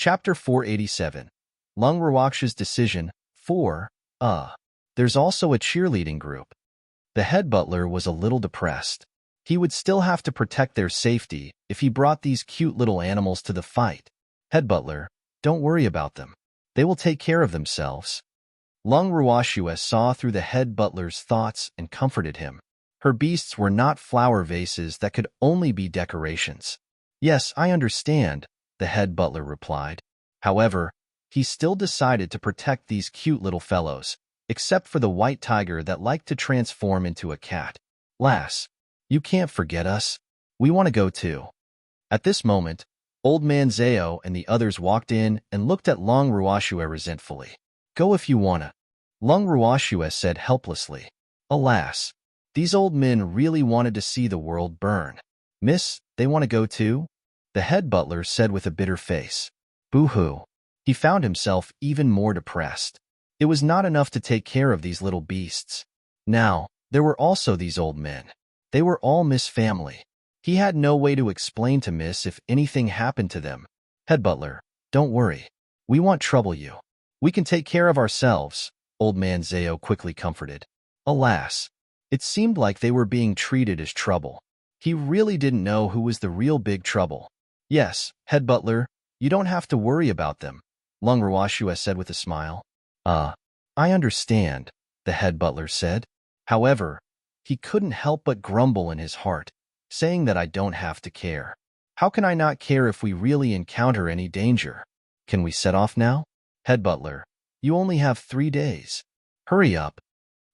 Chapter 487. Lung Ruox's Decision 4. There's also a cheerleading group. The head butler was a little depressed. He would still have to protect their safety if he brought these cute little animals to the fight. Head butler, don't worry about them. They will take care of themselves. Lung Ruoxue saw through the head butler's thoughts and comforted him. Her beasts were not flower vases that could only be decorations. Yes, I understand, the head butler replied. However, he still decided to protect these cute little fellows, except for the white tiger that liked to transform into a cat. Lass, you can't forget us. We want to go too. At this moment, Old Man Zao and the others walked in and looked at Lung Ruoxue resentfully. Go if you wanna, Lung Ruoxue said helplessly. Alas, these old men really wanted to see the world burn. Miss, they want to go too? The head butler said with a bitter face. Boo-hoo. He found himself even more depressed. It was not enough to take care of these little beasts. Now, there were also these old men. They were all Miss' family. He had no way to explain to Miss if anything happened to them. Head butler, don't worry. We won't trouble you. We can take care of ourselves, Old Man Zao quickly comforted. Alas, it seemed like they were being treated as trouble. He really didn't know who was the real big trouble. Yes, head butler, you don't have to worry about them, Lung Ruoxue said with a smile. I understand, the head butler said. However, he couldn't help but grumble in his heart, saying that I don't have to care. How can I not care if we really encounter any danger? Can we set off now? Head butler, you only have 3 days. Hurry up.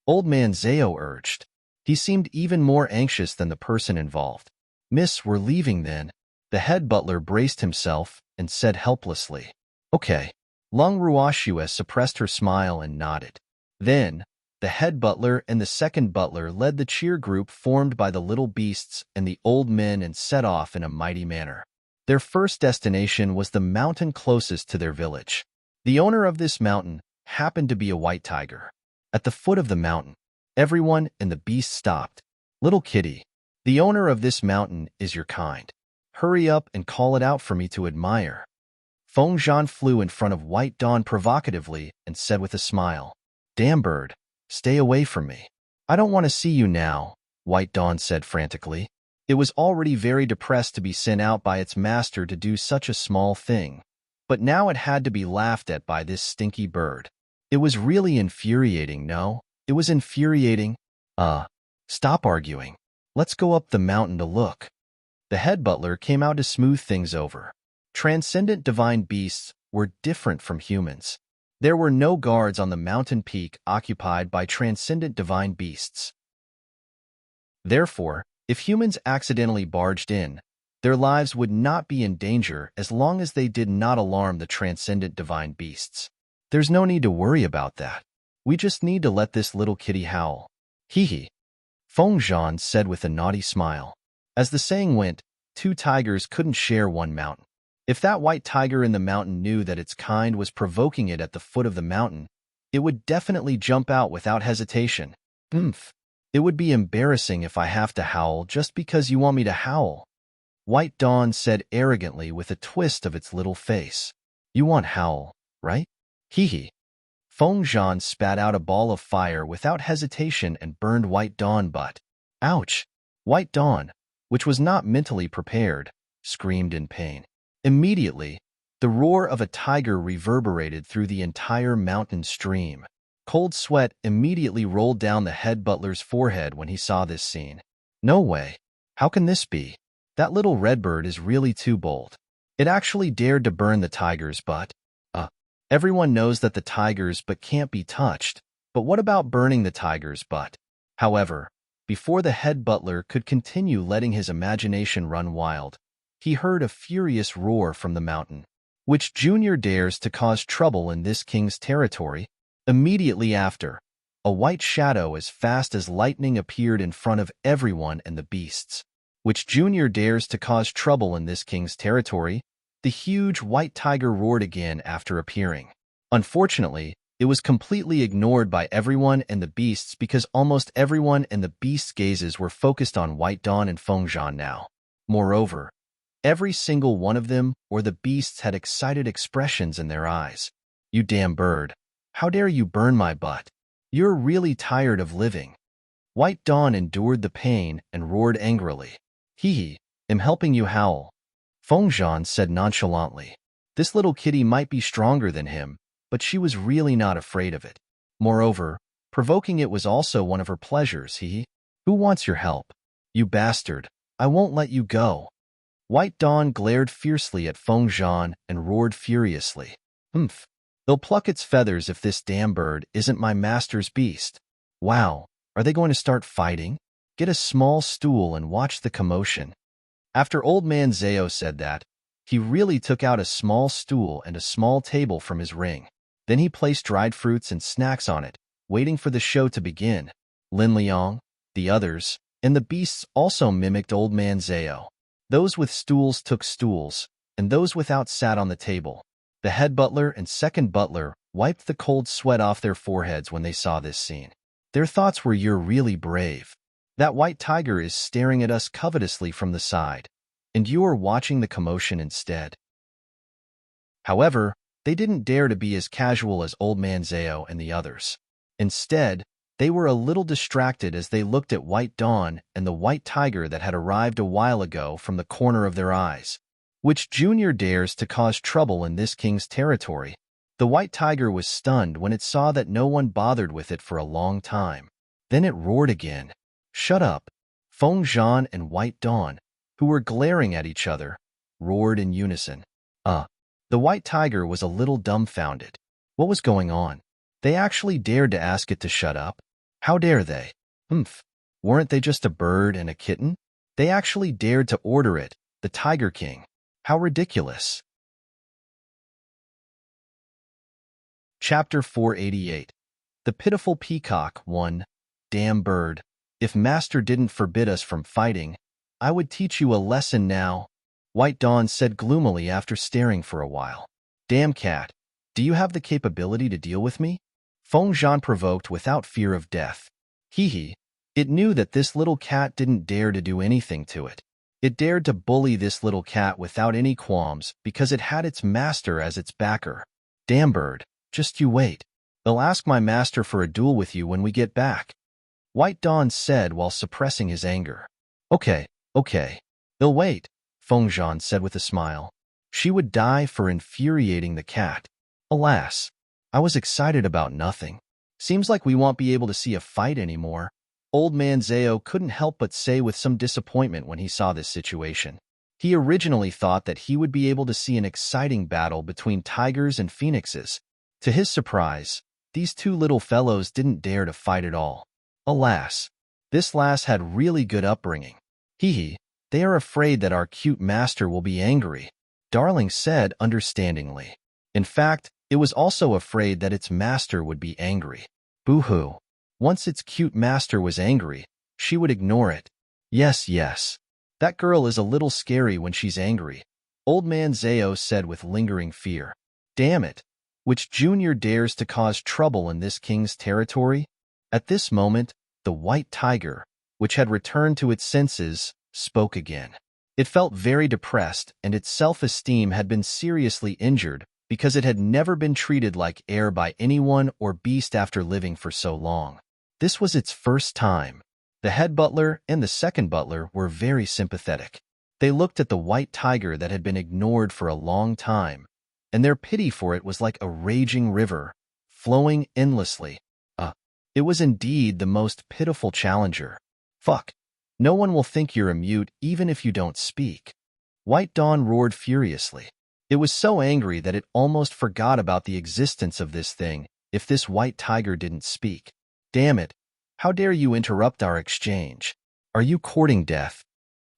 Old Man Zao urged. He seemed even more anxious than the person involved. Miss, we're leaving then. The head butler braced himself and said helplessly. Okay. Lung Ruoxue suppressed her smile and nodded. Then, the head butler and the second butler led the cheer group formed by the little beasts and the old men and set off in a mighty manner. Their first destination was the mountain closest to their village. The owner of this mountain happened to be a white tiger. At the foot of the mountain, everyone and the beast stopped. Little kitty, the owner of this mountain is your kind. Hurry up and call it out for me to admire. Feng Zhan flew in front of White Dawn provocatively and said with a smile, Damn bird, stay away from me. I don't want to see you now, White Dawn said frantically. It was already very depressed to be sent out by its master to do such a small thing. But now it had to be laughed at by this stinky bird. It was really infuriating, no? It was infuriating. Stop arguing. Let's go up the mountain to look. The head butler came out to smooth things over. Transcendent divine beasts were different from humans. There were no guards on the mountain peak occupied by transcendent divine beasts. Therefore, if humans accidentally barged in, their lives would not be in danger as long as they did not alarm the transcendent divine beasts. There's no need to worry about that. We just need to let this little kitty howl. Hee. Feng Zhan said with a naughty smile. As the saying went, 2 tigers couldn't share one mountain. If that white tiger in the mountain knew that its kind was provoking it at the foot of the mountain, it would definitely jump out without hesitation. It would be embarrassing if I have to howl just because you want me to howl. White Dawn said arrogantly with a twist of its little face. You want howl, right? Hee. Feng Zhan spat out a ball of fire without hesitation and burned White Dawn but. Ouch! White Dawn, which was not mentally prepared, screamed in pain. Immediately, the roar of a tiger reverberated through the entire mountain stream. Cold sweat immediately rolled down the head butler's forehead when he saw this scene. No way. How can this be? That little redbird is really too bold. It actually dared to burn the tiger's butt. Everyone knows that the tiger's butt can't be touched, but what about burning the tiger's butt? However, before the head butler could continue letting his imagination run wild, he heard a furious roar from the mountain. Which junior dares to cause trouble in this king's territory? Immediately after, a white shadow as fast as lightning appeared in front of everyone and the beasts. Which junior dares to cause trouble in this king's territory? The huge white tiger roared again after appearing. Unfortunately, it was completely ignored by everyone and the beasts because almost everyone and the beasts' gazes were focused on White Dawn and Feng Zhan now. Moreover, Every single one of them or the beasts had excited expressions in their eyes. "You damn bird. How dare you burn my butt? You're really tired of living." White Dawn endured the pain and roared angrily. "Hee, am helping you howl," Feng Zhan said nonchalantly. This little kitty might be stronger than him, but she was really not afraid of it. Moreover, provoking it was also one of her pleasures. "Who wants your help? You bastard, I won't let you go." White Dawn glared fiercely at Feng Zhan and roared furiously. "Humph. They'll pluck its feathers if this damn bird isn't my master's beast." "Wow, are they going to start fighting? Get a small stool and watch the commotion." After Old Man Zao said that, he really took out a small stool and a small table from his ring. Then he placed dried fruits and snacks on it, waiting for the show to begin. Lin Liang, the others, and the beasts also mimicked Old Man Zao. Those with stools took stools, and those without sat on the table. The head butler and second butler wiped the cold sweat off their foreheads when they saw this scene. Their thoughts were, "You're really brave. That white tiger is staring at us covetously from the side, and you are watching the commotion instead." However, they didn't dare to be as casual as Old Man Zao and the others. Instead, they were a little distracted as they looked at White Dawn and the white tiger that had arrived a while ago from the corner of their eyes. "Which junior dares to cause trouble in this king's territory?" The white tiger was stunned when it saw that no one bothered with it for a long time. Then it roared again. "Shut up!" Feng Zhan and White Dawn, who were glaring at each other, roared in unison. The white tiger was a little dumbfounded. What was going on? They actually dared to ask it to shut up? How dare they? Weren't they just a bird and a kitten? They actually dared to order it, the Tiger King. How ridiculous. Chapter 488. The Pitiful Peacock 1. Damn bird. If Master didn't forbid us from fighting, I would teach you a lesson now, White Dawn said gloomily after staring for a while. Damn cat. Do you have the capability to deal with me? Feng Zhan provoked without fear of death. It knew that this little cat didn't dare to do anything to it. It dared to bully this little cat without any qualms because it had its master as its backer. Damn bird, just you wait. They'll ask my master for a duel with you when we get back, White Dawn said while suppressing his anger. Okay. They'll wait, Feng Zhan said with a smile. She would die for infuriating the cat. Alas, I was excited about nothing. Seems like we won't be able to see a fight anymore. Old Man Zao couldn't help but say with some disappointment when he saw this situation. He originally thought that he would be able to see an exciting battle between tigers and phoenixes. To his surprise, these two little fellows didn't dare to fight at all. Alas, this lass had really good upbringing. They are afraid that our cute master will be angry, Darling said understandingly. In fact, it was also afraid that its master would be angry. Boo-hoo. Once its cute master was angry, she would ignore it. Yes. That girl is a little scary when she's angry, Old Man Zao said with lingering fear. Damn it. Which junior dares to cause trouble in this king's territory? At this moment, the white tiger, which had returned to its senses, spoke again. It felt very depressed and its self-esteem had been seriously injured because it had never been treated like air by anyone or beast after living for so long. This was its first time. The head butler and the second butler were very sympathetic. They looked at the white tiger that had been ignored for a long time, and their pity for it was like a raging river, flowing endlessly. It was indeed the most pitiful challenger. Fuck. No one will think you're a mute even if you don't speak. White Dawn roared furiously. It was so angry that it almost forgot about the existence of this thing if this white tiger didn't speak. Damn it. How dare you interrupt our exchange? Are you courting death?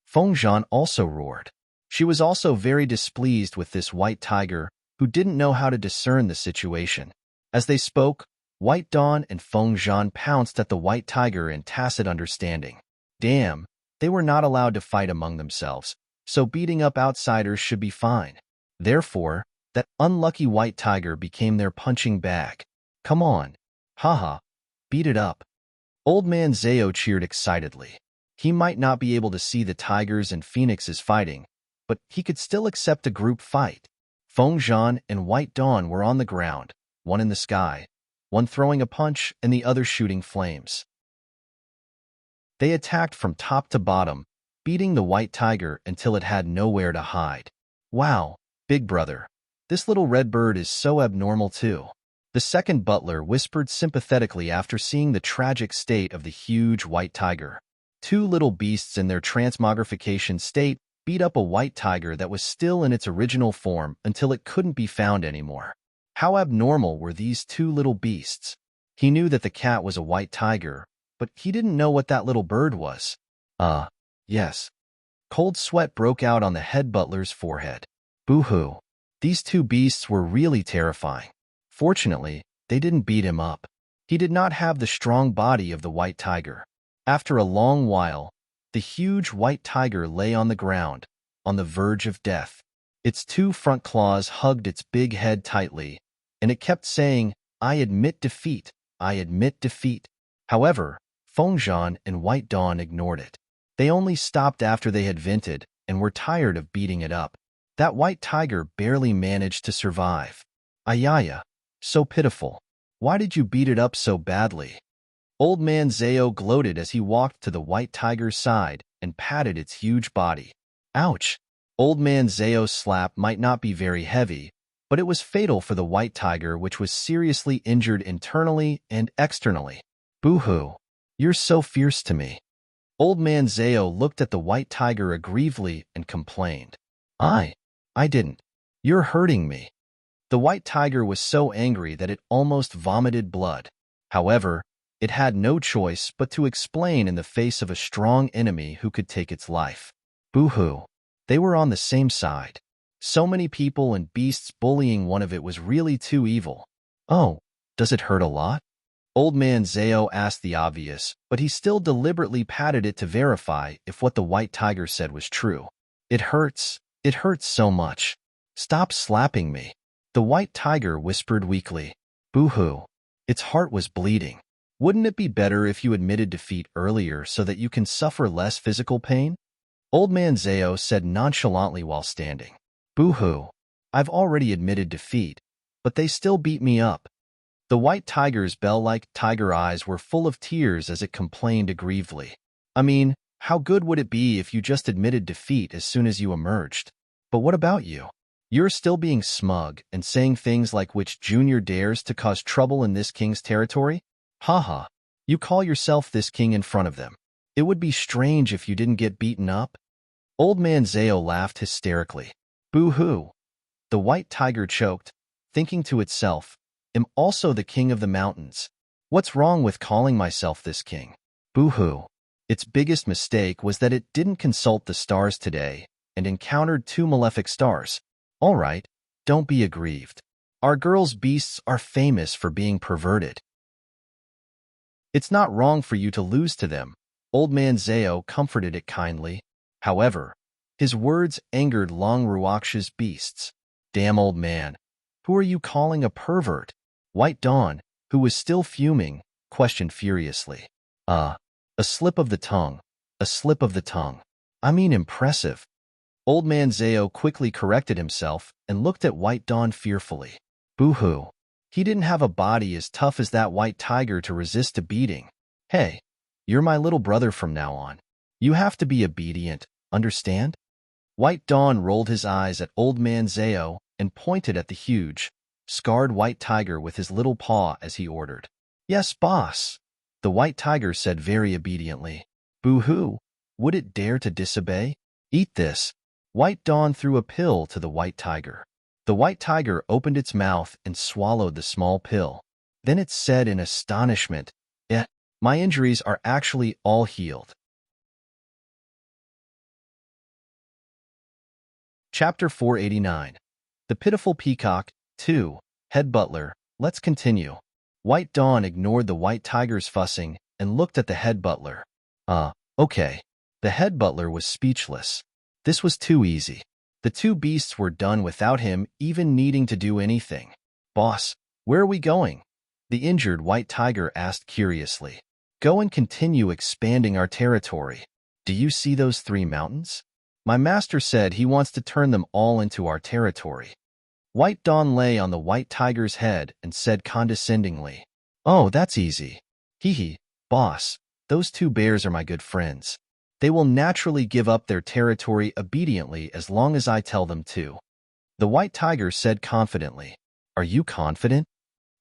Feng Zhan also roared. She was also very displeased with this white tiger who didn't know how to discern the situation. As they spoke, White Dawn and Feng Zhan pounced at the white tiger in tacit understanding. Damn, they were not allowed to fight among themselves, so beating up outsiders should be fine. Therefore, that unlucky white tiger became their punching bag. Come on. Beat it up. Old Man Zao cheered excitedly. He might not be able to see the tigers and phoenixes fighting, but he could still accept a group fight. Feng Zhan and White Dawn were on the ground, one in the sky, one throwing a punch and the other shooting flames. They attacked from top to bottom, beating the white tiger until it had nowhere to hide. Wow, big brother, this little red bird is so abnormal too. The second butler whispered sympathetically after seeing the tragic state of the huge white tiger. Two little beasts in their transmogrification state beat up a white tiger that was still in its original form until it couldn't be found anymore. How abnormal were these two little beasts? He knew that the cat was a white tiger, but he didn't know what that little bird was. Yes. Cold sweat broke out on the head butler's forehead. Boo-hoo. These two beasts were really terrifying. Fortunately, they didn't beat him up. He did not have the strong body of the white tiger. After a long while, the huge white tiger lay on the ground, on the verge of death. Its two front claws hugged its big head tightly, and it kept saying, "I admit defeat, I admit defeat." However, Feng Zhan and White Dawn ignored it. They only stopped after they had vented and were tired of beating it up. That white tiger barely managed to survive. Ayaya, so pitiful. Why did you beat it up so badly? Old man Zhao gloated as he walked to the white tiger's side and patted its huge body. Ouch! Old man Zhao's slap might not be very heavy, but it was fatal for the white tiger, which was seriously injured internally and externally. Boo-hoo! You're so fierce to me. Old man Zhao looked at the white tiger aggrievedly and complained. I didn't. You're hurting me. The white tiger was so angry that it almost vomited blood. However, it had no choice but to explain in the face of a strong enemy who could take its life. Boo-hoo. They were on the same side. So many people and beasts bullying one of it was really too evil. Oh, does it hurt a lot? Old man Zhao asked the obvious, but he still deliberately patted it to verify if what the white tiger said was true. It hurts so much. Stop slapping me. The white tiger whispered weakly. Boo-hoo. Its heart was bleeding. Wouldn't it be better if you admitted defeat earlier so that you can suffer less physical pain? Old man Zhao said nonchalantly while standing. Boo-hoo. I've already admitted defeat, but they still beat me up. The white tiger's bell-like tiger eyes were full of tears as it complained aggrievedly. I mean, how good would it be if you just admitted defeat as soon as you emerged? But what about you? You're still being smug and saying things like which junior dares to cause trouble in this king's territory? Haha. You call yourself this king in front of them. It would be strange if you didn't get beaten up. Old man Zhao laughed hysterically. Boo-hoo. The white tiger choked, thinking to itself, I'm also the king of the mountains. What's wrong with calling myself this king? Boo-hoo. Its biggest mistake was that it didn't consult the stars today and encountered two malefic stars. All right, don't be aggrieved. Our girls' beasts are famous for being perverted. It's not wrong for you to lose to them. Old man Zhao comforted it kindly. However, his words angered Long Ruox's beasts. Damn old man, who are you calling a pervert? White Dawn, who was still fuming, questioned furiously. A slip of the tongue. A slip of the tongue. I mean impressive. Old man Zhao quickly corrected himself and looked at White Dawn fearfully. Boo-hoo. He didn't have a body as tough as that white tiger to resist a beating. Hey, you're my little brother from now on. You have to be obedient, understand? White Dawn rolled his eyes at Old Man Zhao and pointed at the huge, scarred white tiger with his little paw as he ordered. Yes, boss. The white tiger said very obediently. Boo-hoo. Would it dare to disobey? Eat this. White Dawn threw a pill to the white tiger. The white tiger opened its mouth and swallowed the small pill. Then it said in astonishment, my injuries are actually all healed. Chapter 489. The Pitiful Peacock, 2, Head Butler. Let's continue. White Dawn ignored the white tiger's fussing and looked at the head butler. Okay. The head butler was speechless. This was too easy. The two beasts were done without him even needing to do anything. Boss, where are we going? The injured white tiger asked curiously. Go and continue expanding our territory. Do you see those 3 mountains? My master said he wants to turn them all into our territory. White Dawn lay on the white tiger's head and said condescendingly, "Oh, that's easy. Hee hee, boss, those two bears are my good friends. They will naturally give up their territory obediently as long as I tell them to." The white tiger said confidently, "Are you confident?"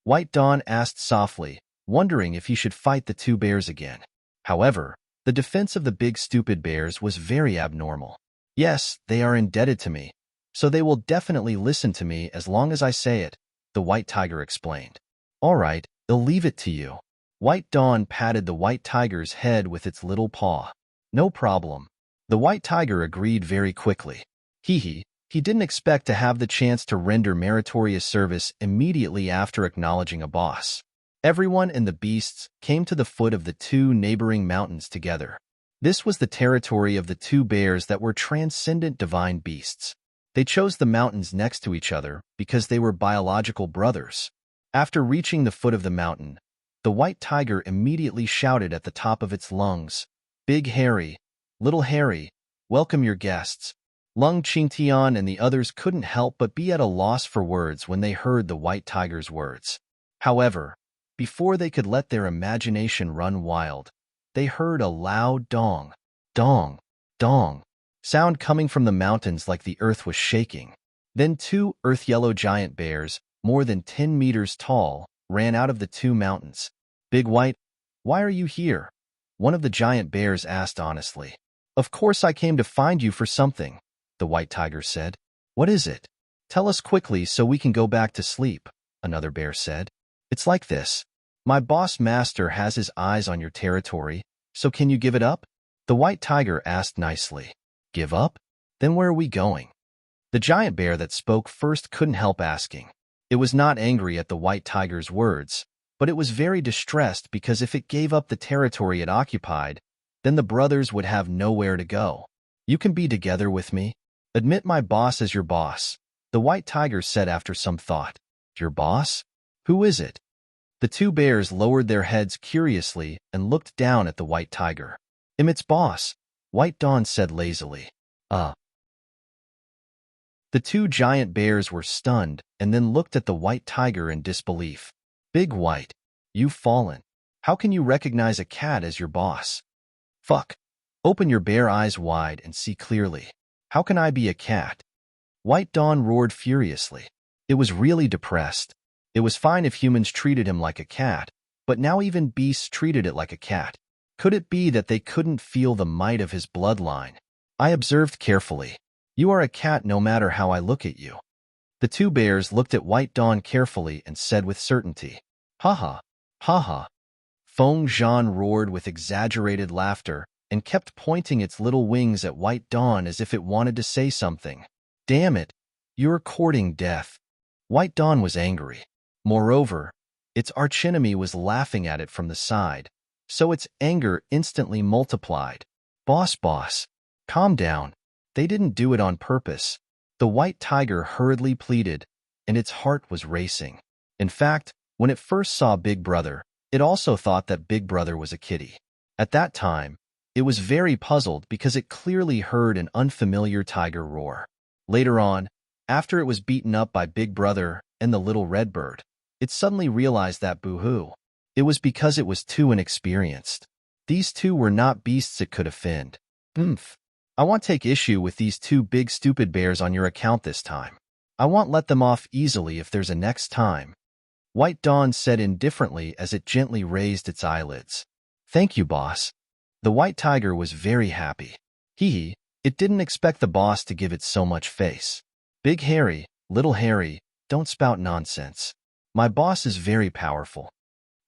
White Dawn asked softly, wondering if he should fight the two bears again. However, the defense of the big stupid bears was very abnormal. "Yes, they are indebted to me, so they will definitely listen to me as long as I say it," the white tiger explained. "All right, they'll leave it to you." White Dawn patted the white tiger's head with its little paw. "No problem." The white tiger agreed very quickly. He didn't expect to have the chance to render meritorious service immediately after acknowledging a boss. Everyone and the beasts came to the foot of the two neighboring mountains together. This was the territory of the two bears that were transcendent divine beasts. They chose the mountains next to each other because they were biological brothers. After reaching the foot of the mountain, the white tiger immediately shouted at the top of its lungs, "Big Harry, Little Harry, welcome your guests." Lung Qingtian and the others couldn't help but be at a loss for words when they heard the white tiger's words. However, before they could let their imagination run wild, they heard a loud dong, dong, dong sound coming from the mountains like the earth was shaking. Then two earth-yellow giant bears, more than 10 meters tall, ran out of the two mountains. "Big White, why are you here?" one of the giant bears asked honestly. "Of course I came to find you for something," the white tiger said. "What is it? Tell us quickly so we can go back to sleep," another bear said. "It's like this. My boss master has his eyes on your territory, so can you give it up?" The white tiger asked nicely. "Give up? Then where are we going?" The giant bear that spoke first couldn't help asking. It was not angry at the white tiger's words, but it was very distressed because if it gave up the territory it occupied, then the brothers would have nowhere to go. "You can be together with me. Admit my boss as your boss," the white tiger said after some thought. "Your boss? Who is it?" The two bears lowered their heads curiously and looked down at the white tiger. "Its boss," White Dawn said lazily. The two giant bears were stunned and then looked at the white tiger in disbelief. "Big White, you've fallen. How can you recognize a cat as your boss?" "Fuck. Open your bear eyes wide and see clearly. How can I be a cat?" White Dawn roared furiously. It was really depressed. It was fine if humans treated him like a cat, but now even beasts treated it like a cat. Could it be that they couldn't feel the might of his bloodline? I observed carefully. "You are a cat no matter how I look at you." The two bears looked at White Dawn carefully and said with certainty, "Ha ha, ha ha." Feng Zhan roared with exaggerated laughter and kept pointing its little wings at White Dawn as if it wanted to say something. "Damn it, you're courting death." White Dawn was angry. Moreover, its archenemy was laughing at it from the side, so its anger instantly multiplied. Boss, calm down. They didn't do it on purpose," the white tiger hurriedly pleaded, and its heart was racing. In fact, when it first saw Big Brother, it also thought that Big Brother was a kitty. At that time, it was very puzzled because it clearly heard an unfamiliar tiger roar. Later on, after it was beaten up by Big Brother and the little red bird, it suddenly realized that boo-hoo. It was because it was too inexperienced. These two were not beasts it could offend. I won't take issue with these two big stupid bears on your account this time. I won't let them off easily if there's a next time," White Dawn said indifferently as it gently raised its eyelids. "Thank you, boss." The white tiger was very happy. It didn't expect the boss to give it so much face. "Big Harry, Little Harry, don't spout nonsense. My boss is very powerful,"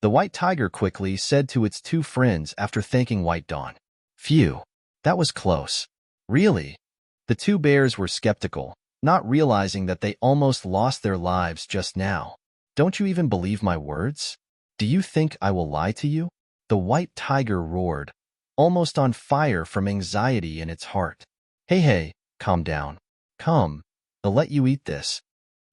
the white tiger quickly said to its two friends after thanking White Dawn. "Phew, that was close." "Really?" The two bears were skeptical, not realizing that they almost lost their lives just now. "Don't you even believe my words? Do you think I will lie to you?" The white tiger roared, almost on fire from anxiety in its heart. Hey, calm down. Come, I'll let you eat this,"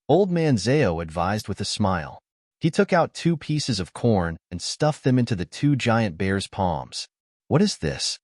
Old Man Zao advised with a smile. He took out 2 pieces of corn and stuffed them into the 2 giant bears' palms. "What is this?"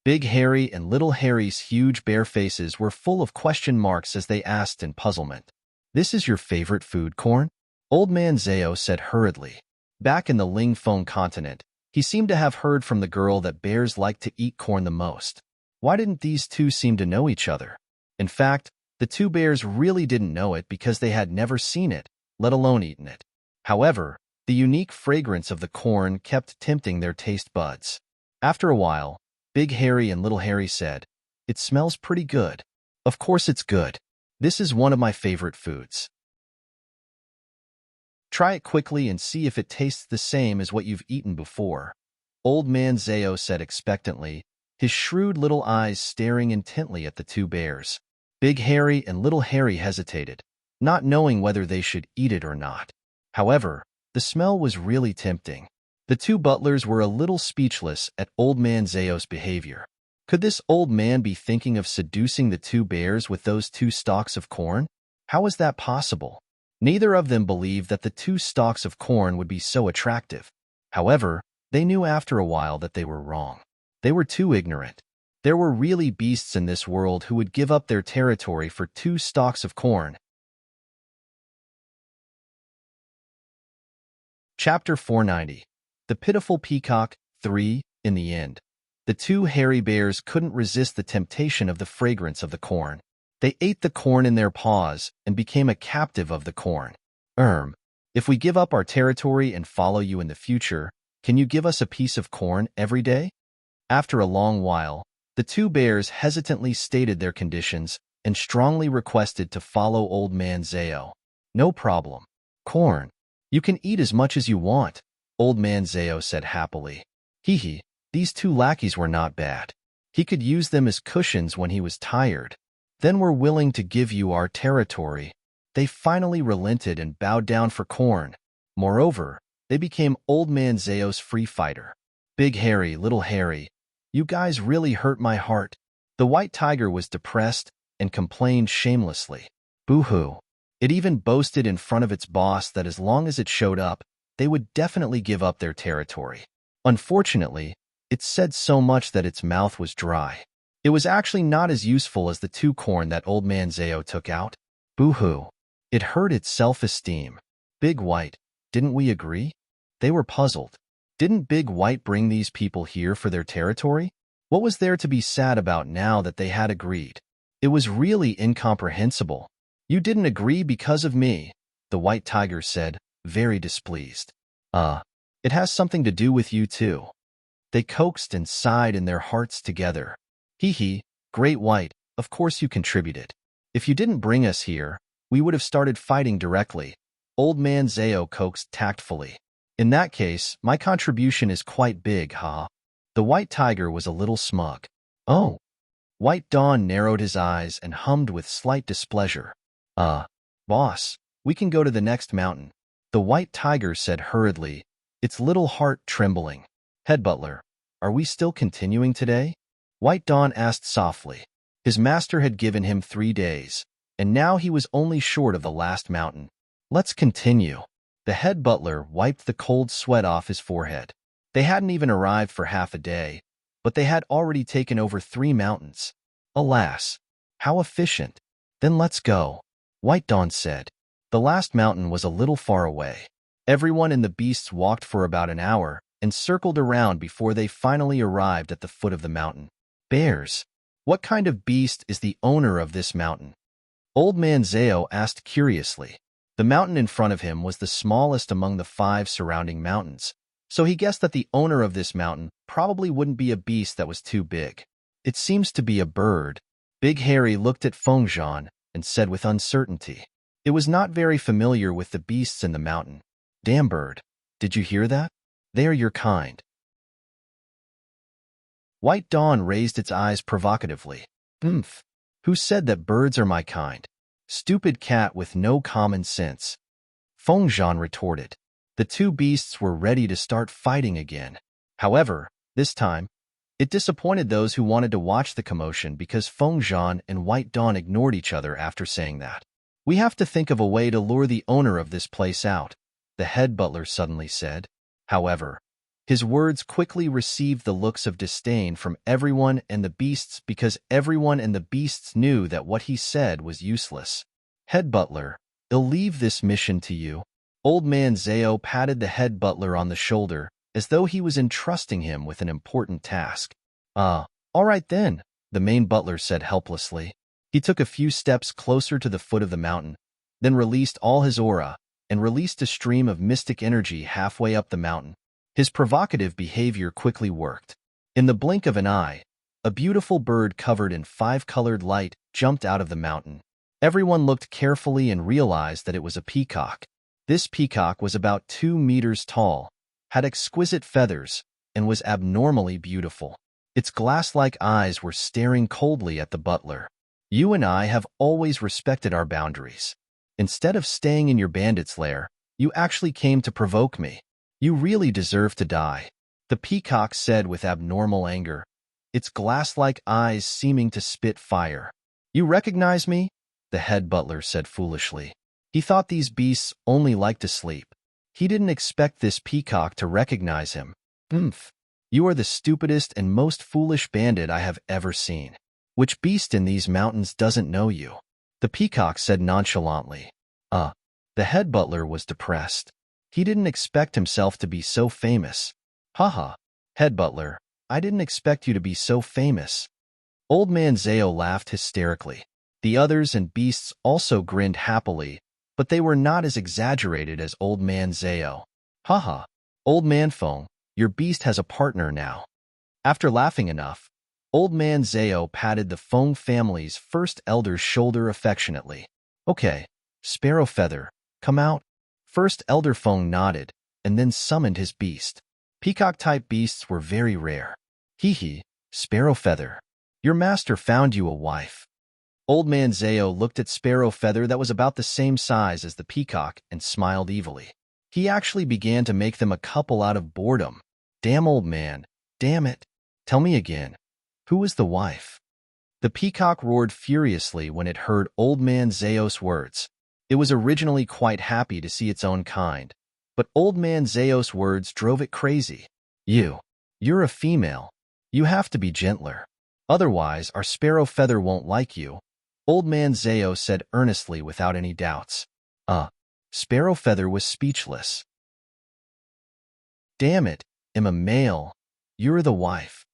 Big Harry and Little Harry's huge bare faces were full of question marks as they asked in puzzlement. "This is your favorite food, corn?" Old Man Zao said hurriedly. Back in the Ling Feng continent, he seemed to have heard from the girl that bears like to eat corn the most. Why didn't these two seem to know each other? In fact, the two bears really didn't know it because they had never seen it, let alone eaten it. However, the unique fragrance of the corn kept tempting their taste buds. After a while, Big Harry and Little Harry said, "It smells pretty good." "Of course it's good. This is one of my favorite foods. Try it quickly and see if it tastes the same as what you've eaten before," Old Man Zao said expectantly, his shrewd little eyes staring intently at the two bears. Big Harry and Little Harry hesitated, not knowing whether they should eat it or not. However, the smell was really tempting. The two butlers were a little speechless at Old Man Zao's behavior. Could this old man be thinking of seducing the two bears with those two stalks of corn? How was that possible? Neither of them believed that the two stalks of corn would be so attractive. However, they knew after a while that they were wrong. They were too ignorant. There were really beasts in this world who would give up their territory for two stalks of corn. Chapter 490. The Pitiful Peacock 3. In the end, the two hairy bears couldn't resist the temptation of the fragrance of the corn. They ate the corn in their paws and became a captive of the corn. If we give up our territory and follow you in the future, can you give us a piece of corn every day?" After a long while, the two bears hesitantly stated their conditions and strongly requested to follow Old Man Zao. "No problem. Corn. You can eat as much as you want," Old Man Zao said happily. These two lackeys were not bad. He could use them as cushions when he was tired. "Then we're willing to give you our territory." They finally relented and bowed down for corn. Moreover, they became Old Man Zao's free fighter. Big Harry, Little Harry, you guys really hurt my heart. The white tiger was depressed and complained shamelessly. Boo-hoo. It even boasted in front of its boss that as long as it showed up, they would definitely give up their territory. Unfortunately, it said so much that its mouth was dry. It was actually not as useful as the two corn that Old Man Zao took out. Boo-hoo. It hurt its self-esteem. Big White, didn't we agree? They were puzzled. Didn't Big White bring these people here for their territory? What was there to be sad about now that they had agreed? It was really incomprehensible. "You didn't agree because of me," the white tiger said, very displeased. It has something to do with you too." They coaxed and sighed in their hearts together. Great White, of course you contributed. If you didn't bring us here, we would have started fighting directly," Old Man Zao coaxed tactfully. "In that case, my contribution is quite big, ha." The white tiger was a little smug. "Oh." White Dawn narrowed his eyes and hummed with slight displeasure. Boss, we can go to the next mountain," the white tiger said hurriedly, its little heart trembling. "Head butler, are we still continuing today?" White Dawn asked softly. His master had given him 3 days, and now he was only short of the last mountain. "Let's continue." The head butler wiped the cold sweat off his forehead. They hadn't even arrived for half a day, but they had already taken over 3 mountains. Alas, how efficient. "Then let's go," White Dawn said. The last mountain was a little far away. Everyone and the beasts walked for about an hour and circled around before they finally arrived at the foot of the mountain. "Bears. What kind of beast is the owner of this mountain?" Old Man Zao asked curiously. The mountain in front of him was the smallest among the 5 surrounding mountains, so he guessed that the owner of this mountain probably wouldn't be a beast that was too big. "It seems to be a bird." Big Harry looked at Feng Zhan and said with uncertainty. It was not very familiar with the beasts in the mountain. "Damn bird, did you hear that? They are your kind." White Dawn raised its eyes provocatively. Who said that birds are my kind? Stupid cat with no common sense." Feng Zhan retorted. The two beasts were ready to start fighting again. However, this time, it disappointed those who wanted to watch the commotion because Feng Zhan and White Dawn ignored each other after saying that. "We have to think of a way to lure the owner of this place out," the head butler suddenly said. However, His words quickly received the looks of disdain from everyone and the beasts because everyone and the beasts knew that what he said was useless. Head butler, I'll leave this mission to you. Old man Zao patted the head butler on the shoulder as though he was entrusting him with an important task. All right then, the main butler said helplessly. He took a few steps closer to the foot of the mountain, then released all his aura and released a stream of mystic energy halfway up the mountain. His provocative behavior quickly worked. In the blink of an eye, a beautiful bird covered in 5-colored light jumped out of the mountain. Everyone looked carefully and realized that it was a peacock. This peacock was about 2 meters tall, had exquisite feathers, and was abnormally beautiful. Its glass-like eyes were staring coldly at the butler. You and I have always respected our boundaries. Instead of staying in your bandit's lair, you actually came to provoke me. You really deserve to die, the peacock said with abnormal anger, its glass-like eyes seeming to spit fire. You recognize me? The head butler said foolishly. He thought these beasts only liked to sleep. He didn't expect this peacock to recognize him. You are the stupidest and most foolish bandit I have ever seen. Which beast in these mountains doesn't know you? The peacock said nonchalantly. The head butler was depressed. He didn't expect himself to be so famous. Haha, head butler, I didn't expect you to be so famous. Old man Zao laughed hysterically. The others and beasts also grinned happily, but they were not as exaggerated as old man Zao. Haha, old man Feng, your beast has a partner now. After laughing enough, old man Zao patted the Feng family's first elder's shoulder affectionately. Okay, Sparrow Feather, come out. First elder Feng nodded, and then summoned his beast. Peacock-type beasts were very rare. Hee, Sparrow Feather, your master found you a wife. Old man Zao looked at Sparrow Feather that was about the same size as the peacock and smiled evilly. He actually began to make them a couple out of boredom. Damn old man, damn it. Tell me again, who was the wife? The peacock roared furiously when it heard old man Zao's words. It was originally quite happy to see its own kind, but old man Zao's words drove it crazy. You're a female. You have to be gentler. Otherwise, our Sparrow Feather won't like you, old man Zao said earnestly without any doubts. Sparrow Feather was speechless. Damn it, I'm a male. You're the wife.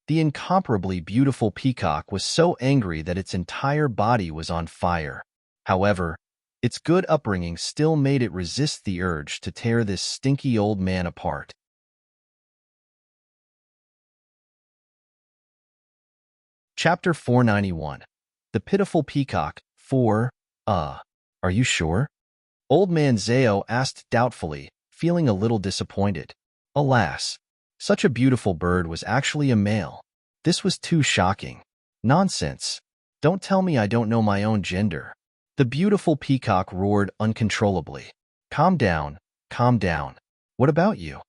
The incomparably beautiful peacock was so angry that its entire body was on fire. However, its good upbringing still made it resist the urge to tear this stinky old man apart. Chapter 491. The Pitiful Peacock. 4. Are you sure? Old man Zao asked doubtfully, feeling a little disappointed. Alas, such a beautiful bird was actually a male. This was too shocking. Nonsense. Don't tell me I don't know my own gender. The beautiful peacock roared uncontrollably. Calm down, calm down. What about you?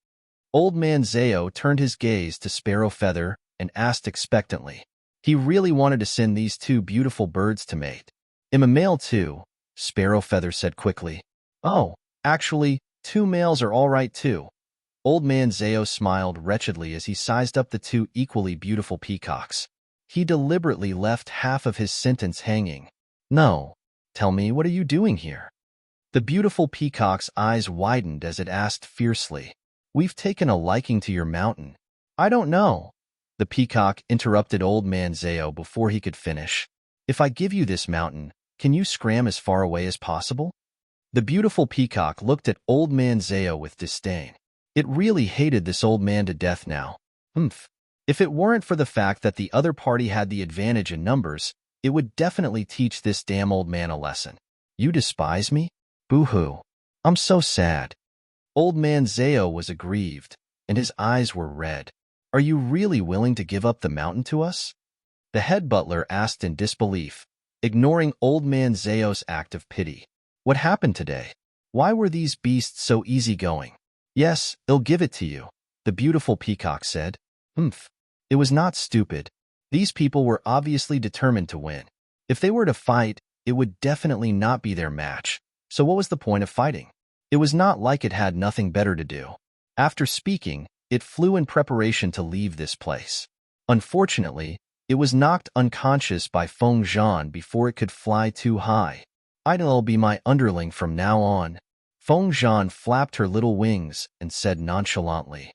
Old man Zao turned his gaze to Sparrow Feather and asked expectantly. He really wanted to send these two beautiful birds to mate. I'm a male too, Sparrow Feather said quickly. Oh, actually, 2 males are all right too. Old man Zao smiled wretchedly as he sized up the 2 equally beautiful peacocks. He deliberately left half of his sentence hanging. No. Tell me, what are you doing here? The beautiful peacock's eyes widened as it asked fiercely. We've taken a liking to your mountain. I don't know. The peacock interrupted old man Zao before he could finish. If I give you this mountain, can you scram as far away as possible? The beautiful peacock looked at old man Zao with disdain. It really hated this old man to death now. If it weren't for the fact that the other party had the advantage in numbers, it would definitely teach this damn old man a lesson. You despise me? Boo-hoo. I'm so sad. Old man Zao was aggrieved, and his eyes were red. Are you really willing to give up the mountain to us? The head butler asked in disbelief, ignoring old man Zao's act of pity. What happened today? Why were these beasts so easygoing? Yes, I'll give it to you, the beautiful peacock said. It was not stupid. These people were obviously determined to win. If they were to fight, it would definitely not be their match. So what was the point of fighting? It was not like it had nothing better to do. After speaking, It flew in preparation to leave this place. Unfortunately, it was knocked unconscious by Feng Zhan before it could fly too high. "I'll be my underling from now on." Feng Zhan flapped her little wings and said nonchalantly.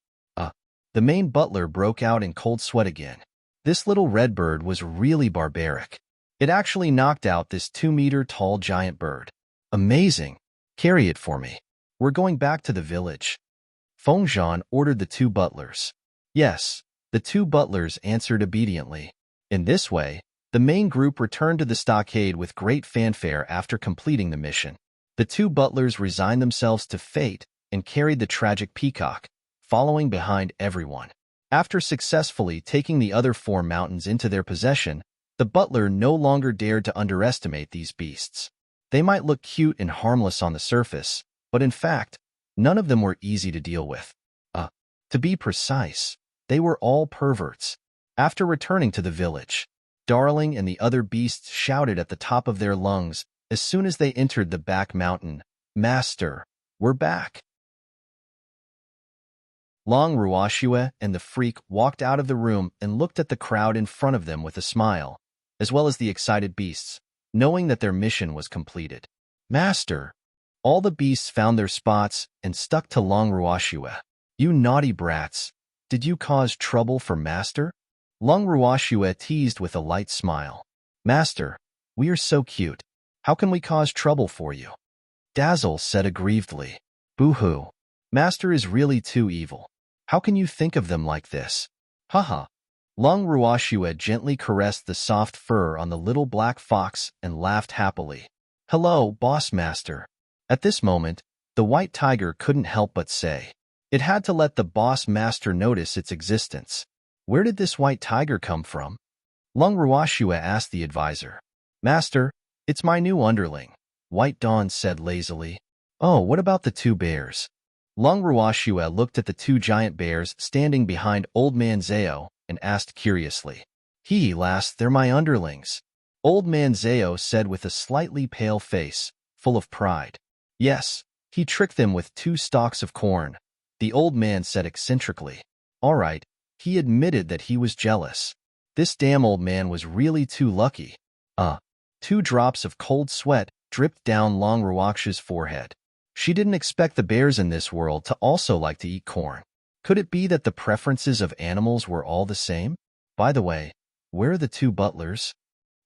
The main butler broke out in cold sweat again. This little red bird was really barbaric. It actually knocked out this 2-meter-tall giant bird. "Amazing. Carry it for me. We're going back to the village." Feng Zhan ordered the 2 butlers. Yes, the 2 butlers answered obediently. In this way, the main group returned to the stockade with great fanfare after completing the mission. The 2 butlers resigned themselves to fate and carried the tragic peacock, following behind everyone. After successfully taking the other 4 mountains into their possession, the butler no longer dared to underestimate these beasts. They might look cute and harmless on the surface, but in fact, none of them were easy to deal with. To be precise, they were all perverts. After returning to the village, Darling and the other beasts shouted at the top of their lungs as soon as they entered the back mountain, "Master, we're back!" Long Ruoxue and the freak walked out of the room and looked at the crowd in front of them with a smile, as well as the excited beasts, knowing that their mission was completed. "Master!" All the beasts found their spots and stuck to Long Ruoxue. "You naughty brats! Did you cause trouble for Master?" Long Ruoxue teased with a light smile. "Master, we are so cute. How can we cause trouble for you?" Dazzle said aggrievedly. "Boo-hoo. Master is really too evil. How can you think of them like this?" "Haha." Long Ruoxue gently caressed the soft fur on the little black fox and laughed happily. "Hello, boss master." At this moment, the white tiger couldn't help but say. It had to let the boss master notice its existence. "Where did this white tiger come from?" Long Ruoxue asked the advisor. "Master, it's my new underling," White Dawn said lazily. "Oh, what about the 2 bears?" Long Ruoxue looked at the 2 giant bears standing behind Old Man Zao and asked curiously. Lass, they're my underlings," Old Man Zao said with a slightly pale face, full of pride. "Yes, he tricked them with 2 stalks of corn," the old man said eccentrically. All right, he admitted that he was jealous. This damn old man was really too lucky. 2 drops of cold sweat dripped down Long Ruoxue's forehead. She didn't expect the bears in this world to also like to eat corn. Could it be that the preferences of animals were all the same? By the way, where are the 2 butlers?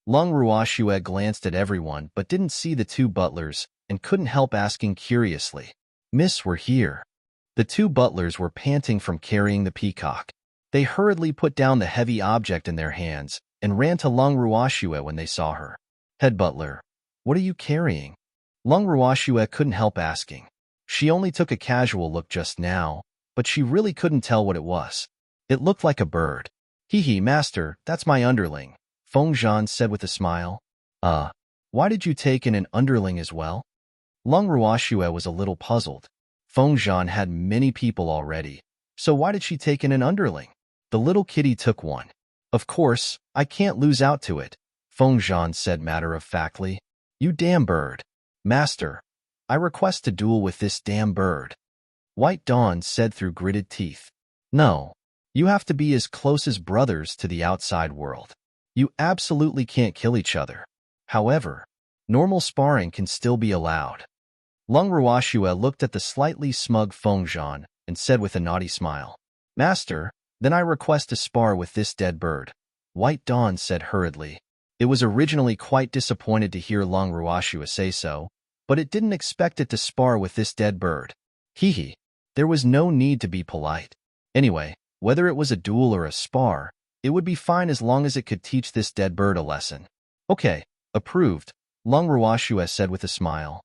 Long Ruoxue glanced at everyone but didn't see the 2 butlers and couldn't help asking curiously. "Miss, we're here." The 2 butlers were panting from carrying the peacock. They hurriedly put down the heavy object in their hands and ran to Long Ruoxue when they saw her. "Head butler, what are you carrying?" Long Ruoxue couldn't help asking. She only took a casual look just now, but she really couldn't tell what it was. It looked like a bird. Master, that's my underling," Feng Zhan said with a smile. Why did you take in an underling as well?" Long Ruoxue was a little puzzled. Feng Zhan had many people already, so why did she take in an underling? The little kitty took one. "Of course, I can't lose out to it," Feng Zhan said matter-of-factly. "You damn bird." "Master, I request to duel with this damn bird," White Dawn said through gritted teeth. "No, you have to be as close as brothers to the outside world. You absolutely can't kill each other. However, normal sparring can still be allowed." Long Ruoxue looked at the slightly smug Feng Zhan and said with a naughty smile. "Master, then I request to spar with this dead bird," White Dawn said hurriedly. It was originally quite disappointed to hear Long Ruoxue say so, but it didn't expect it to spar with this dead bird. There was no need to be polite. Anyway, whether it was a duel or a spar, it would be fine as long as it could teach this dead bird a lesson. "Okay, approved," Long Ruoxue said with a smile.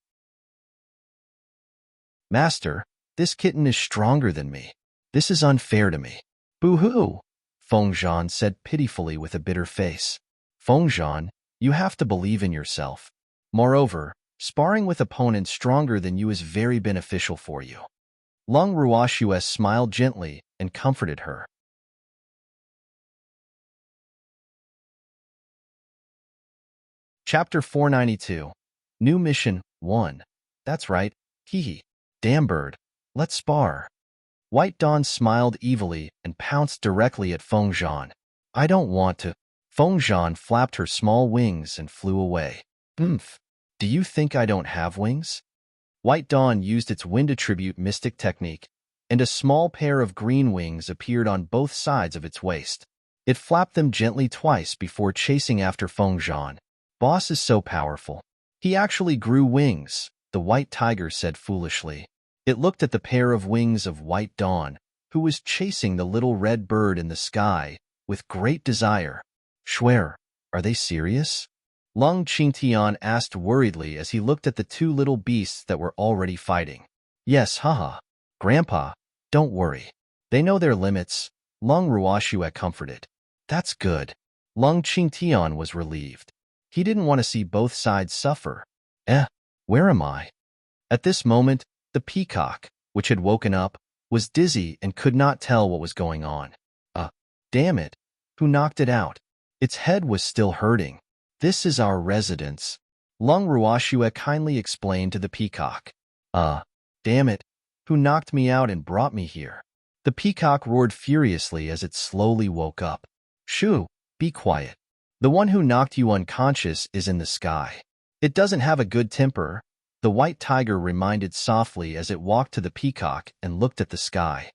"Master, this kitten is stronger than me. This is unfair to me." "Boo-hoo," Feng Zhan said pitifully with a bitter face. "Feng Zhan, you have to believe in yourself. Moreover, sparring with opponents stronger than you is very beneficial for you." Long Ruoxue smiled gently and comforted her. Chapter 492. New Mission 1. That's right. Damn bird. Let's spar. White Dawn smiled evilly and pounced directly at Feng Zhan. I don't want to. Feng Zhan flapped her small wings and flew away. Oomph. Do you think I don't have wings? White Dawn used its wind attribute mystic technique, and a small pair of green wings appeared on both sides of its waist. It flapped them gently twice before chasing after Feng Zhan. Boss is so powerful. He actually grew wings, the white tiger said foolishly. It looked at the pair of wings of White Dawn, who was chasing the little red bird in the sky, with great desire. Schwer, are they serious? Lung Qingtian asked worriedly as he looked at the two little beasts that were already fighting. Yes, haha. Grandpa, don't worry. They know their limits, Lung Ruoxue comforted. That's good. Lung Qingtian was relieved. He didn't want to see both sides suffer. Where am I? At this moment, the peacock, which had woken up, was dizzy and could not tell what was going on. Damn it. Who knocked it out? Its head was still hurting. This is our residence, Lung Ruoxue kindly explained to the peacock. Damn it. Who knocked me out and brought me here? The peacock roared furiously as it slowly woke up. Shoo, be quiet. The one who knocked you unconscious is in the sky. It doesn't have a good temper, the white tiger reminded softly as it walked to the peacock and looked at the sky.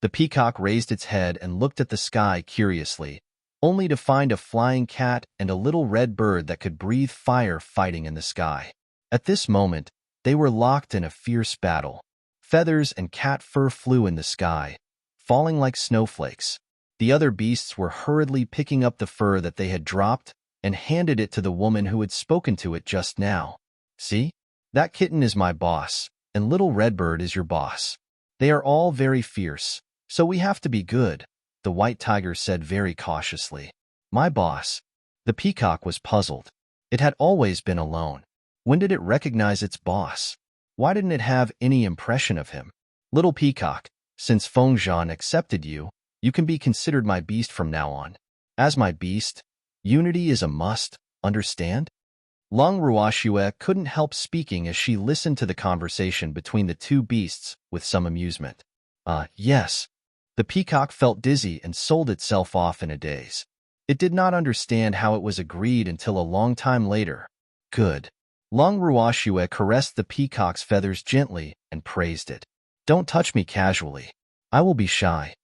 The peacock raised its head and looked at the sky curiously, only to find a flying cat and a little red bird that could breathe fire fighting in the sky. At this moment, they were locked in a fierce battle. Feathers and cat fur flew in the sky, falling like snowflakes. The other beasts were hurriedly picking up the fur that they had dropped and handed it to the woman who had spoken to it just now. See? That kitten is my boss, and little Redbird is your boss. They are all very fierce, so we have to be good, the white tiger said very cautiously. My boss. The peacock was puzzled. It had always been alone. When did it recognize its boss? Why didn't it have any impression of him? Little peacock, since Feng Zhan accepted you, you can be considered my beast from now on. As my beast, unity is a must, understand? Lung Ruoxue couldn't help speaking as she listened to the conversation between the two beasts with some amusement. Yes. The peacock felt dizzy and sold itself off in a daze. It did not understand how it was agreed until a long time later. Good. Lung Ruoxue caressed the peacock's feathers gently and praised it. Don't touch me casually. I will be shy.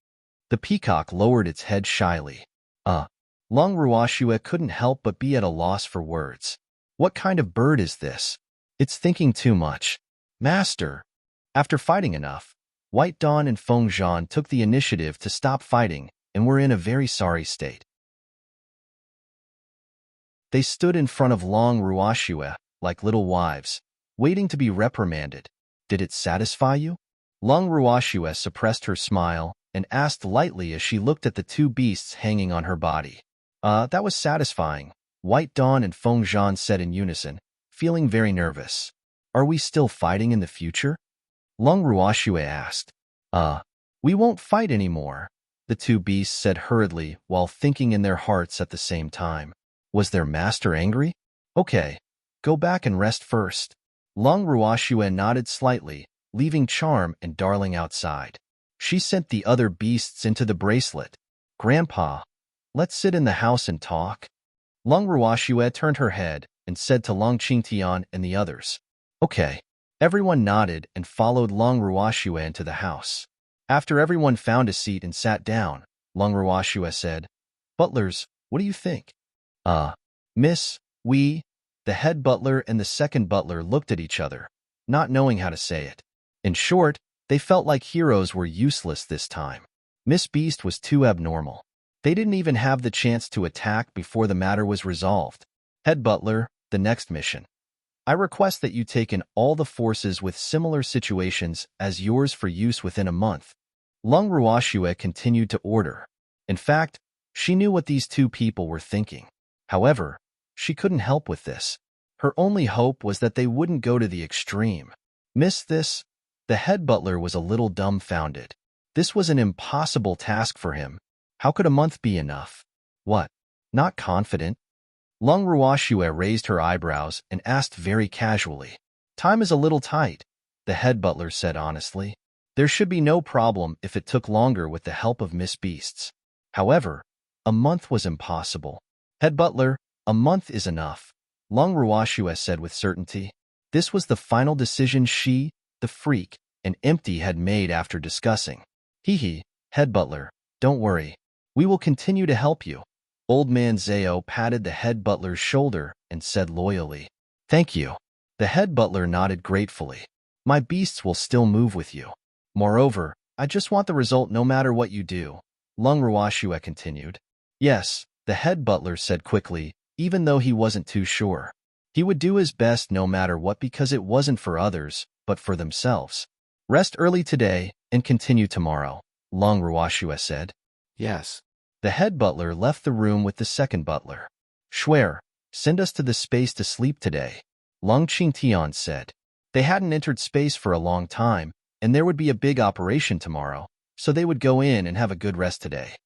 The peacock lowered its head shyly. Lung Ruoxue couldn't help but be at a loss for words. What kind of bird is this? It's thinking too much. Master. After fighting enough, White Dawn and Feng Zhan took the initiative to stop fighting and were in a very sorry state. They stood in front of Lung Ruoxue like little wives, waiting to be reprimanded. Did it satisfy you? Lung Ruoxue suppressed her smile and asked lightly as she looked at the two beasts hanging on her body. That was satisfying, White Dawn and Feng Zhan said in unison, feeling very nervous. Are we still fighting in the future? Lung Ruoxue asked. We won't fight anymore, the two beasts said hurriedly while thinking in their hearts at the same time. Was their master angry? Okay, go back and rest first. Lung Ruoxue nodded slightly, leaving Charm and Darling outside. She sent the other beasts into the bracelet. Grandpa, let's sit in the house and talk. Lung Ruoxue turned her head and said to Lung Qingtian and the others. Okay. Everyone nodded and followed Lung Ruoxue into the house. After everyone found a seat and sat down, Lung Ruoxue said, Butlers, what do you think? Miss, we, the head butler and the second butler looked at each other, not knowing how to say it. In short, they felt like heroes were useless this time. Miss Beast was too abnormal. They didn't even have the chance to attack before the matter was resolved. Head butler, the next mission. I request that you take in all the forces with similar situations as yours for use within a month. Lung Ruoxue continued to order. In fact, she knew what these two people were thinking. However, she couldn't help with this. Her only hope was that they wouldn't go to the extreme. Miss this? The head butler was a little dumbfounded. This was an impossible task for him. How could a month be enough? What? Not confident? Lung Ruoxue raised her eyebrows and asked very casually. Time is a little tight, the head butler said honestly. There should be no problem if it took longer with the help of Miss Beasts. However, a month was impossible. Head butler, a month is enough, Long Ruashua said with certainty. This was the final decision she, the freak, and Empty had made after discussing. Hee, head butler, don't worry. We will continue to help you. Old man Zao patted the head butler's shoulder and said loyally, Thank you. The head butler nodded gratefully. My beasts will still move with you. Moreover, I just want the result no matter what you do, Lung Ruashua continued. Yes, the head butler said quickly, even though he wasn't too sure. He would do his best no matter what because it wasn't for others, but for themselves. Rest early today and continue tomorrow, Lung Ruashua said. Yes. The head butler left the room with the second butler. Swear, send us to the space to sleep today, Lung Qingtian said. They hadn't entered space for a long time, and there would be a big operation tomorrow, so they would go in and have a good rest today.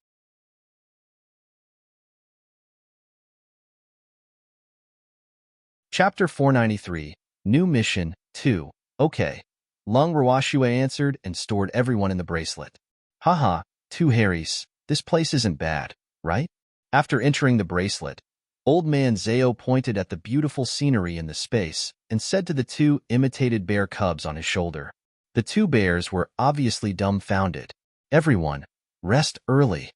Chapter 493, New Mission 2. Okay. Lung Ruashua answered and stored everyone in the bracelet. Haha, 2 Harrys, this place isn't bad, right? After entering the bracelet, Old Man Zao pointed at the beautiful scenery in the space and said to the 2 imitated bear cubs on his shoulder. The 2 bears were obviously dumbfounded. Everyone, rest early.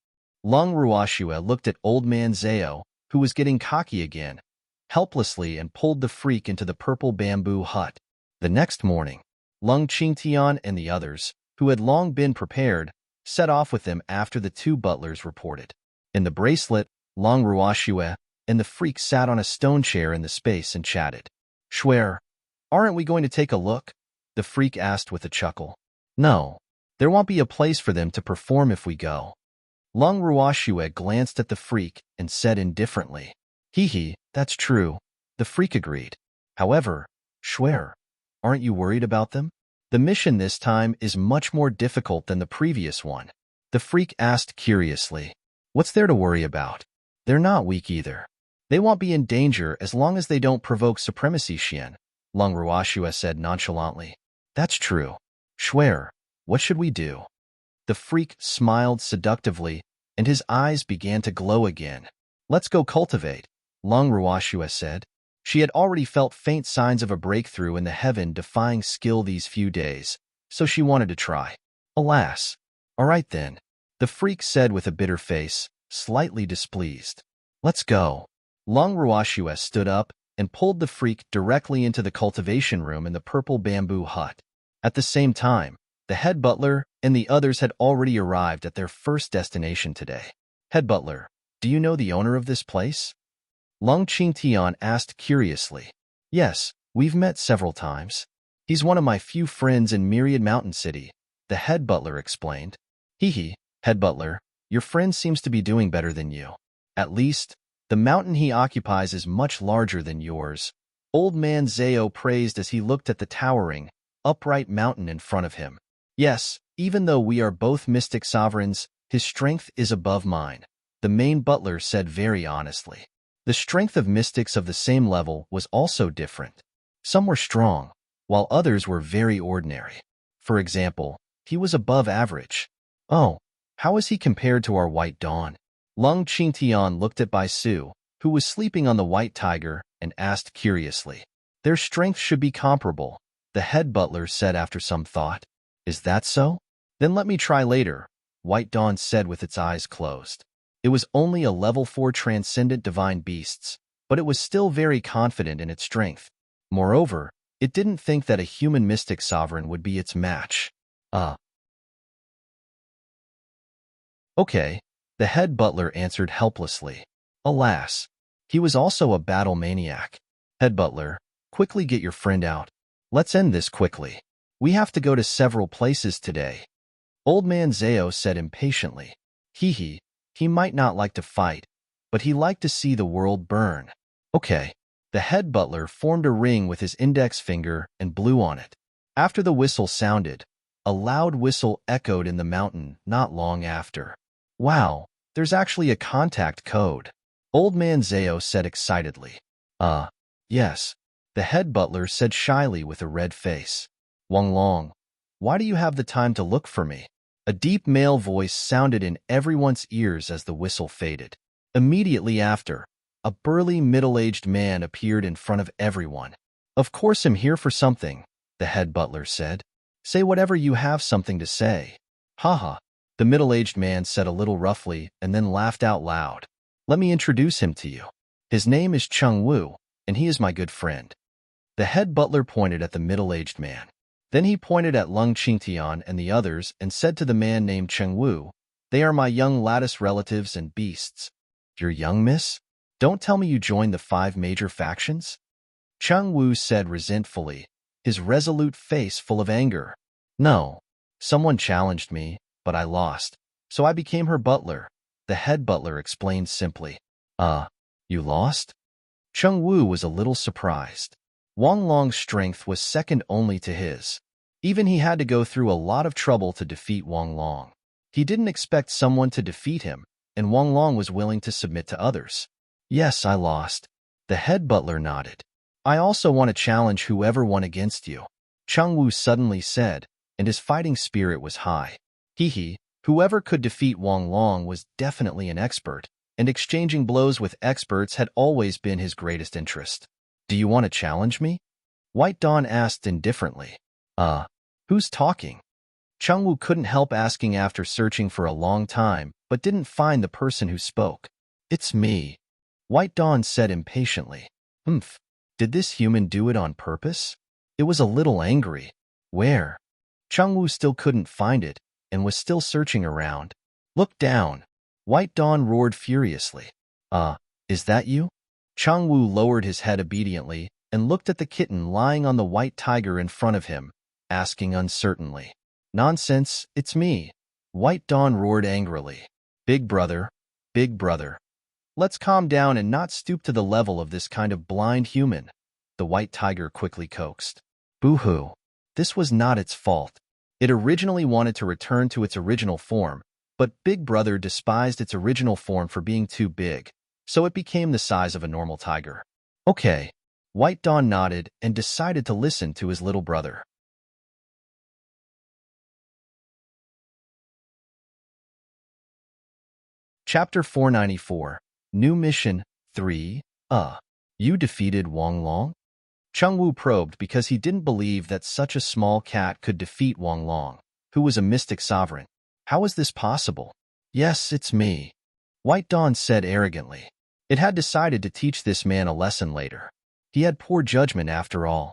Lung Ruashua looked at Old Man Zao, who was getting cocky again, helplessly and pulled the freak into the purple bamboo hut. The next morning, Lung Qingtian and the others, who had long been prepared, set off with them after the 2 butlers reported. In the bracelet, Lung Ruashua and the freak sat on a stone chair in the space and chatted. Swear, aren't we going to take a look? The freak asked with a chuckle. No, there won't be a place for them to perform if we go. Lung Ruashua glanced at the freak and said indifferently. Hee, that's true, the freak agreed. However, Swear, aren't you worried about them? The mission this time is much more difficult than the previous one. The freak asked curiously. What's there to worry about? They're not weak either. They won't be in danger as long as they don't provoke supremacy, Xian, Lung Ruashua said nonchalantly. That's true. Swear, what should we do? The freak smiled seductively, and his eyes began to glow again. Let's go cultivate, Lung Ruashua said. She had already felt faint signs of a breakthrough in the heaven-defying skill these few days, so she wanted to try. Alas. All right then, the freak said with a bitter face, slightly displeased. Let's go. Lung Ruashua stood up and pulled the freak directly into the cultivation room in the purple bamboo hut. At the same time, the head butler and the others had already arrived at their first destination today. Head butler, do you know the owner of this place? Lung Qingtian asked curiously. Yes, we've met several times. He's one of my few friends in Myriad Mountain City, the head butler explained. Hee, head butler, your friend seems to be doing better than you. At least, the mountain he occupies is much larger than yours. Old Man Zao praised as he looked at the towering, upright mountain in front of him. Yes, even though we are both mystic sovereigns, his strength is above mine, the main butler said very honestly. The strength of mystics of the same level was also different. Some were strong, while others were very ordinary. For example, he was above average. Oh, how is he compared to our White Dawn? Lung Qingtian looked at Bai Su, who was sleeping on the white tiger, and asked curiously. Their strength should be comparable, the head butler said after some thought. Is that so? Then let me try later, White Dawn said with its eyes closed. It was only a level 4 transcendent divine beasts, but it was still very confident in its strength. Moreover, it didn't think that a human mystic sovereign would be its match. Okay, the head butler answered helplessly. Alas, he was also a battle maniac. Head butler, quickly get your friend out. Let's end this quickly. We have to go to several places today. Old Man Zao said impatiently. He might not like to fight, but he liked to see the world burn. Okay. The head butler formed a ring with his index finger and blew on it. After the whistle sounded, a loud whistle echoed in the mountain not long after. Wow, there's actually a contact code, Old Man Zao said excitedly. Yes, the head butler said shyly with a red face. Wang Long, Why do you have the time to look for me? A deep male voice sounded in everyone's ears as the whistle faded. Immediately after, a burly middle-aged man appeared in front of everyone. Of course I'm here for something, the head butler said. Say whatever you have something to say. Haha, the middle-aged man said a little roughly and then laughed out loud. Let me introduce him to you. His name is Chung Wu, and he is my good friend. The head butler pointed at the middle-aged man. Then he pointed at Lung Qingtian and the others and said to the man named Cheng Wu, They are my young lattice relatives and beasts. You're young, miss? Don't tell me you joined the 5 major factions? Cheng Wu said resentfully, his resolute face full of anger. No. Someone challenged me, but I lost. So I became her butler, the head butler explained simply. You lost? Cheng Wu was a little surprised. Wang Long's strength was second only to his. Even he had to go through a lot of trouble to defeat Wang Long. He didn't expect someone to defeat him, and Wang Long was willing to submit to others. Yes, I lost. The head butler nodded. I also want to challenge whoever won against you, Cheng Wu suddenly said, and his fighting spirit was high. Whoever could defeat Wang Long was definitely an expert, and exchanging blows with experts had always been his greatest interest. Do you want to challenge me? White Dawn asked indifferently. Who's talking? Cheng Wu couldn't help asking after searching for a long time, but didn't find the person who spoke. It's me, White Dawn said impatiently. Did this human do it on purpose? It was a little angry. Where? Cheng Wu still couldn't find it, and was still searching around. Look down, White Dawn roared furiously. Is that you? Cheng Wu lowered his head obediently and looked at the kitten lying on the white tiger in front of him, asking uncertainly. Nonsense, it's me, White Dawn roared angrily. Big brother, let's calm down and not stoop to the level of this kind of blind human, the white tiger quickly coaxed. Boo-hoo. This was not its fault. It originally wanted to return to its original form, but Big Brother despised its original form for being too big, so it became the size of a normal tiger. Okay. White Dawn nodded and decided to listen to his little brother. Chapter 494, New Mission 3, You defeated Wang Long? Cheng Wu probed because he didn't believe that such a small cat could defeat Wang Long, who was a mystic sovereign. How is this possible? Yes, it's me, White Dawn said arrogantly. It had decided to teach this man a lesson later. He had poor judgment after all.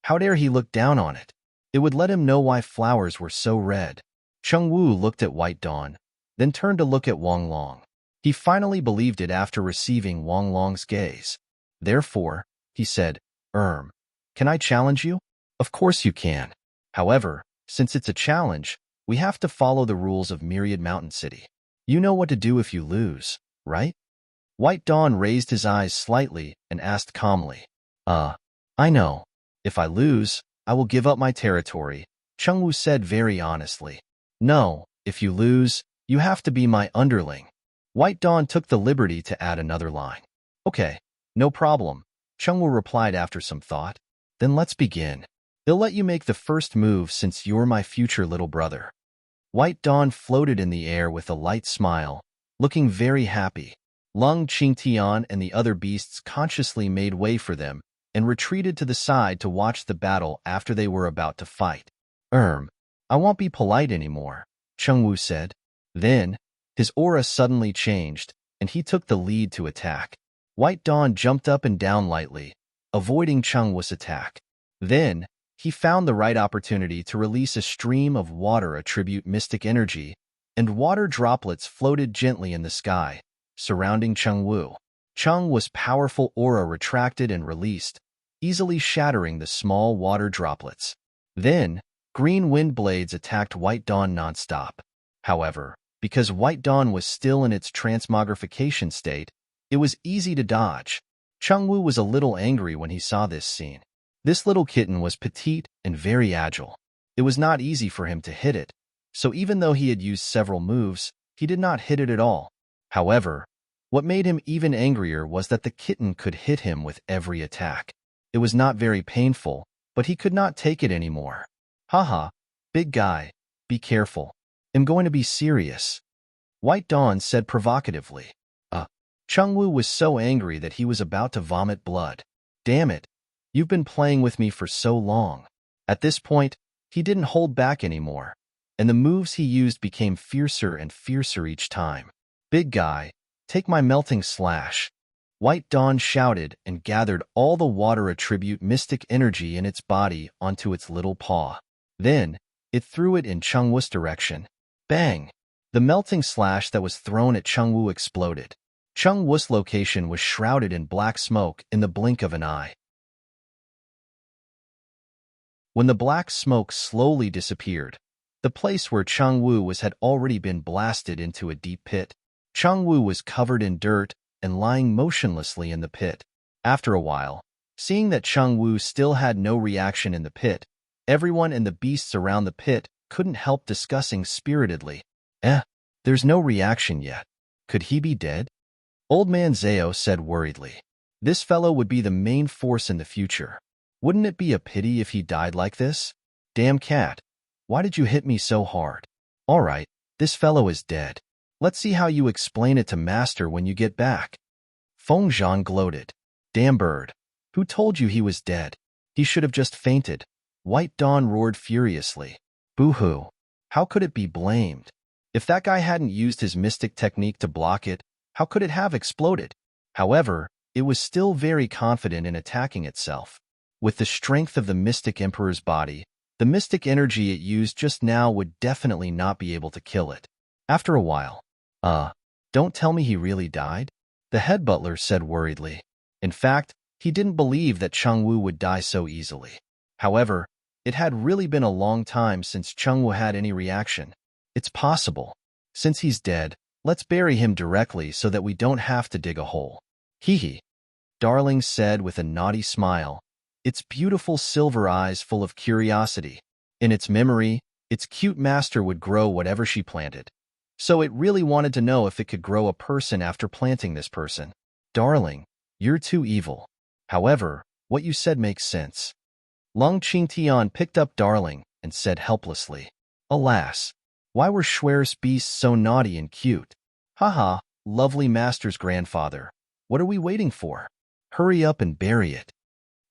How dare he look down on it? It would let him know why flowers were so red. Cheng Wu looked at White Dawn, then turned to look at Wang Long. He finally believed it after receiving Wang Long's gaze. Therefore, he said, can I challenge you? Of course you can. However, since it's a challenge, we have to follow the rules of Myriad Mountain City. You know what to do if you lose, right? White Dawn raised his eyes slightly and asked calmly. I know. If I lose, I will give up my territory, Cheng Wu said very honestly. No, if you lose, you have to be my underling. White Dawn took the liberty to add another line. Okay, no problem, Cheng Wu replied after some thought. Then let's begin. They'll let you make the first move since you're my future little brother. White Dawn floated in the air with a light smile, looking very happy. Lung Qingtian and the other beasts consciously made way for them and retreated to the side to watch the battle after they were about to fight. I won't be polite anymore, Cheng Wu said. Then, his aura suddenly changed, and he took the lead to attack. White Dawn jumped up and down lightly, avoiding Cheng Wu's attack. Then, he found the right opportunity to release a stream of water attribute mystic energy, and water droplets floated gently in the sky, surrounding Cheng Wu. Cheng Wu's powerful aura retracted and released, easily shattering the small water droplets. Then, green wind blades attacked White Dawn nonstop. However, because White Dawn was still in its transmogrification state, it was easy to dodge. Cheng Wu was a little angry when he saw this scene. This little kitten was petite and very agile. It was not easy for him to hit it, so even though he had used several moves, he did not hit it at all. However, what made him even angrier was that the kitten could hit him with every attack. It was not very painful, but he could not take it anymore. Haha, big guy, be careful. I'm going to be serious. White Dawn said provocatively. Chungwoo was so angry that he was about to vomit blood. Damn it, you've been playing with me for so long. At this point, he didn't hold back anymore, and the moves he used became fiercer and fiercer each time. Big guy, take my melting slash. White Dawn shouted and gathered all the water attribute mystic energy in its body onto its little paw. Then, it threw it in Chungwoo's direction. Bang! The melting slash that was thrown at Chungwoo exploded. Chungwoo's location was shrouded in black smoke in the blink of an eye. When the black smoke slowly disappeared, the place where Chungwoo was had already been blasted into a deep pit. Chungwoo was covered in dirt and lying motionlessly in the pit. After a while, seeing that Chungwoo still had no reaction in the pit, everyone and the beasts around the pit couldn't help discussing spiritedly. There's no reaction yet. Could he be dead? Old Man Zao said worriedly. This fellow would be the main force in the future. Wouldn't it be a pity if he died like this? Damn cat, why did you hit me so hard? All right, this fellow is dead. Let's see how you explain it to Master when you get back. Feng Zhan gloated. Damn bird, who told you he was dead? He should have just fainted. White Dawn roared furiously. Boo-hoo, how could it be blamed? If that guy hadn't used his mystic technique to block it, how could it have exploded? However, it was still very confident in attacking itself. With the strength of the Mystic Emperor's body, the mystic energy it used just now would definitely not be able to kill it. After a while, don't tell me he really died? The head butler said worriedly. In fact, he didn't believe that Chungwoo would die so easily. However, it had really been a long time since Chungwoo had any reaction. It's possible. Since he's dead, let's bury him directly so that we don't have to dig a hole. Hee. Darling said with a naughty smile, its beautiful silver eyes full of curiosity. In its memory, its cute master would grow whatever she planted. So it really wanted to know if it could grow a person after planting this person. Darling, you're too evil. However, what you said makes sense. Lung Qingtian picked up Darling and said helplessly, Alas, why were Schwer's beasts so naughty and cute? Haha, lovely master's grandfather. What are we waiting for? Hurry up and bury it.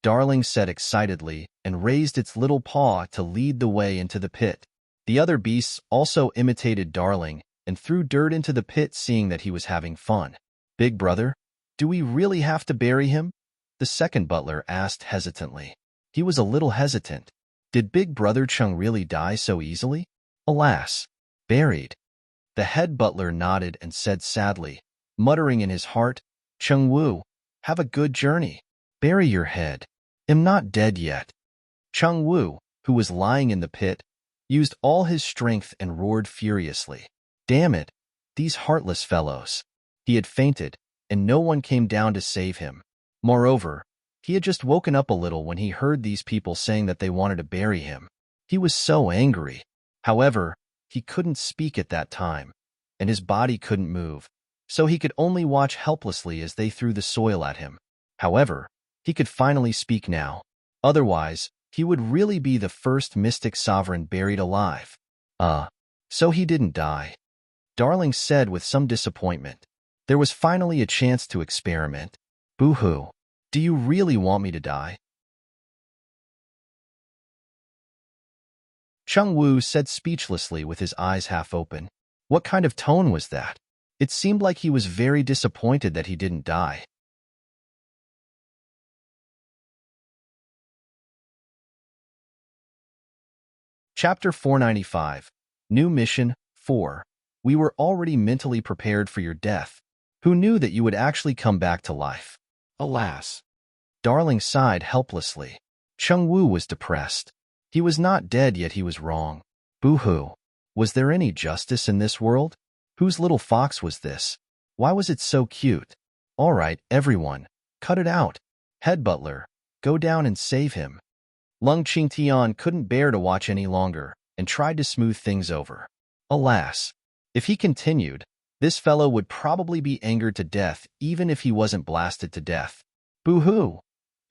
Darling said excitedly and raised its little paw to lead the way into the pit. The other beasts also imitated Darling and threw dirt into the pit, seeing that he was having fun. Big brother, do we really have to bury him? The second butler asked hesitantly. He was a little hesitant. Did Big Brother Chung really die so easily? Alas, buried. The head butler nodded and said sadly, muttering in his heart, Chungwoo, have a good journey. Bury your head. I'm not dead yet. Chungwoo, who was lying in the pit, used all his strength and roared furiously. Damn it, these heartless fellows. He had fainted, and no one came down to save him. Moreover, he had just woken up a little when he heard these people saying that they wanted to bury him. He was so angry. However, he couldn't speak at that time, and his body couldn't move, so he could only watch helplessly as they threw the soil at him. However, he could finally speak now. Otherwise, he would really be the first mystic sovereign buried alive. So he didn't die. Darling said with some disappointment. There was finally a chance to experiment. Boo-hoo. Do you really want me to die? Chungwoo said speechlessly with his eyes half open. What kind of tone was that? It seemed like he was very disappointed that he didn't die. Chapter 495. New Mission 4. We were already mentally prepared for your death. Who knew that you would actually come back to life? Alas. Darling sighed helplessly. Chungwoo was depressed. He was not dead, yet he was wrong. Boo-hoo. Was there any justice in this world? Whose little fox was this? Why was it so cute? All right, everyone, cut it out. Head butler, go down and save him. Lung Qingtian couldn't bear to watch any longer and tried to smooth things over. Alas, if he continued, this fellow would probably be angered to death even if he wasn't blasted to death. Boo-hoo!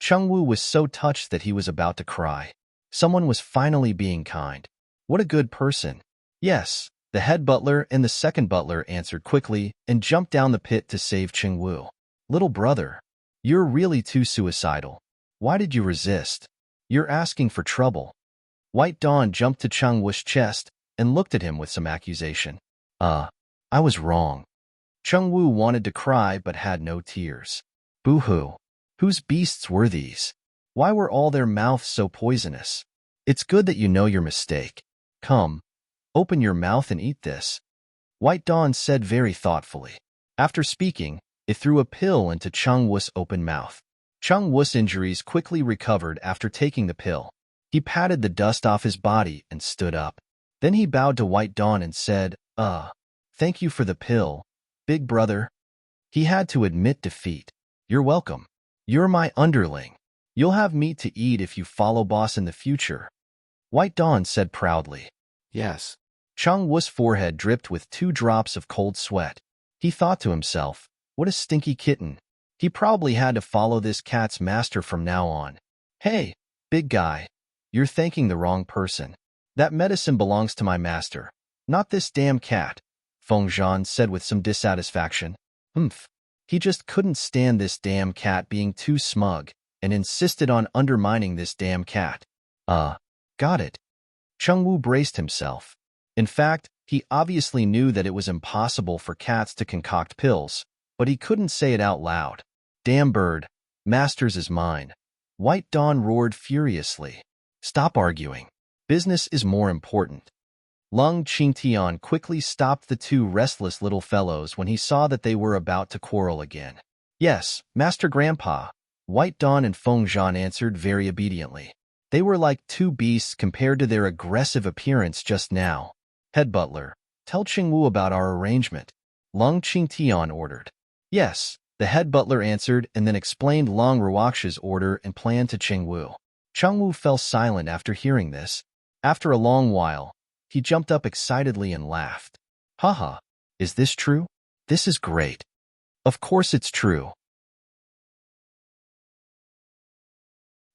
Chungwoo was so touched that he was about to cry. Someone was finally being kind. What a good person. Yes, the head butler and the second butler answered quickly and jumped down the pit to save Ching-Wu. Little brother, you're really too suicidal. Why did you resist? You're asking for trouble. White Dawn jumped to Cheng-Wu's chest and looked at him with some accusation. I was wrong. Cheng-Wu wanted to cry but had no tears. Boo-hoo. Whose beasts were these? Why were all their mouths so poisonous? It's good that you know your mistake. Come, open your mouth and eat this. White Dawn said very thoughtfully. After speaking, it threw a pill into Cheng-Wu's open mouth. Cheng-Wu's injuries quickly recovered after taking the pill. He patted the dust off his body and stood up. Then he bowed to White Dawn and said, thank you for the pill, big brother. He had to admit defeat. You're welcome. You're my underling. You'll have meat to eat if you follow boss in the future. White Dawn said proudly. Yes. Cheng-Wu's forehead dripped with 2 drops of cold sweat. He thought to himself, what a stinky kitten. He probably had to follow this cat's master from now on. Hey, big guy, you're thanking the wrong person. That medicine belongs to my master, not this damn cat, Feng Zhan said with some dissatisfaction. He just couldn't stand this damn cat being too smug and insisted on undermining this damn cat. Got it. Cheng-Wu braced himself. In fact, he obviously knew that it was impossible for cats to concoct pills, but he couldn't say it out loud. Damn bird, Masters is mine. White Dawn roared furiously. Stop arguing. Business is more important. Lung Qingtian quickly stopped the 2 restless little fellows when he saw that they were about to quarrel again. Yes, Master Grandpa, White Dawn and Feng Zhan answered very obediently. They were like 2 beasts compared to their aggressive appearance just now. Head butler, tell Ching-Wu about our arrangement. Lung Qingtian ordered. Yes, the head butler answered and then explained Long Ruox's order and plan to Ching-Wu. Cheng-Wu fell silent after hearing this. After a long while, he jumped up excitedly and laughed. Haha, is this true? This is great. Of course it's true.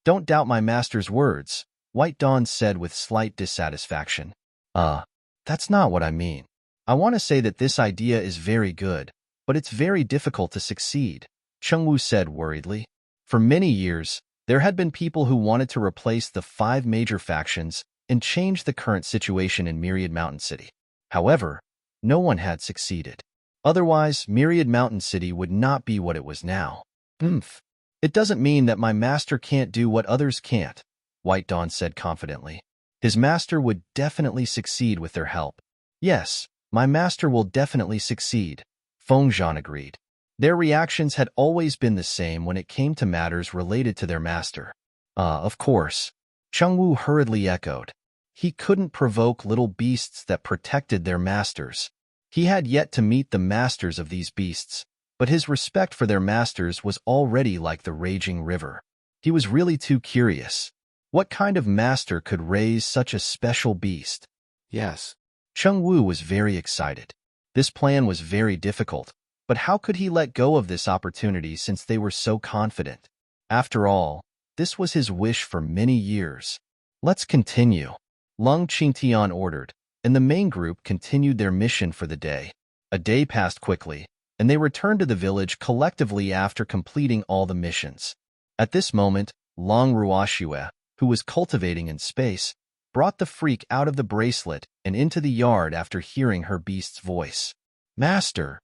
Don't doubt my master's words, White Dawn said with slight dissatisfaction. That's not what I mean. I want to say that this idea is very good, but it's very difficult to succeed, Cheng-Wu said worriedly. For many years, there had been people who wanted to replace the 5 major factions and change the current situation in Myriad Mountain City. However, no one had succeeded. Otherwise, Myriad Mountain City would not be what it was now. It doesn't mean that my master can't do what others can't, White Dawn said confidently. His master would definitely succeed with their help. Yes, my master will definitely succeed, Feng Zhan agreed. Their reactions had always been the same when it came to matters related to their master. Of course, Cheng-Wu hurriedly echoed. He couldn't provoke little beasts that protected their masters. He had yet to meet the masters of these beasts, but his respect for their masters was already like the raging river. He was really too curious. What kind of master could raise such a special beast? Yes. Cheng-Wu was very excited. This plan was very difficult, but how could he let go of this opportunity since they were so confident? After all, this was his wish for many years. Let's continue, Lung Qingtian ordered, and the main group continued their mission for the day. A day passed quickly, and they returned to the village collectively after completing all the missions. At this moment, Long Ruoxue, who was cultivating in space, brought the freak out of the bracelet and into the yard after hearing her beast's voice. Master!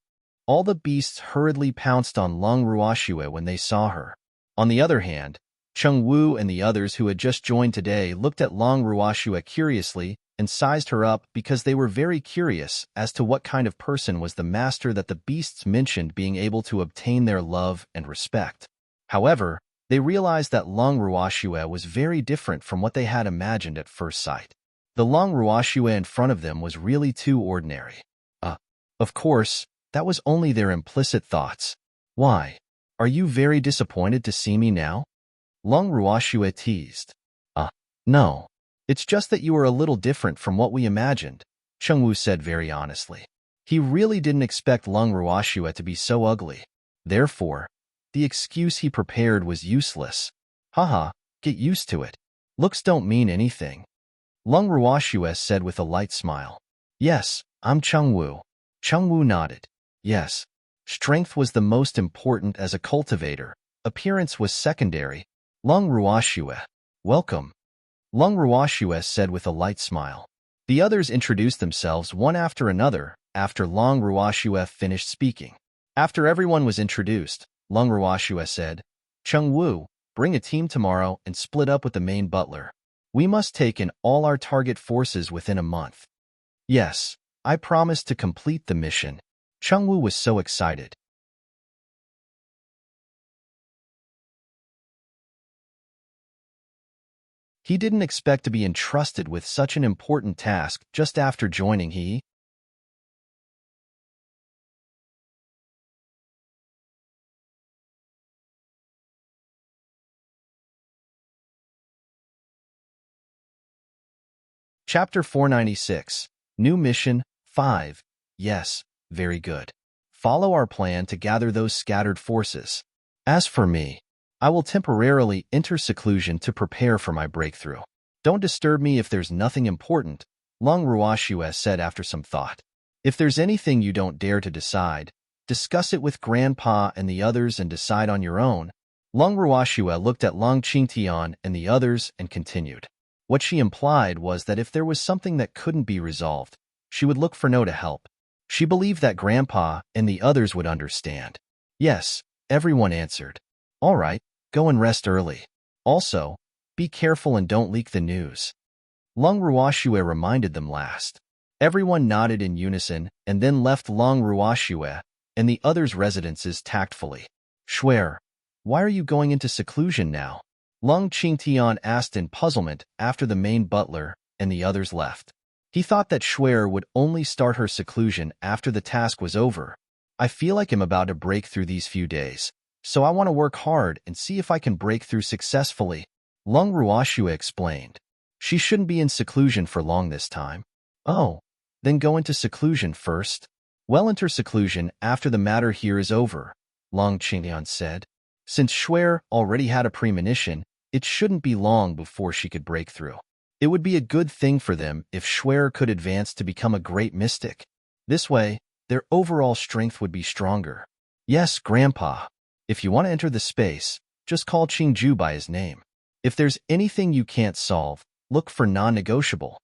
All the beasts hurriedly pounced on Long Ruoxue when they saw her. On the other hand, Cheng-Wu and the others who had just joined today looked at Long Ruoxue curiously and sized her up because they were very curious as to what kind of person was the master that the beasts mentioned being able to obtain their love and respect. However, they realized that Long Ruoxue was very different from what they had imagined at first sight. The Long Ruoxue in front of them was really too ordinary. Of course, that was only their implicit thoughts. Why? Are you very disappointed to see me now? Long Ruoxue teased. No. It's just that you are a little different from what we imagined, Cheng-Wu said very honestly. He really didn't expect Long Ruoxue to be so ugly. Therefore, the excuse he prepared was useless. Haha, get used to it. Looks don't mean anything. Lung Ruoxue said with a light smile. Yes, I'm Chengwu. Chengwu nodded. Yes. Strength was the most important as a cultivator. Appearance was secondary. Lung Ruoxue. Welcome. Lung Ruoxue said with a light smile. The others introduced themselves one after another after Lung Ruoxue finished speaking. After everyone was introduced, Lung Ruoxue said, Chengwu, bring a team tomorrow and split up with the main butler. We must take in all our target forces within a month. Yes, I promise to complete the mission. Chengwu was so excited. He didn't expect to be entrusted with such an important task just after joining he. Chapter 496. New Mission 5. Yes, very good. Follow our plan to gather those scattered forces. As for me, I will temporarily enter seclusion to prepare for my breakthrough. Don't disturb me if there's nothing important, Lung Ruoxue said after some thought. If there's anything you don't dare to decide, discuss it with Grandpa and the others and decide on your own. Lung Ruoxue looked at Lung Qingtian and the others and continued. What she implied was that if there was something that couldn't be resolved, she would look for No to help. She believed that Grandpa and the others would understand. Yes, everyone answered. All right, go and rest early. Also, be careful and don't leak the news. Lung Ruoxue reminded them last. Everyone nodded in unison and then left Lung Ruoxue and the others' residences tactfully. Shuer, why are you going into seclusion now? Lung Qingtian asked in puzzlement after the main butler and the others left. He thought that Shuer would only start her seclusion after the task was over. I feel like I'm about to break through these few days, so I want to work hard and see if I can break through successfully, Lung Ruoxue explained. She shouldn't be in seclusion for long this time. Oh, then go into seclusion first. Well, enter seclusion after the matter here is over, Lung Qingtian said. Since Shuer already had a premonition, it shouldn't be long before she could break through. It would be a good thing for them if Shuer could advance to become a great mystic. This way, their overall strength would be stronger. Yes, Grandpa. If you want to enter the space, just call Qingju by his name. If there's anything you can't solve, look for non-negotiable.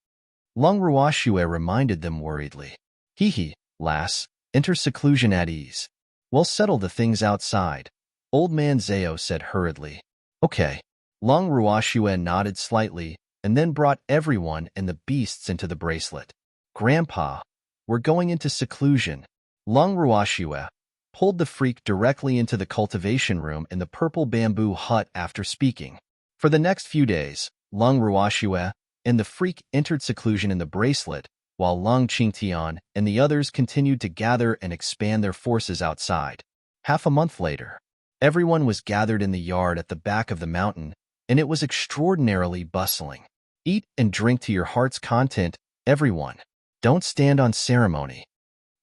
Lung Ruoxue reminded them worriedly. Hee, lass, enter seclusion at ease. We'll settle the things outside, Old Man Zhao said hurriedly. Okay. Lung Ruoxue nodded slightly and then brought everyone and the beasts into the bracelet. Grandpa, we're going into seclusion. Lung Ruoxue pulled the freak directly into the cultivation room in the purple bamboo hut after speaking. For the next few days, Lung Ruoxue and the freak entered seclusion in the bracelet, while Lung Qingtian and the others continued to gather and expand their forces outside. Half a month later, everyone was gathered in the yard at the back of the mountain, and it was extraordinarily bustling. Eat and drink to your heart's content, everyone. Don't stand on ceremony.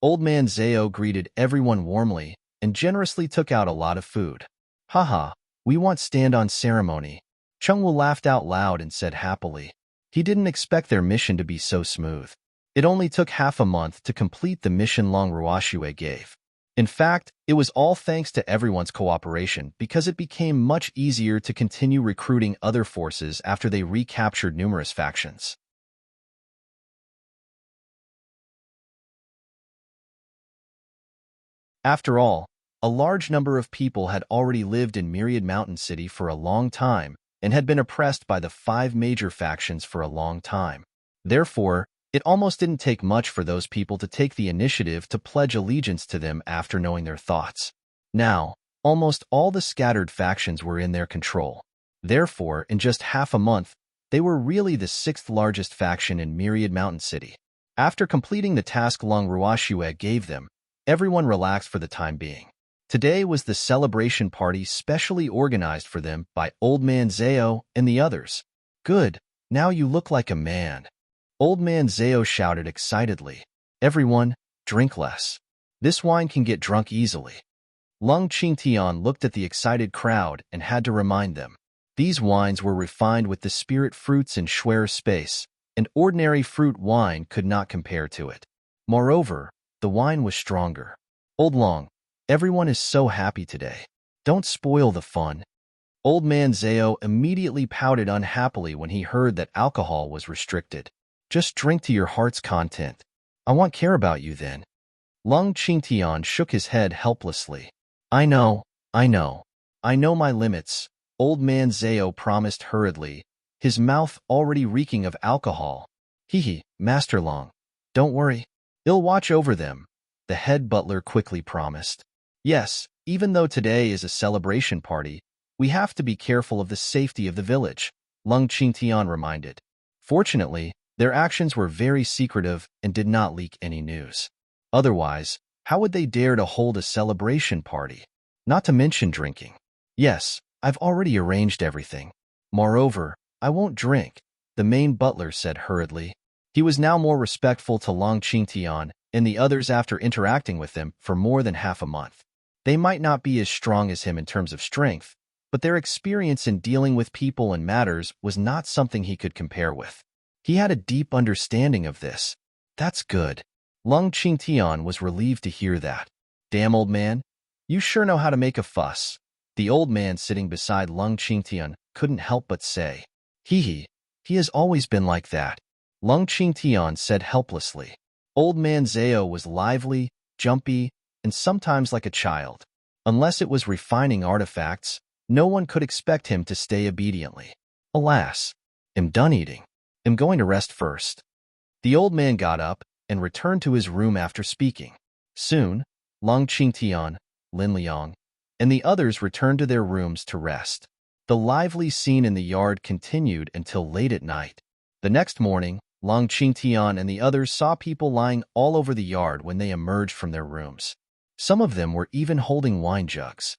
Old Man Zhao greeted everyone warmly and generously took out a lot of food. Haha, we want stand on ceremony. Chengwu laughed out loud and said happily. He didn't expect their mission to be so smooth. It only took half a month to complete the mission Lung Ruoxue gave. In fact, it was all thanks to everyone's cooperation because it became much easier to continue recruiting other forces after they recaptured numerous factions. After all, a large number of people had already lived in Myriad Mountain City for a long time and had been oppressed by the 5 major factions for a long time. Therefore, it almost didn't take much for those people to take the initiative to pledge allegiance to them after knowing their thoughts. Now, almost all the scattered factions were in their control. Therefore, in just half a month, they were really the 6th largest faction in Myriad Mountain City. After completing the task Lung Ruoxue gave them, everyone relaxed for the time being. Today was the celebration party specially organized for them by Old Man Zhao and the others. Good, now you look like a man. Old Man Zhao shouted excitedly. Everyone, drink less. This wine can get drunk easily. Lung Qingtian looked at the excited crowd and had to remind them. These wines were refined with the spirit fruits in Schwer space, and ordinary fruit wine could not compare to it. Moreover, the wine was stronger. Old Long, everyone is so happy today. Don't spoil the fun. Old man Zhao immediately pouted unhappily when he heard that alcohol was restricted. Just drink to your heart's content. I won't care about you then. Lung Qingtian shook his head helplessly. I know my limits, old man Zhao promised hurriedly, his mouth already reeking of alcohol. Hee, Master Long. Don't worry. I'll watch over them, the head butler quickly promised. Yes, even though today is a celebration party, we have to be careful of the safety of the village, Lung Qingtian reminded. Fortunately, their actions were very secretive and did not leak any news. Otherwise, how would they dare to hold a celebration party? Not to mention drinking. Yes, I've already arranged everything. Moreover, I won't drink, the main butler said hurriedly. He was now more respectful to Long Qingtian and the others after interacting with them for more than half a month. They might not be as strong as him in terms of strength, but their experience in dealing with people and matters was not something he could compare with. He had a deep understanding of this. That's good. Lung Qingtian was relieved to hear that. Damn, old man. You sure know how to make a fuss. The old man sitting beside Lung Qingtian couldn't help but say. He has always been like that. Lung Qingtian said helplessly. Old man Zhao was lively, jumpy, and sometimes like a child. Unless it was refining artifacts, no one could expect him to stay obediently. Alas, I'm done eating. I'm going to rest first. The old man got up and returned to his room after speaking. Soon, Lung Qingtian, Lin Liang, and the others returned to their rooms to rest. The lively scene in the yard continued until late at night. The next morning, Lung Qingtian and the others saw people lying all over the yard when they emerged from their rooms. Some of them were even holding wine jugs.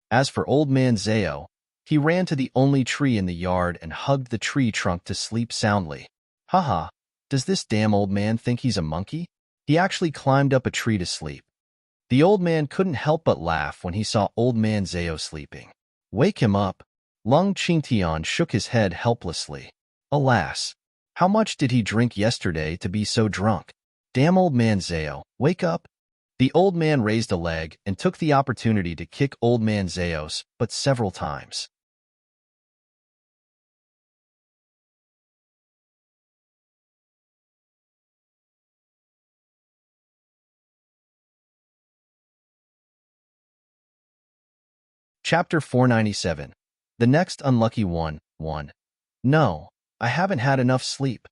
As for old man Zhao, he ran to the only tree in the yard and hugged the tree trunk to sleep soundly. Haha, does this damn old man think he's a monkey? He actually climbed up a tree to sleep. The old man couldn't help but laugh when he saw old man Zhao sleeping. Wake him up. Lung Qingtian shook his head helplessly. Alas, how much did he drink yesterday to be so drunk? Damn old man Zhao, wake up. The old man raised a leg and took the opportunity to kick old man Zhao's, but several times. Chapter 497. The Next Unlucky One. 1. No, I haven't had enough sleep.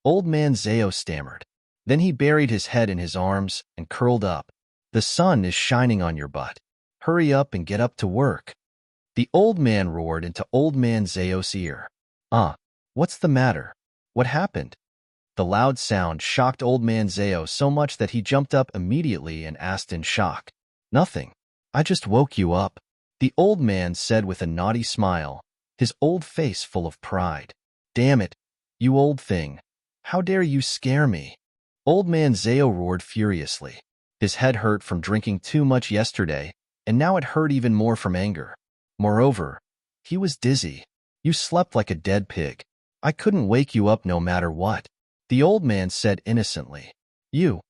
Old man Zhao stammered. Then he buried his head in his arms and curled up. The sun is shining on your butt. Hurry up and get up to work. The old man roared into old man Zhao's ear. What's the matter? What happened? The loud sound shocked old man Zhao so much that he jumped up immediately and asked in shock. Nothing. I just woke you up. The old man said with a naughty smile, his old face full of pride. Damn it, you old thing. How dare you scare me? Old man Zhao roared furiously. His head hurt from drinking too much yesterday, and now it hurt even more from anger. Moreover, he was dizzy. You slept like a dead pig. I couldn't wake you up no matter what. The old man said innocently. You.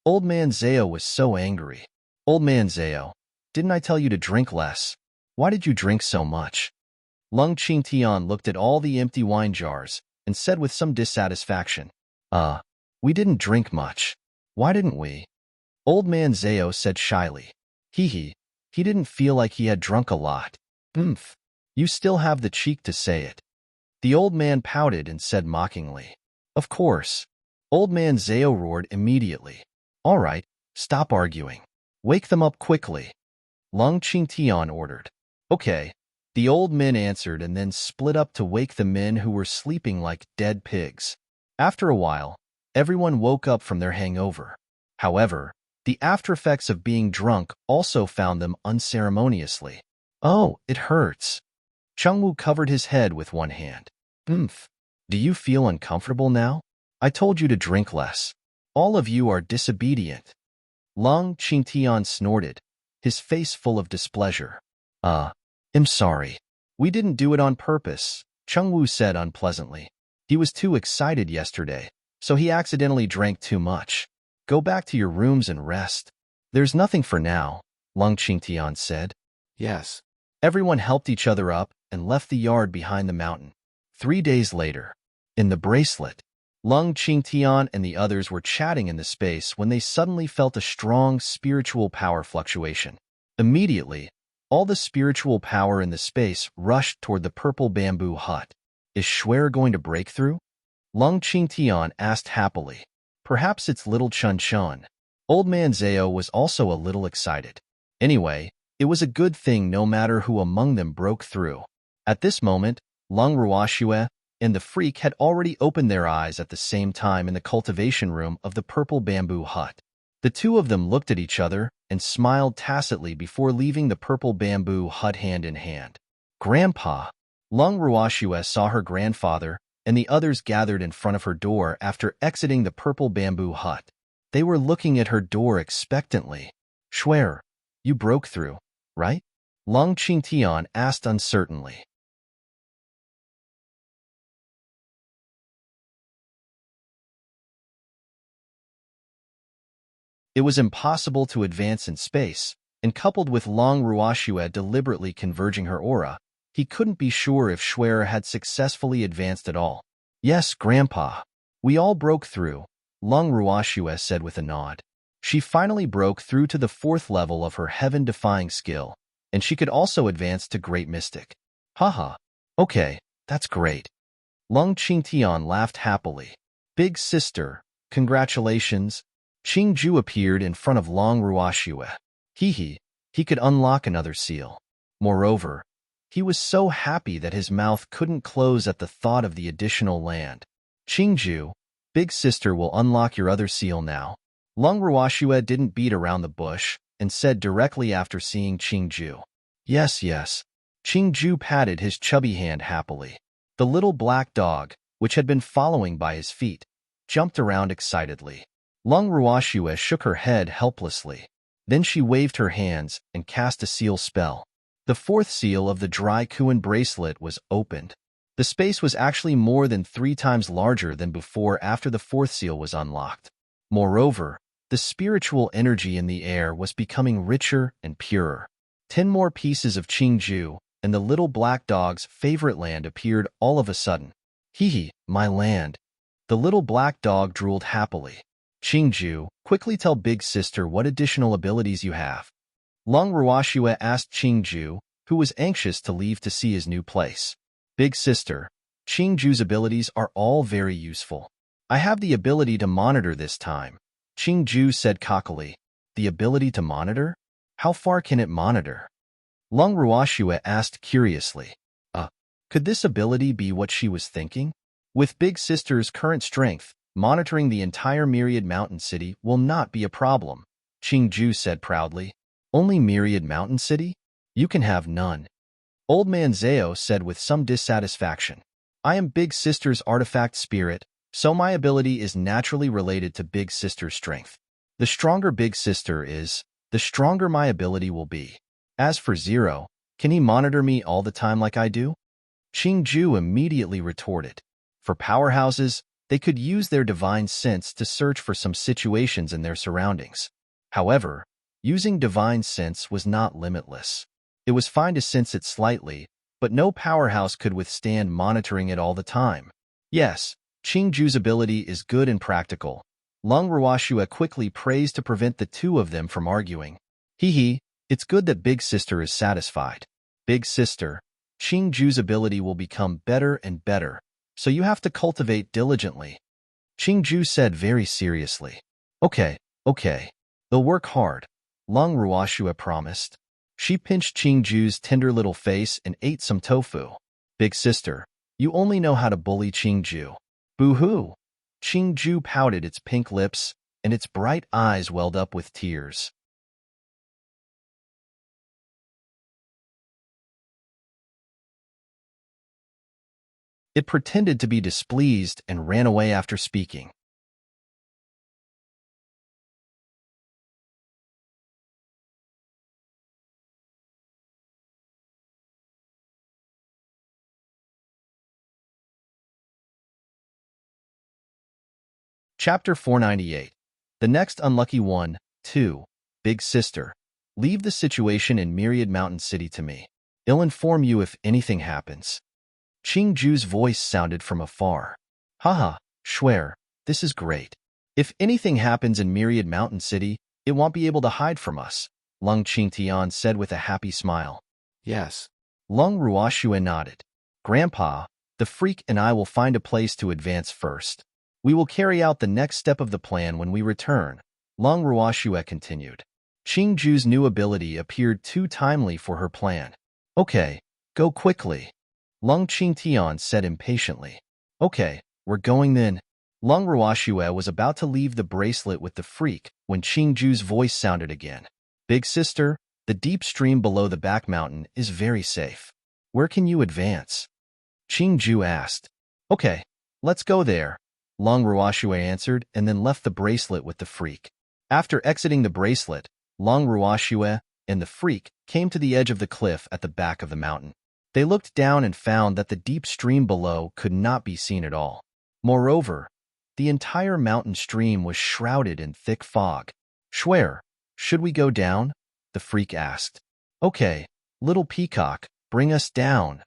Old man Zhao was so angry. Old man Zhao, didn't I tell you to drink less? Why did you drink so much? Lung Qingtian looked at all the empty wine jars and said with some dissatisfaction. We didn't drink much. Why didn't we? Old man Zhao said shyly. He didn't feel like he had drunk a lot. You still have the cheek to say it. The old man pouted and said mockingly. Of course. Old man Zhao roared immediately. All right, stop arguing. Wake them up quickly. Lung Qingtian ordered. Okay. The old men answered and then split up to wake the men who were sleeping like dead pigs. After a while, everyone woke up from their hangover. However, the aftereffects of being drunk also found them unceremoniously. Oh, it hurts. Chengwu covered his head with one hand. Do you feel uncomfortable now? I told you to drink less. All of you are disobedient. Long Qingtian snorted, his face full of displeasure. I'm sorry. We didn't do it on purpose, Chengwu said unpleasantly. He was too excited yesterday, so he accidentally drank too much. Go back to your rooms and rest. There's nothing for now, Long Qingtian said. Yes. Everyone helped each other up and left the yard behind the mountain. 3 days later, in the bracelet, Lung Qingtian and the others were chatting in the space when they suddenly felt a strong spiritual power fluctuation. Immediately, all the spiritual power in the space rushed toward the purple bamboo hut. Is Shuer going to break through? Lung Qingtian asked happily. Perhaps it's little Chun Chun. Old man Zhao was also a little excited. Anyway, it was a good thing no matter who among them broke through. At this moment, Lung Ruoxue and the freak had already opened their eyes at the same time in the cultivation room of the purple bamboo hut. The two of them looked at each other and smiled tacitly before leaving the purple bamboo hut hand in hand. Grandpa! Lung Ruoxue saw her grandfather and the others gathered in front of her door after exiting the purple bamboo hut. They were looking at her door expectantly. Shuer, you broke through, right? Lung Qingtian asked uncertainly. It was impossible to advance in space, and coupled with Long Ruoxue deliberately converging her aura, he couldn't be sure if Shuer had successfully advanced at all. Yes, Grandpa. We all broke through, Lung Ruoxue said with a nod. She finally broke through to the 4th level of her heaven-defying skill, and she could also advance to Great Mystic. Haha. Okay, that's great. Lung Qingtian laughed happily. Big sister, congratulations. Qingju appeared in front of Long Ruoxue. He could unlock another seal. Moreover, he was so happy that his mouth couldn't close at the thought of the additional land. Qingju, big sister will unlock your other seal now. Lung Ruoxue didn't beat around the bush and said directly after seeing Qingju. Yes. Qingju patted his chubby hand happily. The little black dog, which had been following by his feet, jumped around excitedly. Lung Ruoxue shook her head helplessly. Then she waved her hands and cast a seal spell. The 4th seal of the Dry Kuan bracelet was opened. The space was actually more than 3 times larger than before after the 4th seal was unlocked. Moreover, the spiritual energy in the air was becoming richer and purer. 10 more pieces of Qingju and the little black dog's favorite land appeared all of a sudden. My land. The little black dog drooled happily. Qingju, quickly tell big sister what additional abilities you have. Lung Ruoxue asked Qingju, who was anxious to leave to see his new place. Big sister, Qingju's abilities are all very useful. I have the ability to monitor this time, Qingju said cockily. The ability to monitor? How far can it monitor? Lung Ruoxue asked curiously. Could this ability be what she was thinking? With big sister's current strength, monitoring the entire Myriad Mountain City will not be a problem, Qingju said proudly. Only Myriad Mountain City? You can have none. Old man Zhao said with some dissatisfaction. I am big sister's artifact spirit, so my ability is naturally related to big sister's strength. The stronger big sister is, the stronger my ability will be. As for Zero, can he monitor me all the time like I do? Qingju immediately retorted. For powerhouses, they could use their divine sense to search for some situations in their surroundings. However, using divine sense was not limitless. It was fine to sense it slightly, but no powerhouse could withstand monitoring it all the time. Yes, Qingju's ability is good and practical. Lung Ruoxue quickly praised to prevent the two of them from arguing. It's good that Big Sister is satisfied. Big Sister, Qingju's ability will become better and better, so you have to cultivate diligently. Qingju said very seriously. Okay. They'll work hard, Lung Ruoxue promised. She pinched Qingju's tender little face and ate some tofu. Big sister, you only know how to bully Qingju. Boo-hoo! Qingju pouted its pink lips, and its bright eyes welled up with tears. It pretended to be displeased and ran away after speaking. Chapter 498. The Next Unlucky One, 2. Big Sister. Leave the situation in Myriad Mountain City to me. I'll inform you if anything happens. Qingju's voice sounded from afar. Haha, Shuer, this is great. If anything happens in Myriad Mountain City, it won't be able to hide from us, Lung Qingtian said with a happy smile. Yes. Lung Ruoxue nodded. Grandpa, the freak and I will find a place to advance first. We will carry out the next step of the plan when we return, Lung Ruoxue continued. Qingju's new ability appeared too timely for her plan. Okay, go quickly, Lung Qingtian said impatiently. Okay, we're going then. Lung Ruoxue was about to leave the bracelet with the freak when Qingju's voice sounded again. Big sister, the deep stream below the back mountain is very safe. Where can you advance? Qingju asked. Okay, let's go there, Lung Ruoxue answered and then left the bracelet with the freak. After exiting the bracelet, Lung Ruoxue and the freak came to the edge of the cliff at the back of the mountain. They looked down and found that the deep stream below could not be seen at all. Moreover, the entire mountain stream was shrouded in thick fog. Shuer, should we go down? The freak asked. Okay, little peacock, bring us down.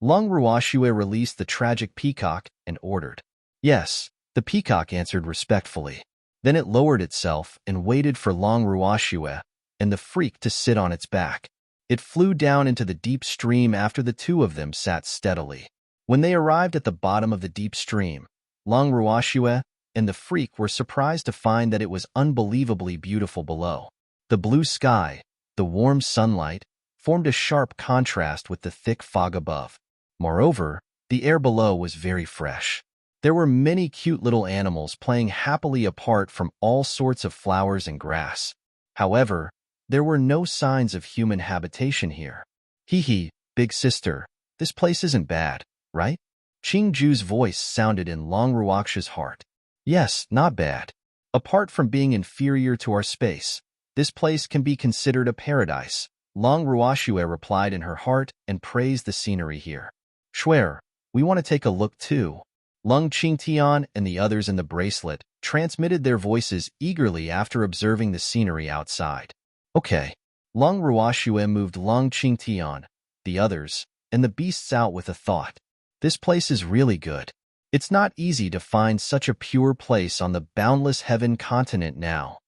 Lung Ruoxue released the tragic peacock and ordered. Yes, the peacock answered respectfully. Then it lowered itself and waited for Lung Ruoxue and the freak to sit on its back. It flew down into the deep stream after the two of them sat steadily. When they arrived at the bottom of the deep stream, Lung Ruoxue and the freak were surprised to find that it was unbelievably beautiful below. The blue sky, the warm sunlight, formed a sharp contrast with the thick fog above. Moreover, the air below was very fresh. There were many cute little animals playing happily apart from all sorts of flowers and grass. However, there were no signs of human habitation here. Hee, big sister, this place isn't bad, right? Qingju's voice sounded in Lung Ruoxue's heart. Yes, not bad. Apart from being inferior to our space, this place can be considered a paradise, Lung Ruoxue replied in her heart and praised the scenery here. Shuer, we want to take a look too. Lung Qingtian and the others in the bracelet transmitted their voices eagerly after observing the scenery outside. Okay. Lung Ruoxue moved Lung Qingtian, the others, and the beasts out with a thought. This place is really good. It's not easy to find such a pure place on the boundless heaven continent now.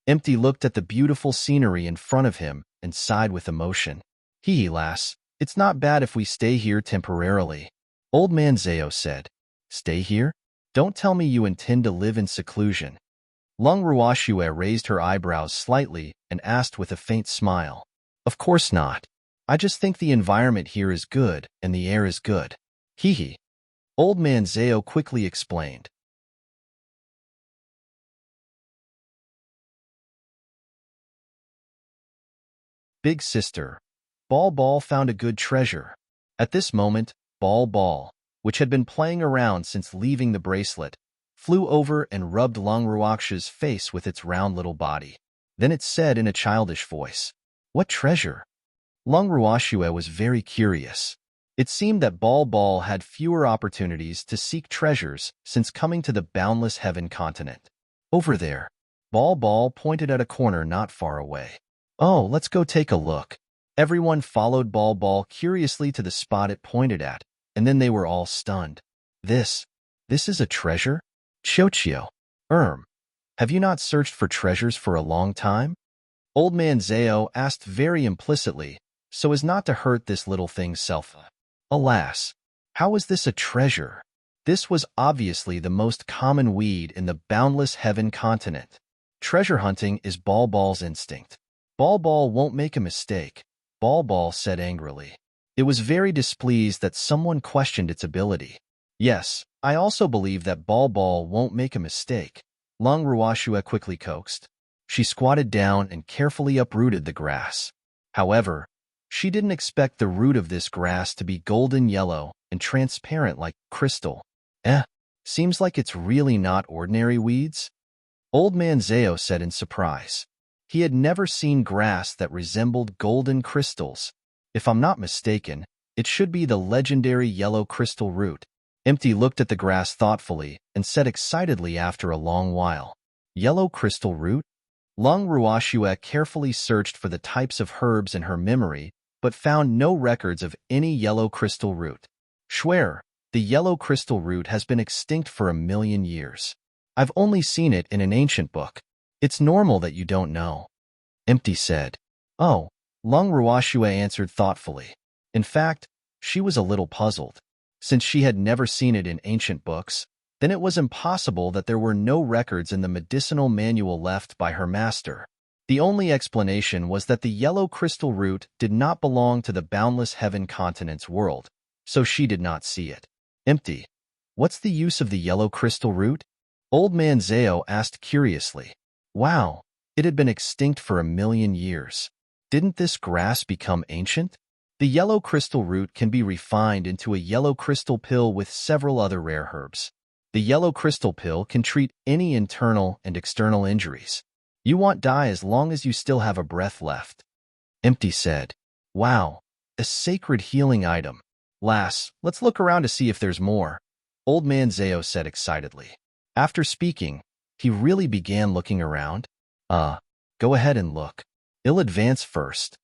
Empty looked at the beautiful scenery in front of him and sighed with emotion. Hee, lass, it's not bad if we stay here temporarily. Old man Zao said. Stay here? Don't tell me you intend to live in seclusion. Lung Ruoxue raised her eyebrows slightly and asked with a faint smile. Of course not. I just think the environment here is good and the air is good. Hee. Old man Zao quickly explained. Big sister. Ball found a good treasure. At this moment, Ball, which had been playing around since leaving the bracelet, flew over and rubbed Lung Ruoxue's face with its round little body. Then it said in a childish voice, What treasure? Lung Ruoxue was very curious. It seemed that Ball had fewer opportunities to seek treasures since coming to the boundless heaven continent. Over there, Ball pointed at a corner not far away. Oh, let's go take a look. Everyone followed Ball curiously to the spot it pointed at, and then they were all stunned. This is a treasure? Qiuqiu. Have you not searched for treasures for a long time? Old man Zao asked very implicitly, so as not to hurt this little thing's self. Alas, how is this a treasure? This was obviously the most common weed in the boundless heaven continent. Treasure hunting is Ball's instinct. Ball won't make a mistake, Ball said angrily. It was very displeased that someone questioned its ability. Yes, I also believe that Ball won't make a mistake, Lung Ruoxue quickly coaxed. She squatted down and carefully uprooted the grass. However, she didn't expect the root of this grass to be golden yellow and transparent like crystal. Seems like it's really not ordinary weeds? Old man Zao said in surprise. He had never seen grass that resembled golden crystals. If I'm not mistaken, it should be the legendary yellow crystal root. Empty looked at the grass thoughtfully and said excitedly after a long while, "Yellow crystal root?" Lung Ruoxue carefully searched for the types of herbs in her memory, but found no records of any yellow crystal root. "Schwer, the yellow crystal root has been extinct for 1,000,000 years. I've only seen it in an ancient book. It's normal that you don't know." Empty said. "Oh," Lung Ruoxue answered thoughtfully. In fact, she was a little puzzled. Since she had never seen it in ancient books, then it was impossible that there were no records in the medicinal manual left by her master. The only explanation was that the yellow crystal root did not belong to the boundless heaven continent's world, so she did not see it. "Empty, what's the use of the yellow crystal root?" Old Man Zao asked curiously. "Wow, it had been extinct for 1,000,000 years. Didn't this grass become ancient?" The yellow crystal root can be refined into a yellow crystal pill with several other rare herbs. The yellow crystal pill can treat any internal and external injuries. You won't die as long as you still have a breath left." Empty said. "Wow, a sacred healing item. Lass, let's look around to see if there's more," Old Man Zao said excitedly. After speaking, he really began looking around. Go ahead and look. I'll advance first."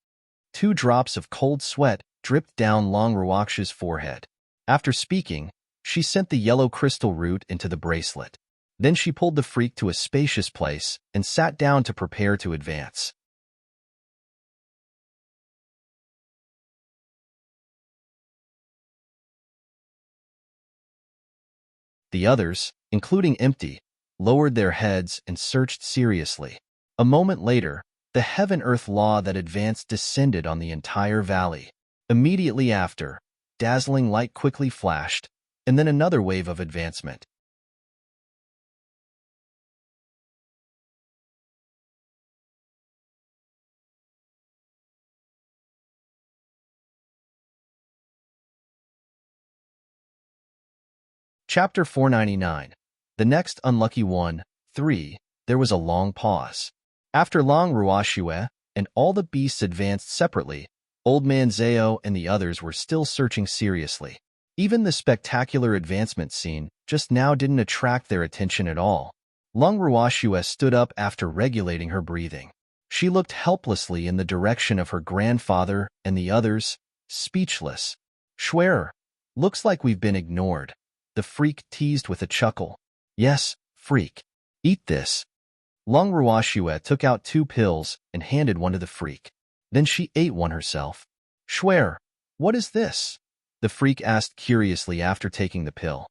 2 drops of cold sweat dripped down Long Ruoxue's forehead. After speaking, she sent the yellow crystal root into the bracelet. Then she pulled the freak to a spacious place and sat down to prepare to advance. The others, including Empty, lowered their heads and searched seriously. A moment later, the heaven-earth law that advanced descended on the entire valley. Immediately after, dazzling light quickly flashed, and then another wave of advancement. Chapter 499. The Next Unlucky One, 3. There was a long pause. After Long Ruoxue and all the beasts advanced separately, Old Man Zao and the others were still searching seriously. Even the spectacular advancement scene just now didn't attract their attention at all. Long Ruoxue stood up after regulating her breathing. She looked helplessly in the direction of her grandfather and the others, speechless. "Schwer, looks like we've been ignored," the freak teased with a chuckle. "Yes, freak. Eat this." Long Ruoxue took out 2 pills and handed one to the freak. Then she ate one herself. "Schwer, what is this?" the freak asked curiously after taking the pill.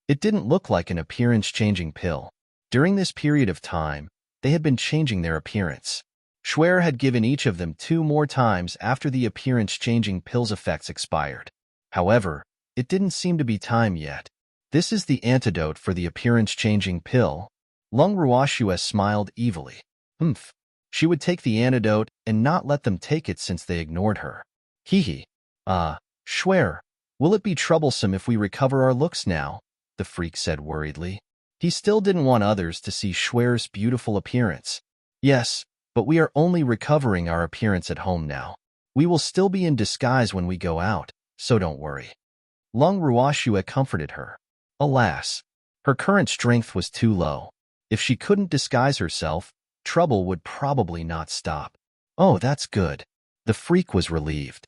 It didn't look like an appearance-changing pill. During this period of time, they had been changing their appearance. Schwer had given each of them 2 more times after the appearance-changing pill's effects expired. However, it didn't seem to be time yet. "This is the antidote for the appearance-changing pill." Lung Ruoxue smiled evilly. "Humph. She would take the antidote and not let them take it since they ignored her. Hee. Schwer, will it be troublesome if we recover our looks now?" the freak said worriedly. He still didn't want others to see Schwer's beautiful appearance. "Yes, but we are only recovering our appearance at home now. We will still be in disguise when we go out, so don't worry." Lung Ruoxue comforted her. Alas, her current strength was too low. If she couldn't disguise herself, trouble would probably not stop. "Oh, that's good." The freak was relieved.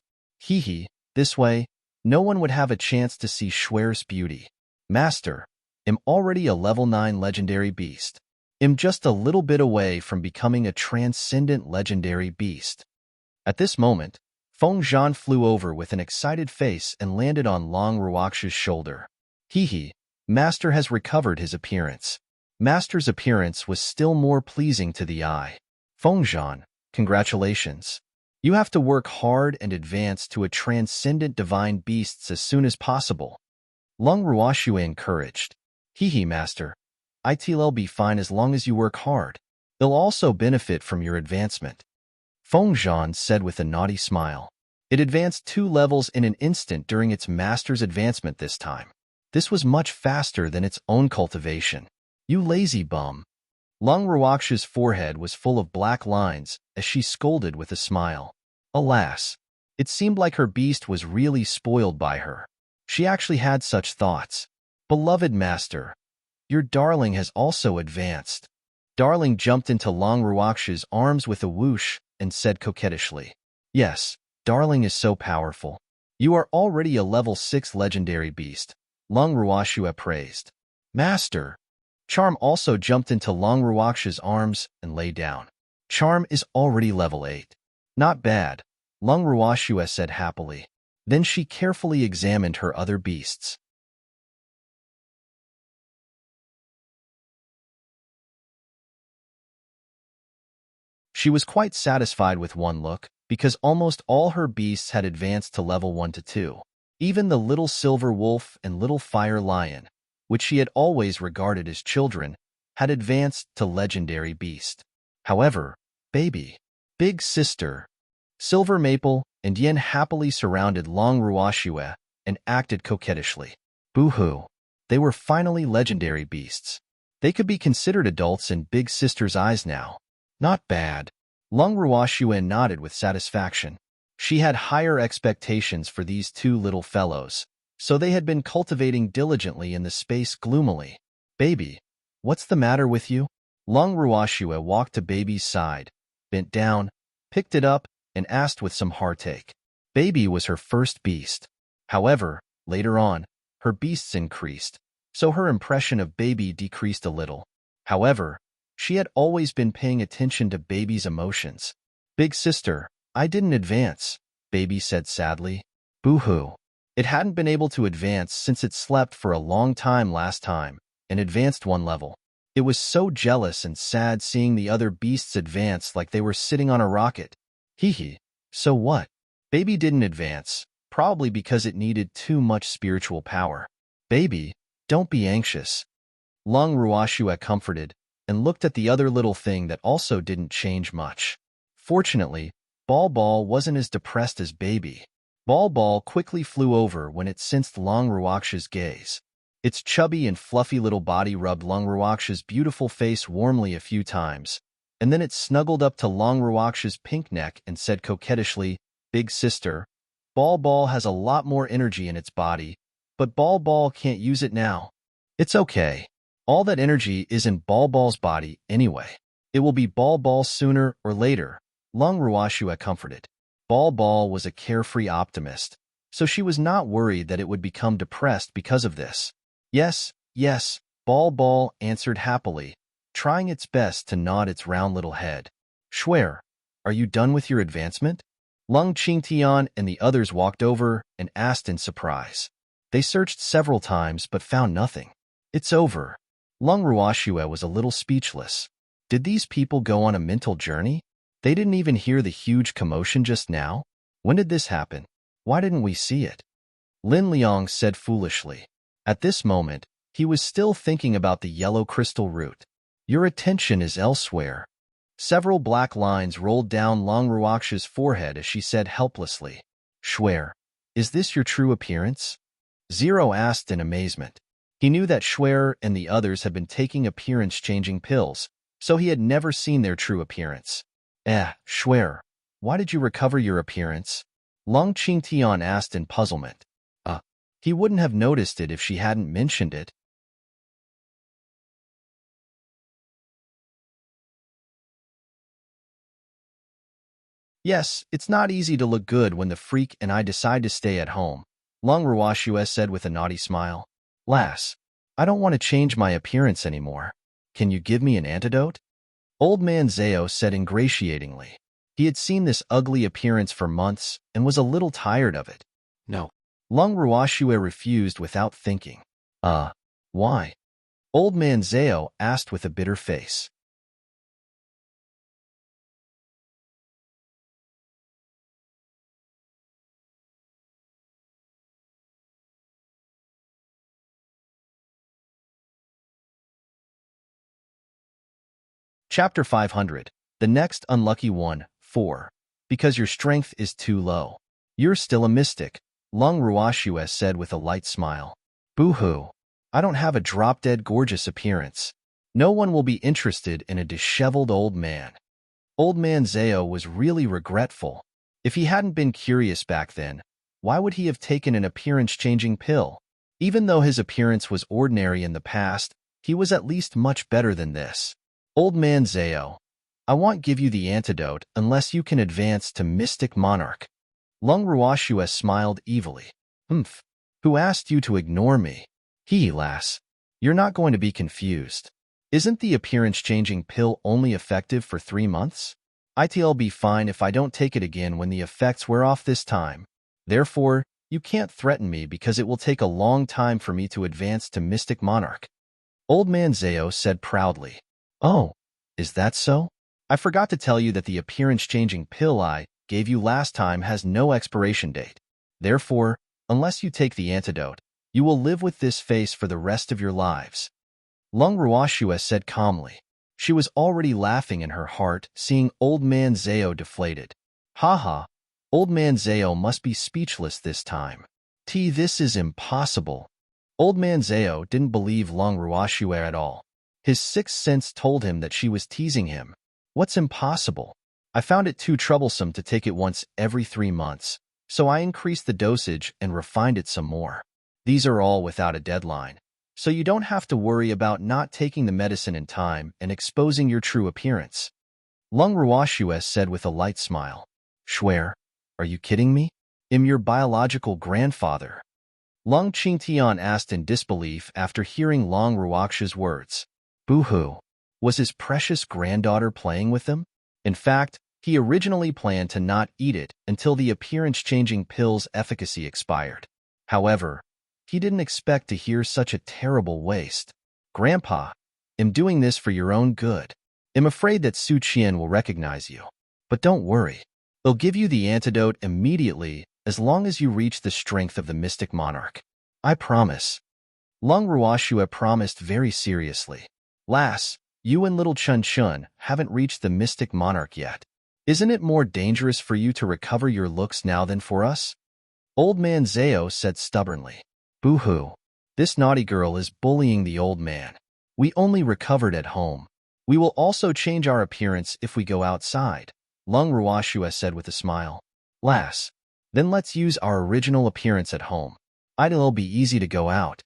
This way, no one would have a chance to see Schwer's beauty. "Master, I'm already a level 9 legendary beast. I'm just a little bit away from becoming a transcendent legendary beast." At this moment, Feng Zhan flew over with an excited face and landed on Long Ruoxue's shoulder. Master has recovered his appearance." Master's appearance was still more pleasing to the eye. "Feng Zhan, congratulations. You have to work hard and advance to a transcendent divine beasts as soon as possible." Lung Ruoxue encouraged. Master. It'll be fine as long as you work hard. They'll also benefit from your advancement." Feng Zhan said with a naughty smile. It advanced 2 levels in an instant during its master's advancement this time. This was much faster than its own cultivation. "You lazy bum." Lung Ruoxue's forehead was full of black lines as she scolded with a smile. Alas, it seemed like her beast was really spoiled by her. She actually had such thoughts. Beloved master, your darling has also advanced. Darling jumped into Long Ruox's arms with a whoosh and said coquettishly, Yes, Darling is so powerful. You are already a level 6 legendary beast, Long Ruoxue praised. Master. Charm also jumped into Long Ruox's arms and lay down. Charm is already level 8. Not bad, Long Ruoxue said happily. Then she carefully examined her other beasts. She was quite satisfied with one look, because almost all her beasts had advanced to level 1 to 2. Even the little silver wolf and little fire lion, which she had always regarded as children, had advanced to legendary beast. However, baby, big sister, Silver Maple, and Yen happily surrounded Long Ruoxue and acted coquettishly. Boo-hoo. They were finally legendary beasts. They could be considered adults in Big Sister's eyes now. Not bad. Long Ruoxue nodded with satisfaction. She had higher expectations for these two little fellows, so they had been cultivating diligently in the space gloomily. Baby, what's the matter with you? Long Ruoxue walked to Baby's side, bent down, picked it up, and asked with some heartache. Baby was her first beast. However, later on, her beasts increased, so her impression of Baby decreased a little. However, she had always been paying attention to Baby's emotions. Big sister, I didn't advance, Baby said sadly. Boo-hoo. It hadn't been able to advance since it slept for a long time last time, and advanced one level. It was so jealous and sad seeing the other beasts advance like they were sitting on a rocket. Hee. So what? Baby didn't advance, probably because it needed too much spiritual power. Baby, don't be anxious. Long Ruoxue comforted, and looked at the other little thing that also didn't change much. Fortunately, Ball Ball wasn't as depressed as Baby. Ball Ball quickly flew over when it sensed Long Ruox's gaze. Its chubby and fluffy little body rubbed Long Ruox's beautiful face warmly a few times, and then it snuggled up to Long Ruox's pink neck and said coquettishly, Big sister, Ball Ball has a lot more energy in its body, but Ball Ball can't use it now. It's okay. All that energy is in Ball Ball's body anyway. It will be Ball Ball sooner or later, Long Ruoxue comforted. Ball Ball was a carefree optimist, so she was not worried that it would become depressed because of this. Yes, Ball Ball answered happily, trying its best to nod its round little head. Shuer, are you done with your advancement? Lung Qingtian and the others walked over and asked in surprise. They searched several times but found nothing. It's over. Long Ruoxue was a little speechless. Did these people go on a mental journey? They didn't even hear the huge commotion just now? When did this happen? Why didn't we see it? Lin Liang said foolishly. At this moment, he was still thinking about the yellow crystal root. Your attention is elsewhere. Several black lines rolled down Long Ruox's forehead as she said helplessly, Shuer, is this your true appearance? Zero asked in amazement. He knew that Shuer and the others had been taking appearance-changing pills, so he had never seen their true appearance. Shuer, why did you recover your appearance? Lung Qingtian asked in puzzlement. He wouldn't have noticed it if she hadn't mentioned it. Yes, it's not easy to look good when the freak and I decide to stay at home, Long Ruoxue said with a naughty smile. Lass, I don't want to change my appearance anymore. Can you give me an antidote? Old Man Zhao said ingratiatingly. He had seen this ugly appearance for months and was a little tired of it. No. Lung Ruoxue refused without thinking. Why? Old Man Zhao asked with a bitter face. Chapter 500. The Next Unlucky One, 4. Because your strength is too low. You're still a mystic, Lung Ruoxue said with a light smile. Boo-hoo. I don't have a drop-dead gorgeous appearance. No one will be interested in a disheveled old man. Old Man Zhao was really regretful. If he hadn't been curious back then, Why would he have taken an appearance-changing pill? Even though his appearance was ordinary in the past, he was at least much better than this. Old man Zao, I won't give you the antidote unless you can advance to Mystic Monarch. Lung Ruoxue smiled evilly. Humph. Who asked you to ignore me? Lass. You're not going to be confused. Isn't the appearance-changing pill only effective for 3 months? It'll be fine if I don't take it again when the effects wear off this time. Therefore, you can't threaten me because it will take a long time for me to advance to Mystic Monarch. Old man Zao said proudly. Oh, is that so? I forgot to tell you that the appearance-changing pill I gave you last time has no expiration date. Therefore, unless you take the antidote, you will live with this face for the rest of your lives. Lung Ruoxue said calmly. She was already laughing in her heart, seeing Old Man Zao deflated. Haha, Old Man Zao must be speechless this time. This is impossible. Old Man Zao didn't believe Lung Ruoxue at all. His sixth sense told him that she was teasing him. What's impossible? I found it too troublesome to take it once every 3 months, so I increased the dosage and refined it some more. These are all without a deadline, so you don't have to worry about not taking the medicine in time and exposing your true appearance. Lung Ruoxue said with a light smile. Swear, are you kidding me? I'm your biological grandfather. Lung Qingtian asked in disbelief after hearing Lung Ruoxue's words. Boo-hoo. Was his precious granddaughter playing with him? In fact, he originally planned to not eat it until the appearance-changing pill's efficacy expired. However, he didn't expect to hear such a terrible waste. Grandpa, I'm doing this for your own good. I'm afraid that Su Qian will recognize you. But don't worry. They'll give you the antidote immediately as long as you reach the strength of the Mystic Monarch. I promise. Lung Ruoxue promised very seriously. Lass, you and little Chun Chun haven't reached the Mystic Monarch yet. Isn't it more dangerous for you to recover your looks now than for us? Old Man Zao said stubbornly. Boo-hoo. This naughty girl is bullying the old man. We only recovered at home. We will also change our appearance if we go outside, Lung Ruoxue said with a smile. Lass, then let's use our original appearance at home. It'll be easy to go out.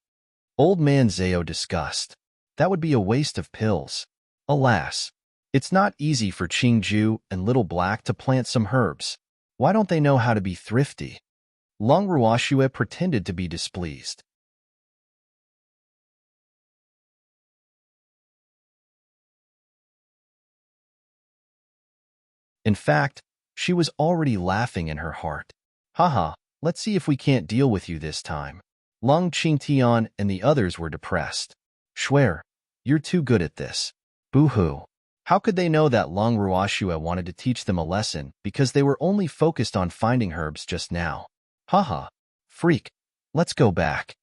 Old Man Zao discussed. That would be a waste of pills. Alas, it's not easy for Qingju and Little Black to plant some herbs. Why don't they know how to be thrifty? Lung Ruoxue pretended to be displeased. In fact, she was already laughing in her heart. Haha, let's see if we can't deal with you this time. Lung Qingtian and the others were depressed. Swear, you're too good at this. Boo-hoo. How could they know that Lung Ruoxue wanted to teach them a lesson because they were only focused on finding herbs just now? Haha. Freak, let's go back.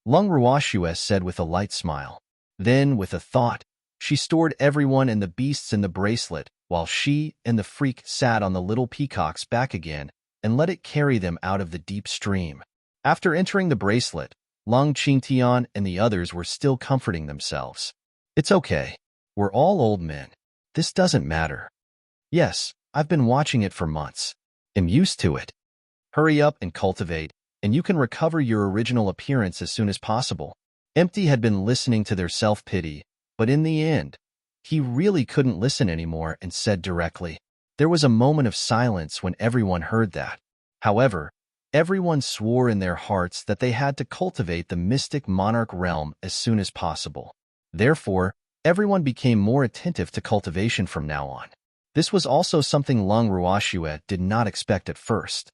Lung Ruoxue said with a light smile. Then, with a thought, she stored everyone and the beasts in the bracelet while she and the freak sat on the little peacock's back again and let it carry them out of the deep stream. After entering the bracelet, Lung Qingtian and the others were still comforting themselves. It's okay. We're all old men. This doesn't matter. Yes, I've been watching it for months. I'm used to it. Hurry up and cultivate, and you can recover your original appearance as soon as possible. Empty had been listening to their self-pity, but in the end, he really couldn't listen anymore and said directly. There was a moment of silence when everyone heard that. However, everyone swore in their hearts that they had to cultivate the Mystic Monarch realm as soon as possible. Therefore, everyone became more attentive to cultivation from now on. This was also something Lung Ruoxue did not expect at first.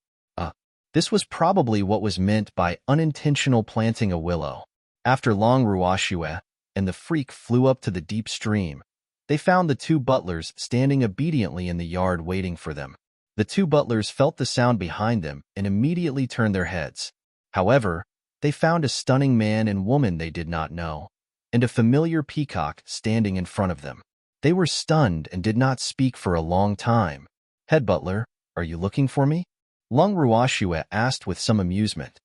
This was probably what was meant by unintentional planting a willow. After Lung Ruoxue and the freak flew up to the deep stream, they found the 2 butlers standing obediently in the yard waiting for them. The 2 butlers felt the sound behind them and immediately turned their heads. However, they found a stunning man and woman they did not know, and a familiar peacock standing in front of them. They were stunned and did not speak for a long time. Head butler, are you looking for me? Lung Ruoxue asked with some amusement.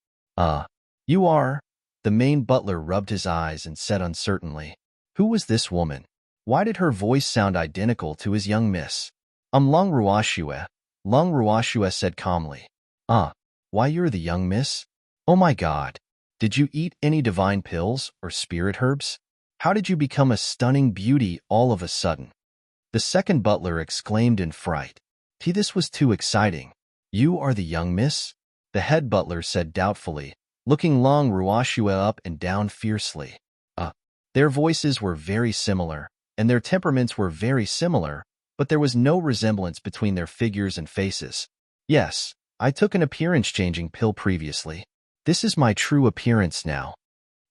You are? The main butler rubbed his eyes and said uncertainly. Who was this woman? Why did her voice sound identical to his young miss? Lung Ruoxue. Lung Ruoxue said calmly. Why, you're the young miss? Oh my God. Did you eat any divine pills or spirit herbs? How did you become a stunning beauty all of a sudden? The second butler exclaimed in fright. This was too exciting. You are the young miss? The head butler said doubtfully, looking Long Ruoxue up and down fiercely. Their voices were very similar, and their temperaments were very similar, but there was no resemblance between their figures and faces. Yes, I took an appearance-changing pill previously. This is my true appearance now.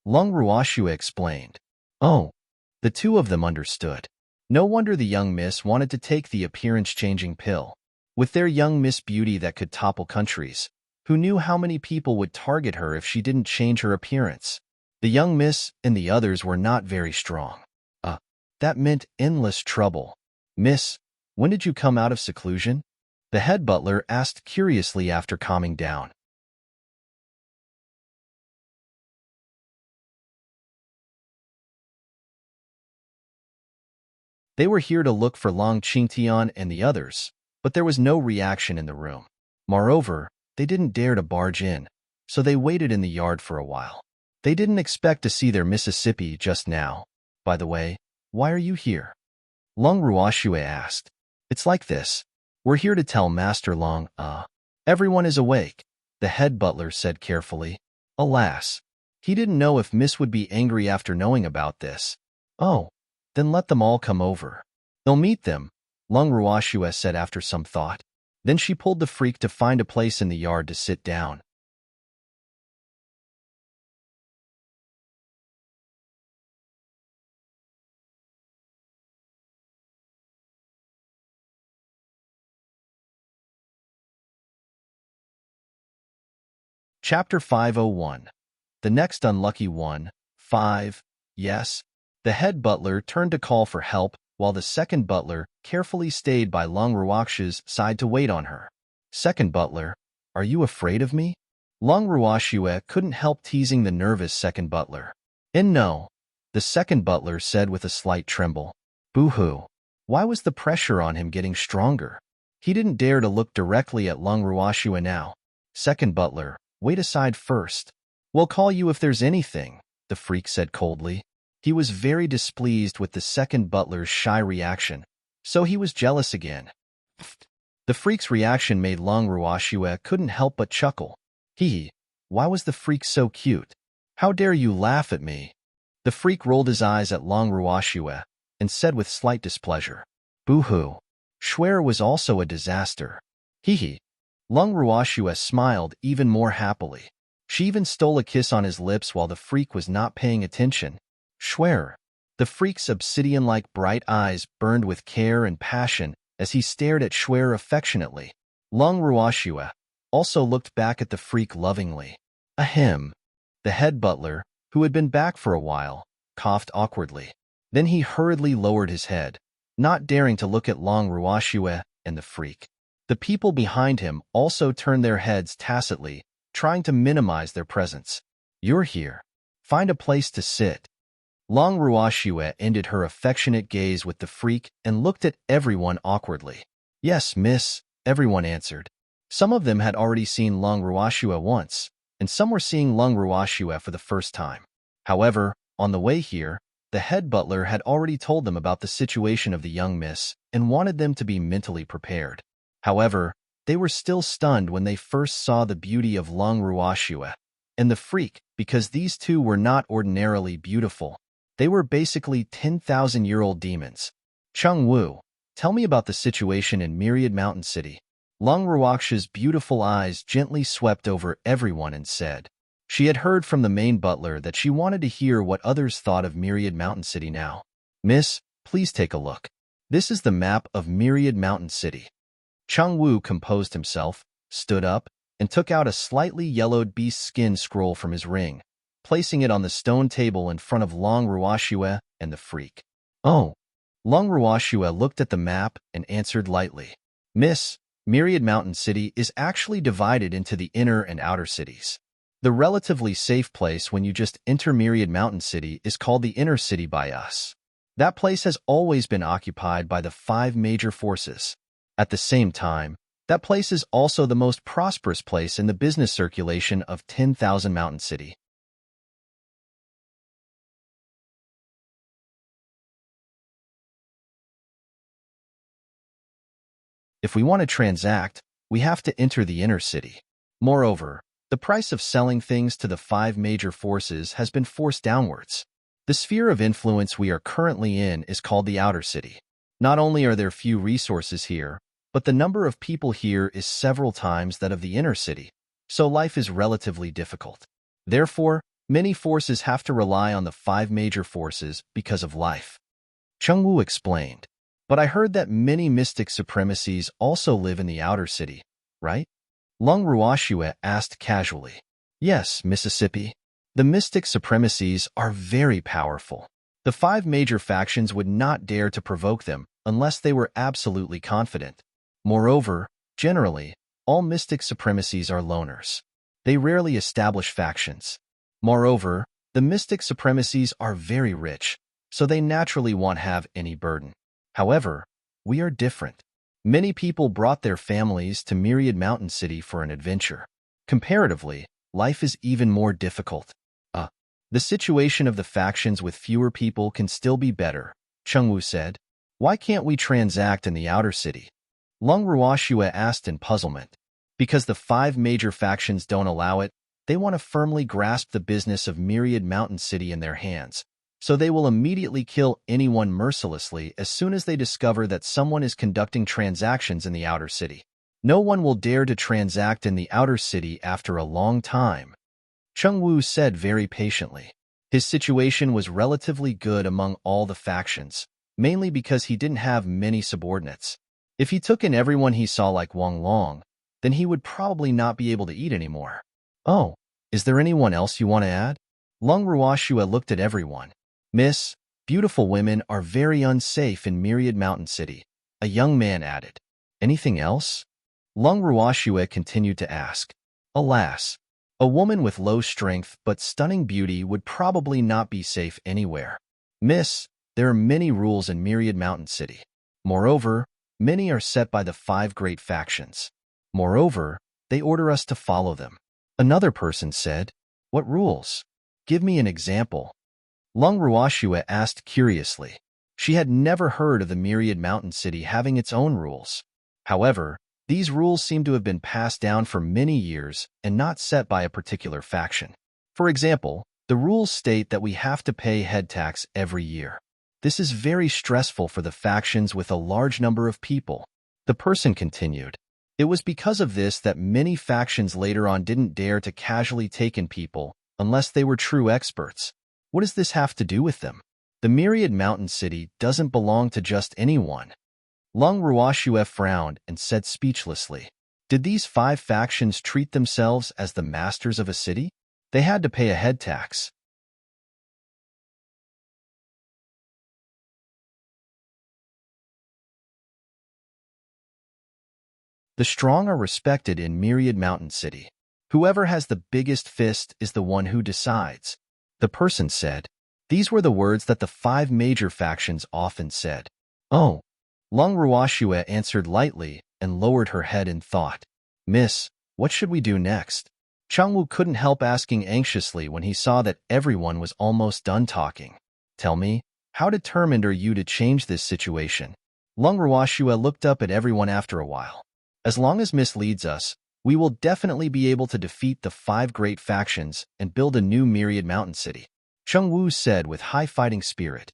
Long Ruoxue explained. Oh, the two of them understood. No wonder the young miss wanted to take the appearance-changing pill. With their young miss beauty that could topple countries, who knew how many people would target her if she didn't change her appearance? The young miss and the others were not very strong. That meant endless trouble. Miss, when did you come out of seclusion? The head butler asked curiously after calming down. They were here to look for Long Qingtian and the others, but there was no reaction in the room. Moreover, they didn't dare to barge in, so they waited in the yard for a while. They didn't expect to see their Mississippi just now. By the way, why are you here? Long Ruoxue asked. It's like this. We're here to tell Master Long, Everyone is awake, the head butler said carefully. Alas, he didn't know if Miss would be angry after knowing about this. Oh, then let them all come over. They'll meet them, Long Ruoxue said after some thought. Then she pulled the freak to find a place in the yard to sit down. Chapter 501. The next unlucky one. 5. Yes. The head butler turned to call for help, while the second butler carefully stayed by Long Ruoxue's side to wait on her. Second butler, are you afraid of me? Long Ruoxue couldn't help teasing the nervous second butler. No, the second butler said with a slight tremble. Boo-hoo. Why was the pressure on him getting stronger? He didn't dare to look directly at Long Ruoxue now. Second butler, wait aside first. We'll call you if there's anything, the freak said coldly. He was very displeased with the second butler's shy reaction, so he was jealous again. The freak's reaction made Long Ruoxue couldn't help but chuckle. Why was the freak so cute? How dare you laugh at me? The freak rolled his eyes at Long Ruoxue and said with slight displeasure. Boo-hoo. Schwer was also a disaster. Long Ruoxue smiled even more happily. She even stole a kiss on his lips while the freak was not paying attention. Schwer. The freak's obsidian-like bright eyes burned with care and passion as he stared at Schwer affectionately. Long Ruoxue also looked back at the freak lovingly. Ahem. The head butler, who had been back for a while, coughed awkwardly. Then he hurriedly lowered his head, not daring to look at Long Ruoxue and the freak. The people behind him also turned their heads tacitly, trying to minimize their presence. You're here. Find a place to sit. Long Ruoxue ended her affectionate gaze with the freak and looked at everyone awkwardly. Yes, miss, everyone answered. Some of them had already seen Long Ruoxue once, and some were seeing Long Ruoxue for the first time. However, on the way here, the head butler had already told them about the situation of the young miss and wanted them to be mentally prepared. However, they were still stunned when they first saw the beauty of Long Ruoxue and the freak, because these two were not ordinarily beautiful. They were basically 10,000-year-old demons. Chung Wu, tell me about the situation in Myriad Mountain City. Long Ruoxue's beautiful eyes gently swept over everyone and said. She had heard from the main butler that she wanted to hear what others thought of Myriad Mountain City now. Miss, please take a look. This is the map of Myriad Mountain City. Chung Wu composed himself, stood up, and took out a slightly yellowed beast skin scroll from his ring, placing it on the stone table in front of Long Ruoxue and the freak. Oh. Long Ruoxue looked at the map and answered lightly. Miss, Myriad Mountain City is actually divided into the inner and outer cities. The relatively safe place when you just enter Myriad Mountain City is called the inner city by us. That place has always been occupied by the 5 major forces. At the same time, That place is also the most prosperous place in the business circulation of 10,000 Mountain City. If we want to transact, we have to enter the inner city. Moreover, the price of selling things to the 5 major forces has been forced downwards. The sphere of influence we are currently in is called the outer city. Not only are there few resources here, but the number of people here is several times that of the inner city, so life is relatively difficult. Therefore, many forces have to rely on the 5 major forces because of life. Chengwu explained. But I heard that many mystic supremacies also live in the outer city, right? Lung Ruoxue asked casually. Yes, Mississippi. The mystic supremacies are very powerful. The 5 major factions would not dare to provoke them unless they were absolutely confident. Moreover, generally, all mystic supremacies are loners. They rarely establish factions. Moreover, the mystic supremacies are very rich, so they naturally won't have any burden. However, we are different. Many people brought their families to Myriad Mountain City for an adventure. Comparatively, life is even more difficult. The situation of the factions with fewer people can still be better, Chengwu said. Why can't we transact in the outer city? Lung Ruoxue asked in puzzlement. Because the 5 major factions don't allow it, they want to firmly grasp the business of Myriad Mountain City in their hands. So they will immediately kill anyone mercilessly as soon as they discover that someone is conducting transactions in the outer city. No one will dare to transact in the outer city after a long time, Chengwu said very patiently. His situation was relatively good among all the factions, mainly because he didn't have many subordinates. If he took in everyone he saw like Wang Long, then he would probably not be able to eat anymore. Oh, is there anyone else you want to add? Lung Ruoxue looked at everyone. Miss, beautiful women are very unsafe in Myriad Mountain City, a young man added. Anything else? Lung Ruoxue continued to ask. Alas, a woman with low strength but stunning beauty would probably not be safe anywhere. Miss, there are many rules in Myriad Mountain City. Moreover, many are set by the 5 great factions. Moreover, they order us to follow them. Another person said, What rules? Give me an example. Lung Ruoxue asked curiously. She had never heard of the Myriad Mountain City having its own rules. However, these rules seem to have been passed down for many years and not set by a particular faction. For example, the rules state that we have to pay head tax every year. This is very stressful for the factions with a large number of people. The person continued. It was because of this that many factions later on didn't dare to casually take in people unless they were true experts. What does this have to do with them? The Myriad Mountain City doesn't belong to just anyone. Lung Ruoxue frowned and said speechlessly, Did these 5 factions treat themselves as the masters of a city? They had to pay a head tax. The strong are respected in Myriad Mountain City. Whoever has the biggest fist is the one who decides. The person said. These were the words that the 5 major factions often said. Oh. Lung Ruoxue answered lightly and lowered her head in thought. Miss, what should we do next? Chengwu couldn't help asking anxiously when he saw that everyone was almost done talking. Tell me, how determined are you to change this situation? Lung Ruoxue looked up at everyone after a while. As long as Miss leads us, we will definitely be able to defeat the 5 great factions and build a new Myriad Mountain City, Chengwu said with high fighting spirit.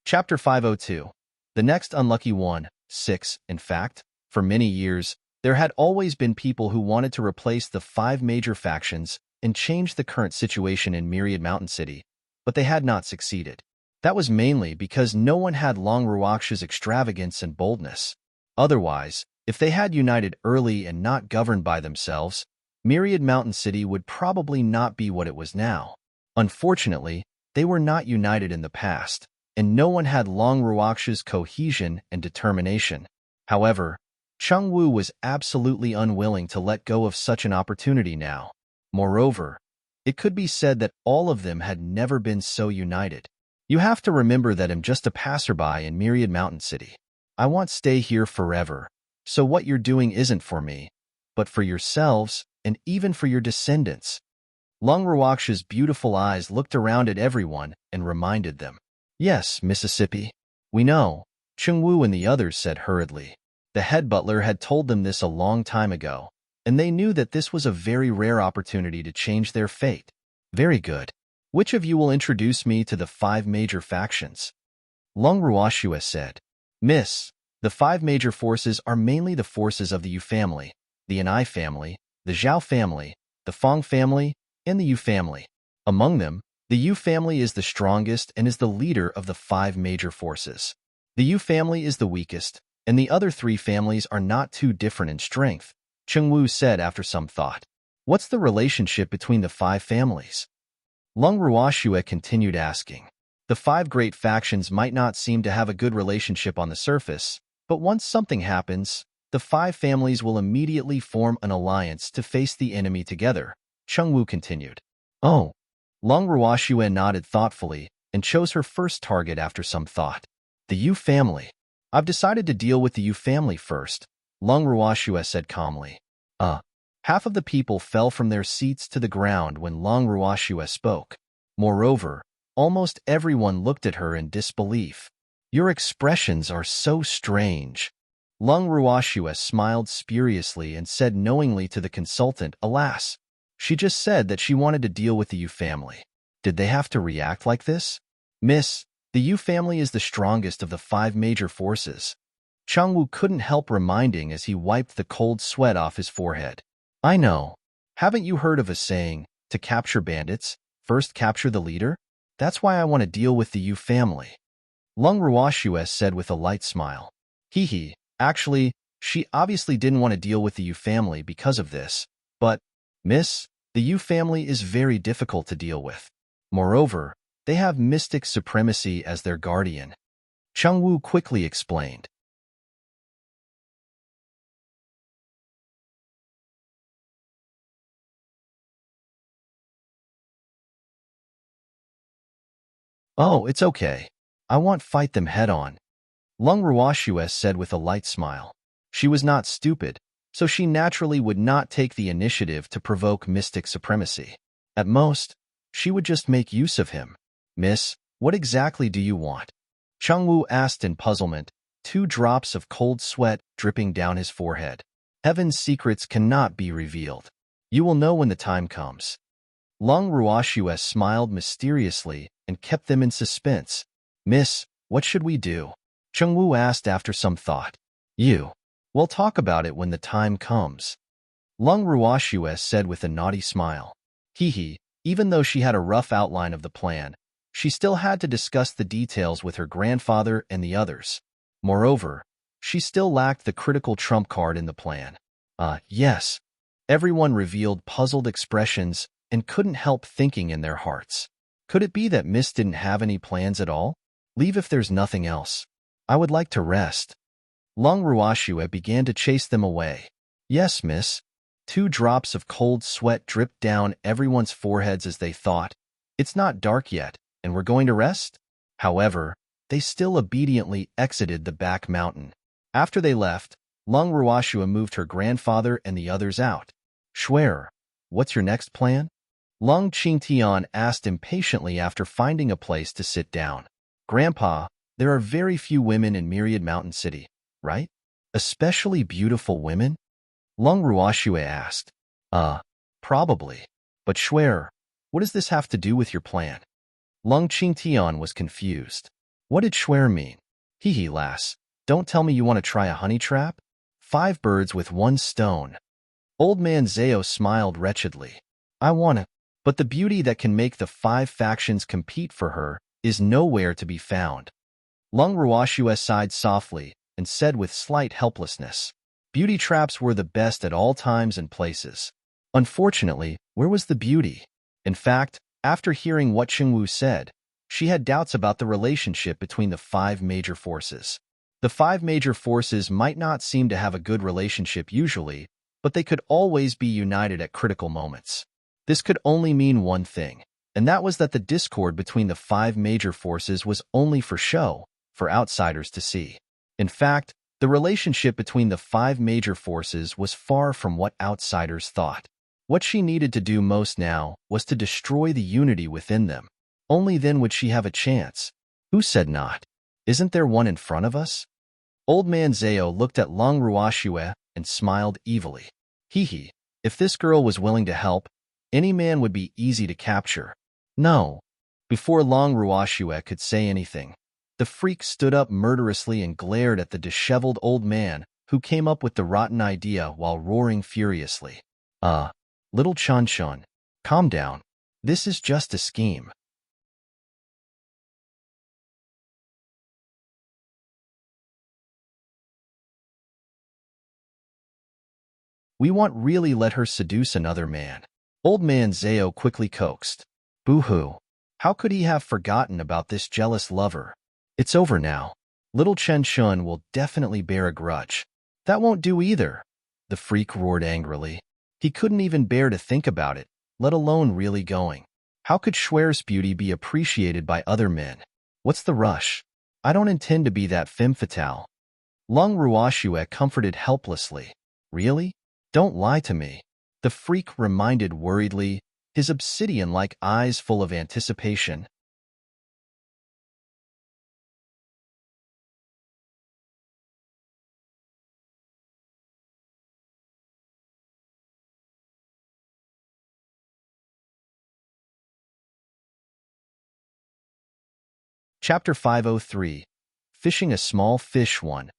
Chapter 502. The next unlucky one, 6. In fact, for many years, there had always been people who wanted to replace the 5 major factions and change the current situation in Myriad Mountain City, but they had not succeeded. That was mainly because no one had Long Ruoxue's extravagance and boldness. Otherwise, if they had united early and not governed by themselves, Myriad Mountain City would probably not be what it was now. Unfortunately, they were not united in the past, and no one had Long Ruoxue's cohesion and determination. However, Cheng Wu was absolutely unwilling to let go of such an opportunity now. Moreover, it could be said that all of them had never been so united. You have to remember that I'm just a passerby in Myriad Mountain City. I won't stay here forever, so what you're doing isn't for me, but for yourselves and even for your descendants. Lung Ruox's beautiful eyes looked around at everyone and reminded them. Yes, Mississippi. We know, Cheng Wu and the others said hurriedly. The head butler had told them this a long time ago, and they knew that this was a very rare opportunity to change their fate. Very good. Which of you will introduce me to the 5 major factions? Lung Ruoxue said. Miss, the 5 major forces are mainly the forces of the Yu family, the Anai family, the Zhao family, the Fong family, and the Yu family. Among them, the Yu family is the strongest and is the leader of the 5 major forces. The Yu family is the weakest, and the other 3 families are not too different in strength, Cheng Wu said after some thought. What's the relationship between the 5 families? Lung Ruoxue continued asking. The 5 great factions might not seem to have a good relationship on the surface, but once something happens, the 5 families will immediately form an alliance to face the enemy together, Cheng Wu continued. Oh. Lung Ruoxue nodded thoughtfully and chose her first target after some thought. The Yu family. I've decided to deal with the Yu family first, Lung Ruoxue said calmly. Half of the people fell from their seats to the ground when Lung Ruoxue spoke. Moreover, almost everyone looked at her in disbelief. Your expressions are so strange. Lung Ruoxue smiled spuriously and said knowingly to the consultant, alas, she just said that she wanted to deal with the Yu family. Did they have to react like this? Miss, the Yu family is the strongest of the 5 major forces. Cheng Wu couldn't help reminding as he wiped the cold sweat off his forehead. I know. Haven't you heard of a saying, to capture bandits, first capture the leader? That's why I want to deal with the Yu family. Lung Ruoxue said with a light smile. Hee. Actually, she obviously didn't want to deal with the Yu family because of this, but, Miss, the Yu family is very difficult to deal with. Moreover, they have mystic supremacy as their guardian. Cheng Wu quickly explained. Oh, it's okay. I won't fight them head-on. Lung Ruoxue said with a light smile. She was not stupid, so she naturally would not take the initiative to provoke mystic supremacy. At most, she would just make use of him. Miss, what exactly do you want? Cheng Wu asked in puzzlement, 2 drops of cold sweat dripping down his forehead. Heaven's secrets cannot be revealed. You will know when the time comes. Lung Ruoxue smiled mysteriously and kept them in suspense. Miss, what should we do? Cheng Wu asked after some thought. We'll talk about it when the time comes. Lung Ruoxue said with a naughty smile. Even though she had a rough outline of the plan, she still had to discuss the details with her grandfather and the others. Moreover, she still lacked the critical trump card in the plan. Yes. Everyone revealed puzzled expressions and couldn't help thinking in their hearts. Could it be that Miss didn't have any plans at all? Leave if there's nothing else. I would like to rest. Lung Ruoxue began to chase them away. Yes, miss. 2 drops of cold sweat dripped down everyone's foreheads as they thought, it's not dark yet, and we're going to rest? However, they still obediently exited the back mountain. After they left, Lung Ruoxue moved her grandfather and the others out. Schwerer, what's your next plan? Lung Qingtian asked impatiently after finding a place to sit down. Grandpa, there are very few women in Myriad Mountain City, right? Especially beautiful women? Lung Ruoxue asked. Probably. But Schwerer, what does this have to do with your plan? Lung Qingtian was confused. What did Schwerer mean? Lass, don't tell me you want to try a honey trap? 5 birds with 1 stone. Old man Zhao smiled wretchedly. I want to, but the beauty that can make the 5 factions compete for her is nowhere to be found. Lung Ruoxue sighed softly and said with slight helplessness, beauty traps were the best at all times and places. Unfortunately, where was the beauty? In fact, after hearing what Cheng Wu said, she had doubts about the relationship between the 5 major forces. The five major forces might not seem to have a good relationship usually, but they could always be united at critical moments. This could only mean one thing, and that was that the discord between the five major forces was only for show, for outsiders to see. In fact, the relationship between the five major forces was far from what outsiders thought. What she needed to do most now was to destroy the unity within them. Only then would she have a chance. Who said not? Isn't there one in front of us? Old man Zao looked at Long Ruoxue and smiled evilly. Hee, if this girl was willing to help, any man would be easy to capture. No. Before Long Ruoxue could say anything, the freak stood up murderously and glared at the disheveled old man who came up with the rotten idea while roaring furiously. Little Chun, calm down. This is just a scheme. We won't really let her seduce another man. Old man Zao quickly coaxed. Boo-hoo. How could he have forgotten about this jealous lover? It's over now. Little Chen Shun will definitely bear a grudge. That won't do either, the freak roared angrily. He couldn't even bear to think about it, let alone really going. How could Schwer's beauty be appreciated by other men? What's the rush? I don't intend to be that femme fatale. Long Ruoxue comforted helplessly. Really? Don't lie to me. The freak reminded worriedly, his obsidian-like eyes full of anticipation. Chapter 503. Fishing a Small Fish 1.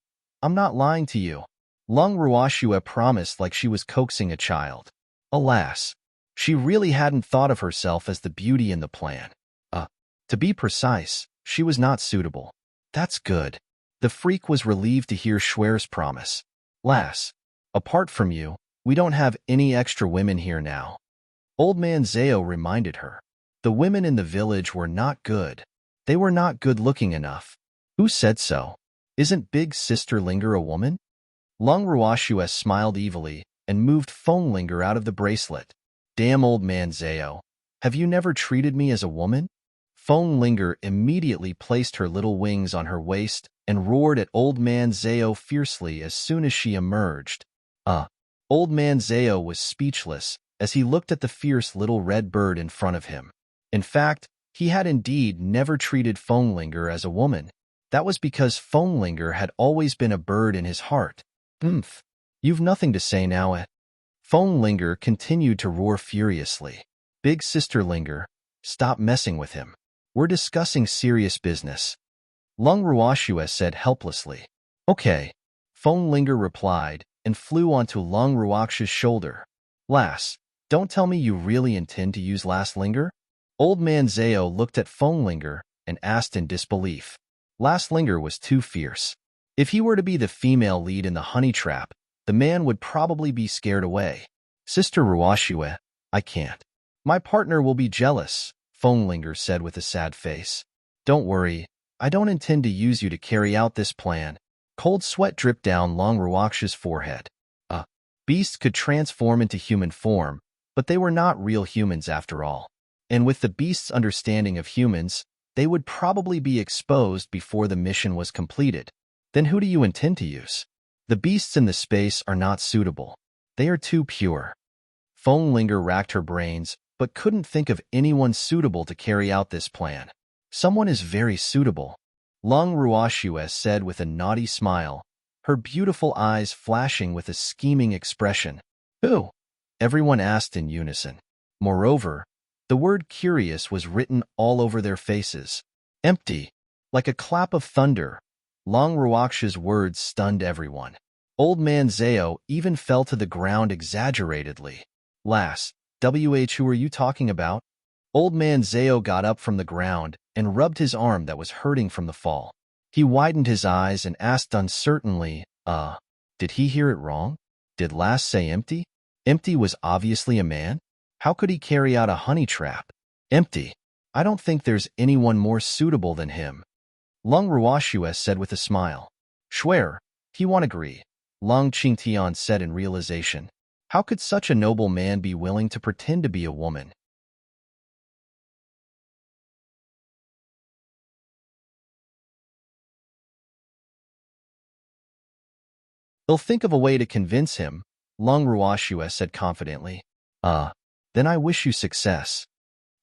I'm not lying to you. Long Ruoxue promised like she was coaxing a child. Alas, she really hadn't thought of herself as the beauty in the plan. To be precise, she was not suitable. That's good. The freak was relieved to hear Schwer's promise. Lass, apart from you, we don't have any extra women here now. Old man Zao reminded her. The women in the village were not good. They were not good-looking enough. Who said so? Isn't Big Sister Linger a woman? Long Ruoxue smiled evilly and moved Feng Linger out of the bracelet. Damn old man Zao. Have you never treated me as a woman? Feng Linger immediately placed her little wings on her waist and roared at old man Zao fiercely as soon as she emerged. Old man Zao was speechless as he looked at the fierce little red bird in front of him. In fact, he had indeed never treated Feng Linger as a woman. That was because Feng Linger had always been a bird in his heart. You've nothing to say now, eh? Feng Linger continued to roar furiously. Big Sister Linger, stop messing with him. We're discussing serious business. Long Ruoxue said helplessly. Okay. Feng Linger replied and flew onto Long Ruoxue's shoulder. Lass, don't tell me you really intend to use Lass Linger? Old man Zao looked at Feng Linger and asked in disbelief. Lass Linger was too fierce. If he were to be the female lead in the honey trap, the man would probably be scared away. Sister Ruoxue, I can't. My partner will be jealous, Feng Linger said with a sad face. Don't worry, I don't intend to use you to carry out this plan. Cold sweat dripped down Long Ruoxue's forehead. Beasts could transform into human form, but they were not real humans after all. And with the beast's understanding of humans, they would probably be exposed before the mission was completed. Then who do you intend to use? The beasts in the space are not suitable. They are too pure. Feng Linger racked her brains, but couldn't think of anyone suitable to carry out this plan. Someone is very suitable, Long Ruoxue said with a naughty smile, her beautiful eyes flashing with a scheming expression. Who? Everyone asked in unison. Moreover, the word curious was written all over their faces. Empty. Like a clap of thunder, Long Ruoxue's words stunned everyone. Old man Zao even fell to the ground exaggeratedly. Lass, who are you talking about? Old man Zao got up from the ground and rubbed his arm that was hurting from the fall. He widened his eyes and asked uncertainly, did he hear it wrong? Did Lass say empty? Empty was obviously a man? How could he carry out a honey trap? Empty. I don't think there's anyone more suitable than him, Long Ruoxue said with a smile. Swear, he won't agree, Long Qingtian said in realization. How could such a noble man be willing to pretend to be a woman? He'll think of a way to convince him, Long Ruoxue said confidently. Then I wish you success.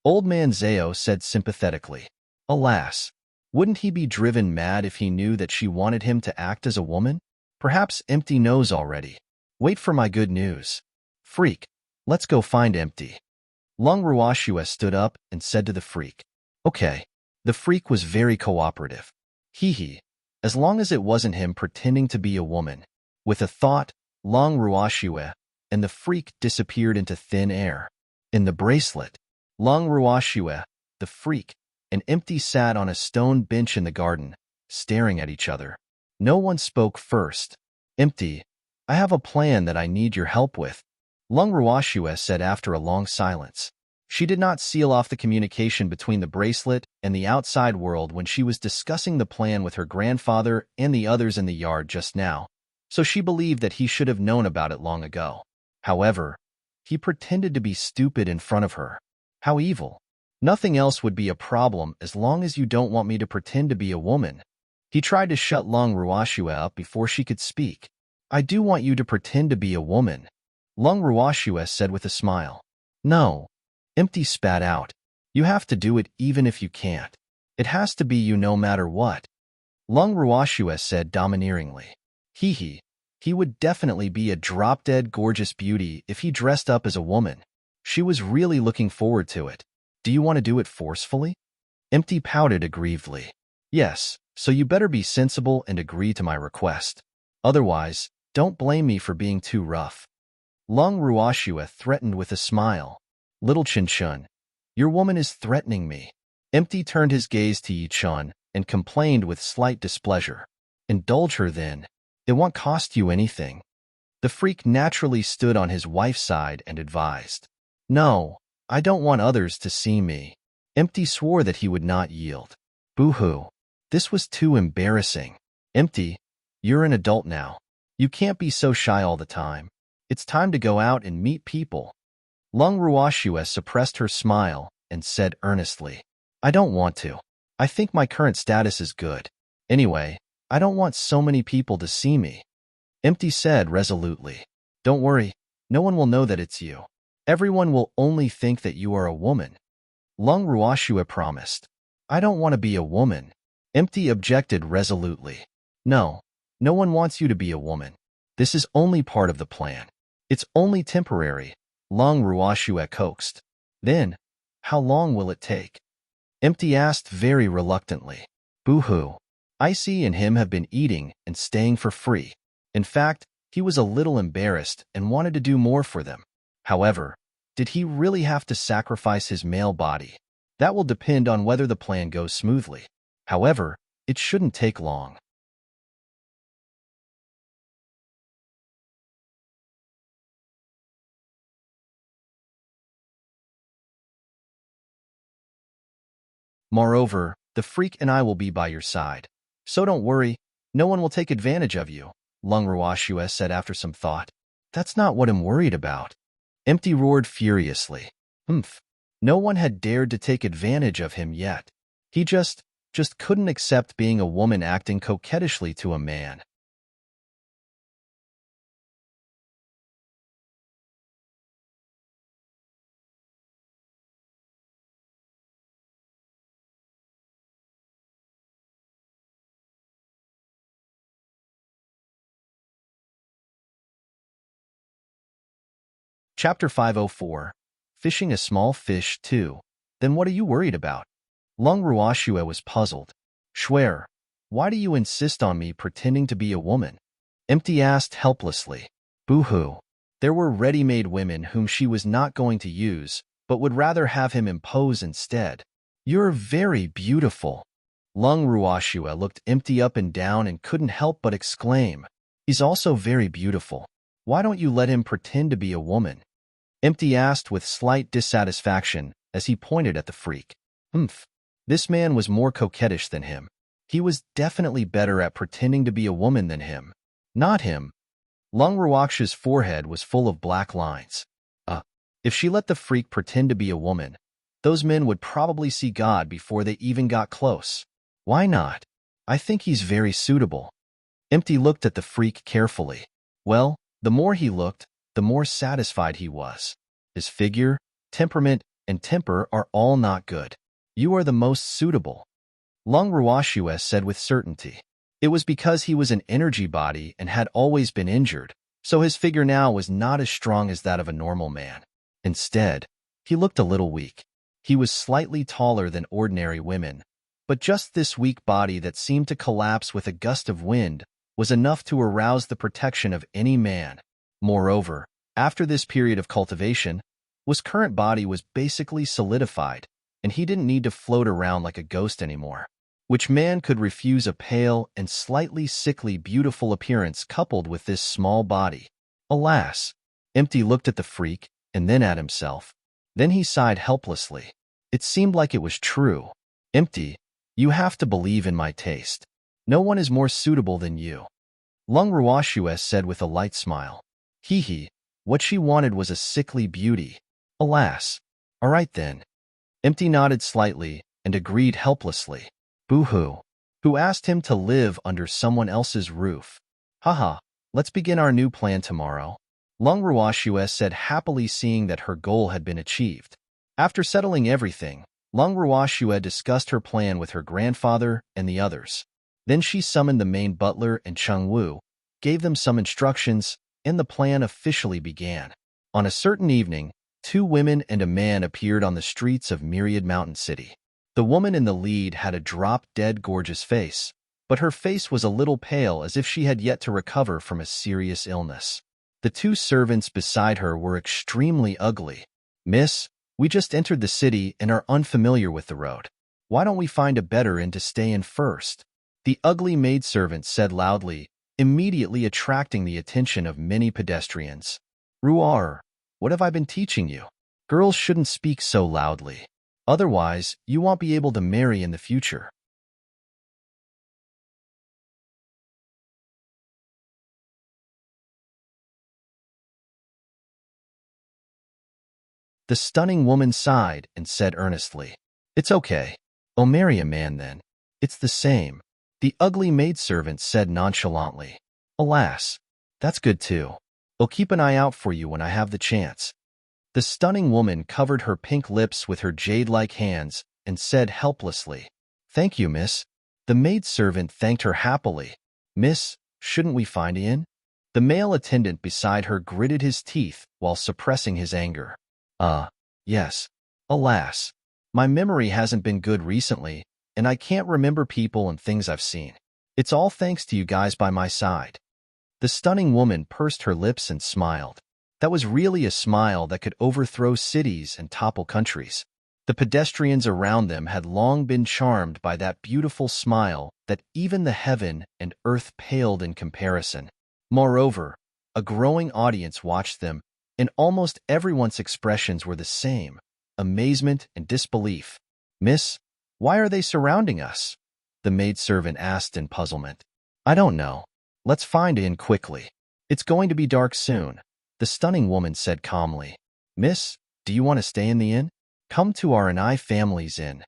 Old man Zhao said sympathetically. Alas, wouldn't he be driven mad if he knew that she wanted him to act as a woman? Perhaps Empty knows already. Wait for my good news. Freak, let's go find Empty. Long Ruoxue stood up and said to the freak. Okay. The freak was very cooperative. Hee, as long as it wasn't him pretending to be a woman. With a thought, Long Ruoxue and the freak disappeared into thin air. In the bracelet, Long Ruoxue, the freak, and Empty sat on a stone bench in the garden, staring at each other. No one spoke first. Empty, I have a plan that I need your help with, Long Ruoxue said after a long silence. She did not seal off the communication between the bracelet and the outside world when she was discussing the plan with her grandfather and the others in the yard just now, so she believed that he should have known about it long ago. However, he pretended to be stupid in front of her. How evil. Nothing else would be a problem as long as you don't want me to pretend to be a woman. He tried to shut Long Ruoxue up before she could speak. I do want you to pretend to be a woman, Long Ruoxue said with a smile. No. Empty spat out. You have to do it even if you can't. It has to be you no matter what. Long Ruoxue said domineeringly. He would definitely be a drop-dead gorgeous beauty if he dressed up as a woman. She was really looking forward to it. Do you want to do it forcefully? Empty pouted aggrievedly. Yes, so you better be sensible and agree to my request. Otherwise, don't blame me for being too rough. Long Ruoxue threatened with a smile. Little Chin, your woman is threatening me. Empty turned his gaze to Yi Chun and complained with slight displeasure. Indulge her then. It won't cost you anything. The freak naturally stood on his wife's side and advised. No, I don't want others to see me. Empty swore that he would not yield. Boo-hoo. This was too embarrassing. Empty, you're an adult now. You can't be so shy all the time. It's time to go out and meet people. Long Ruoxue suppressed her smile and said earnestly. I don't want to. I think my current status is good. Anyway, I don't want so many people to see me. Empty said resolutely. Don't worry, no one will know that it's you. Everyone will only think that you are a woman. Long Ruoxue promised. I don't want to be a woman. Empty objected resolutely. No, no one wants you to be a woman. This is only part of the plan. It's only temporary, Long Ruoxue coaxed. Then, how long will it take? Empty asked very reluctantly. Boo-hoo. Icy and him have been eating and staying for free. In fact, he was a little embarrassed and wanted to do more for them. However, did he really have to sacrifice his male body? That will depend on whether the plan goes smoothly. However, it shouldn't take long. Moreover, the freak and I will be by your side. So don't worry, no one will take advantage of you, Long Ruoxue said after some thought. That's not what I'm worried about. Empty roared furiously. No one had dared to take advantage of him yet. He just couldn't accept being a woman acting coquettishly to a man. Chapter 504. Fishing a small fish, too. Then what are you worried about? Long Ruoxue was puzzled. Swear, why do you insist on me pretending to be a woman? Empty asked helplessly. Boo-hoo. There were ready-made women whom she was not going to use, but would rather have him impose instead. You're very beautiful. Long Ruoxue looked Empty up and down and couldn't help but exclaim. He's also very beautiful. Why don't you let him pretend to be a woman? Empty asked with slight dissatisfaction as he pointed at the freak. This man was more coquettish than him. He was definitely better at pretending to be a woman than him. Not him. Lung Ruox's forehead was full of black lines. If she let the freak pretend to be a woman, those men would probably see God before they even got close. Why not? I think he's very suitable. Empty looked at the freak carefully. Well, the more he looked, the more satisfied he was. His figure, temperament, and temper are all not good. You are the most suitable. Lung Ruoxue said with certainty. It was because he was an energy body and had always been injured, so his figure now was not as strong as that of a normal man. Instead, he looked a little weak. He was slightly taller than ordinary women, but just this weak body that seemed to collapse with a gust of wind was enough to arouse the protection of any man. Moreover, after this period of cultivation, his current body was basically solidified, and he didn't need to float around like a ghost anymore. Which man could refuse a pale and slightly sickly beautiful appearance coupled with this small body? Alas! Empty looked at the freak, and then at himself. Then he sighed helplessly. It seemed like it was true. Empty, you have to believe in my taste. No one is more suitable than you. Lung Ruoxue said with a light smile. Hee, what she wanted was a sickly beauty. Alas. All right then. Empty nodded slightly and agreed helplessly. Boo-hoo. Who asked him to live under someone else's roof? Haha, let's begin our new plan tomorrow. Lung Ruoxue said happily, seeing that her goal had been achieved. After settling everything, Lung Ruoxue discussed her plan with her grandfather and the others. Then she summoned the main butler and Cheng Wu, gave them some instructions, and the plan officially began. On a certain evening, 2 women and a man appeared on the streets of Myriad Mountain City. The woman in the lead had a drop-dead gorgeous face, but her face was a little pale as if she had yet to recover from a serious illness. The 2 servants beside her were extremely ugly. Miss, we just entered the city and are unfamiliar with the road. Why don't we find a better inn to stay in first? The ugly maidservant said loudly, immediately attracting the attention of many pedestrians. Ruar, what have I been teaching you? Girls shouldn't speak so loudly. Otherwise, you won't be able to marry in the future. The stunning woman sighed and said earnestly, It's okay. I'll marry a man then. It's the same. The ugly maidservant said nonchalantly, Alas, that's good too. I'll keep an eye out for you when I have the chance. The stunning woman covered her pink lips with her jade-like hands and said helplessly, Thank you, miss. The maidservant thanked her happily. Miss, shouldn't we find an inn? The male attendant beside her gritted his teeth while suppressing his anger. Yes. Alas, my memory hasn't been good recently, and I can't remember people and things I've seen. It's all thanks to you guys by my side. The stunning woman pursed her lips and smiled. That was really a smile that could overthrow cities and topple countries. The pedestrians around them had long been charmed by that beautiful smile that even the heaven and earth paled in comparison. Moreover, a growing audience watched them, and almost everyone's expressions were the same, amazement and disbelief. Miss, why are they surrounding us? The maidservant asked in puzzlement. I don't know. Let's find in quickly. It's going to be dark soon, the stunning woman said calmly. Miss, do you want to stay in the inn? Come to our Ni family's inn.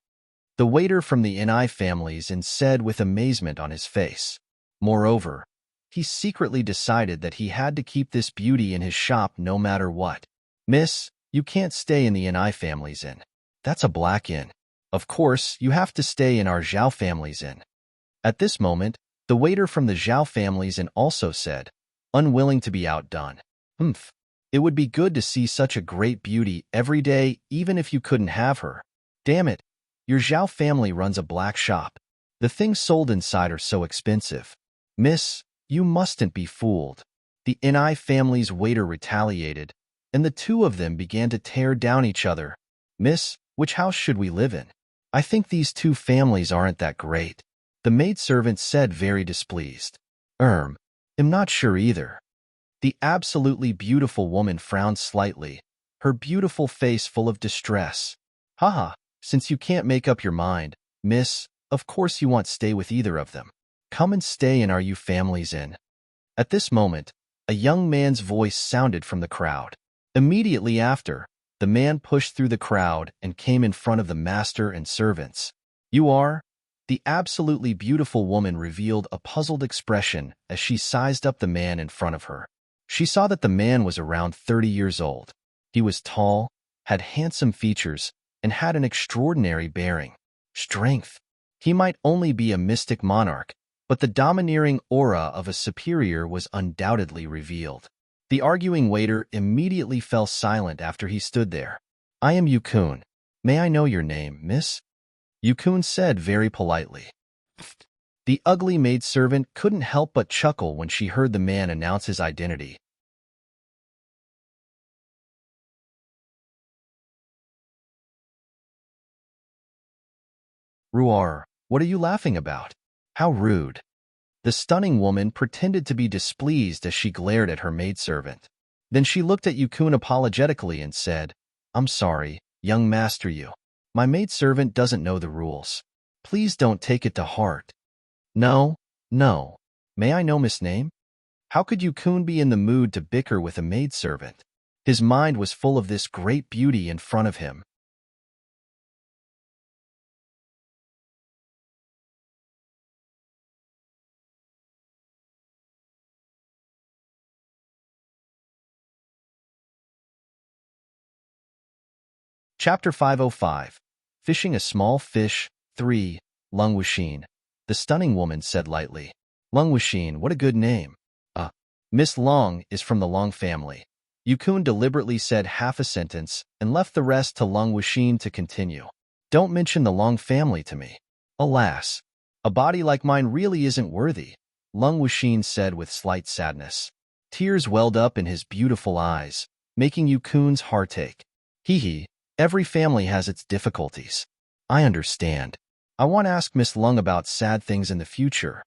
The waiter from the Ni family's inn said with amazement on his face. Moreover, he secretly decided that he had to keep this beauty in his shop no matter what. Miss, you can't stay in the Ni family's inn. That's a black inn. Of course, you have to stay in our Zhao family's inn. At this moment, the waiter from the Zhao family's inn also said, unwilling to be outdone. It would be good to see such a great beauty every day, even if you couldn't have her. Damn it, your Zhao family runs a black shop. The things sold inside are so expensive. Miss, you mustn't be fooled. The Ni family's waiter retaliated, and the 2 of them began to tear down each other. Miss, which house should we live in? I think these 2 families aren't that great. The maidservant said, very displeased. I'm not sure either. The absolutely beautiful woman frowned slightly, her beautiful face full of distress. Haha, since you can't make up your mind, miss, Of course you won't stay with either of them. Come and stay in our you families in. At this moment, a young man's voice sounded from the crowd. Immediately after, the man pushed through the crowd and came in front of the master and servants. You are? The absolutely beautiful woman revealed a puzzled expression as she sized up the man in front of her. She saw that the man was around 30 years old. He was tall, had handsome features, and had an extraordinary bearing. Strength. He might only be a mystic monarch, but the domineering aura of a superior was undoubtedly revealed. The arguing waiter immediately fell silent after he stood there. I am Yukun. May I know your name, miss? Yukun said very politely. The ugly maidservant couldn't help but chuckle when she heard the man announce his identity. Ruar, what are you laughing about? How rude. The stunning woman pretended to be displeased as she glared at her maidservant. Then she looked at Yukun apologetically and said, I'm sorry, young master you. My maidservant doesn't know the rules. Please don't take it to heart. No, no. May I know Miss Name? How could Yukun be in the mood to bicker with a maidservant? His mind was full of this great beauty in front of him. Chapter 505. Fishing a Small Fish. 3. Lung Wuxin. The stunning woman said lightly. Lung Wuxin, what a good name. Miss Long is from the Long family. Yukun deliberately said half a sentence and left the rest to Lung Wuxin to continue. Don't mention the Long family to me. Alas, a body like mine really isn't worthy, Lung Wuxin said with slight sadness. Tears welled up in his beautiful eyes, making Yukun's heart ache. Hee. Every family has its difficulties. I understand. I want to ask Miss Lung about sad things in the future,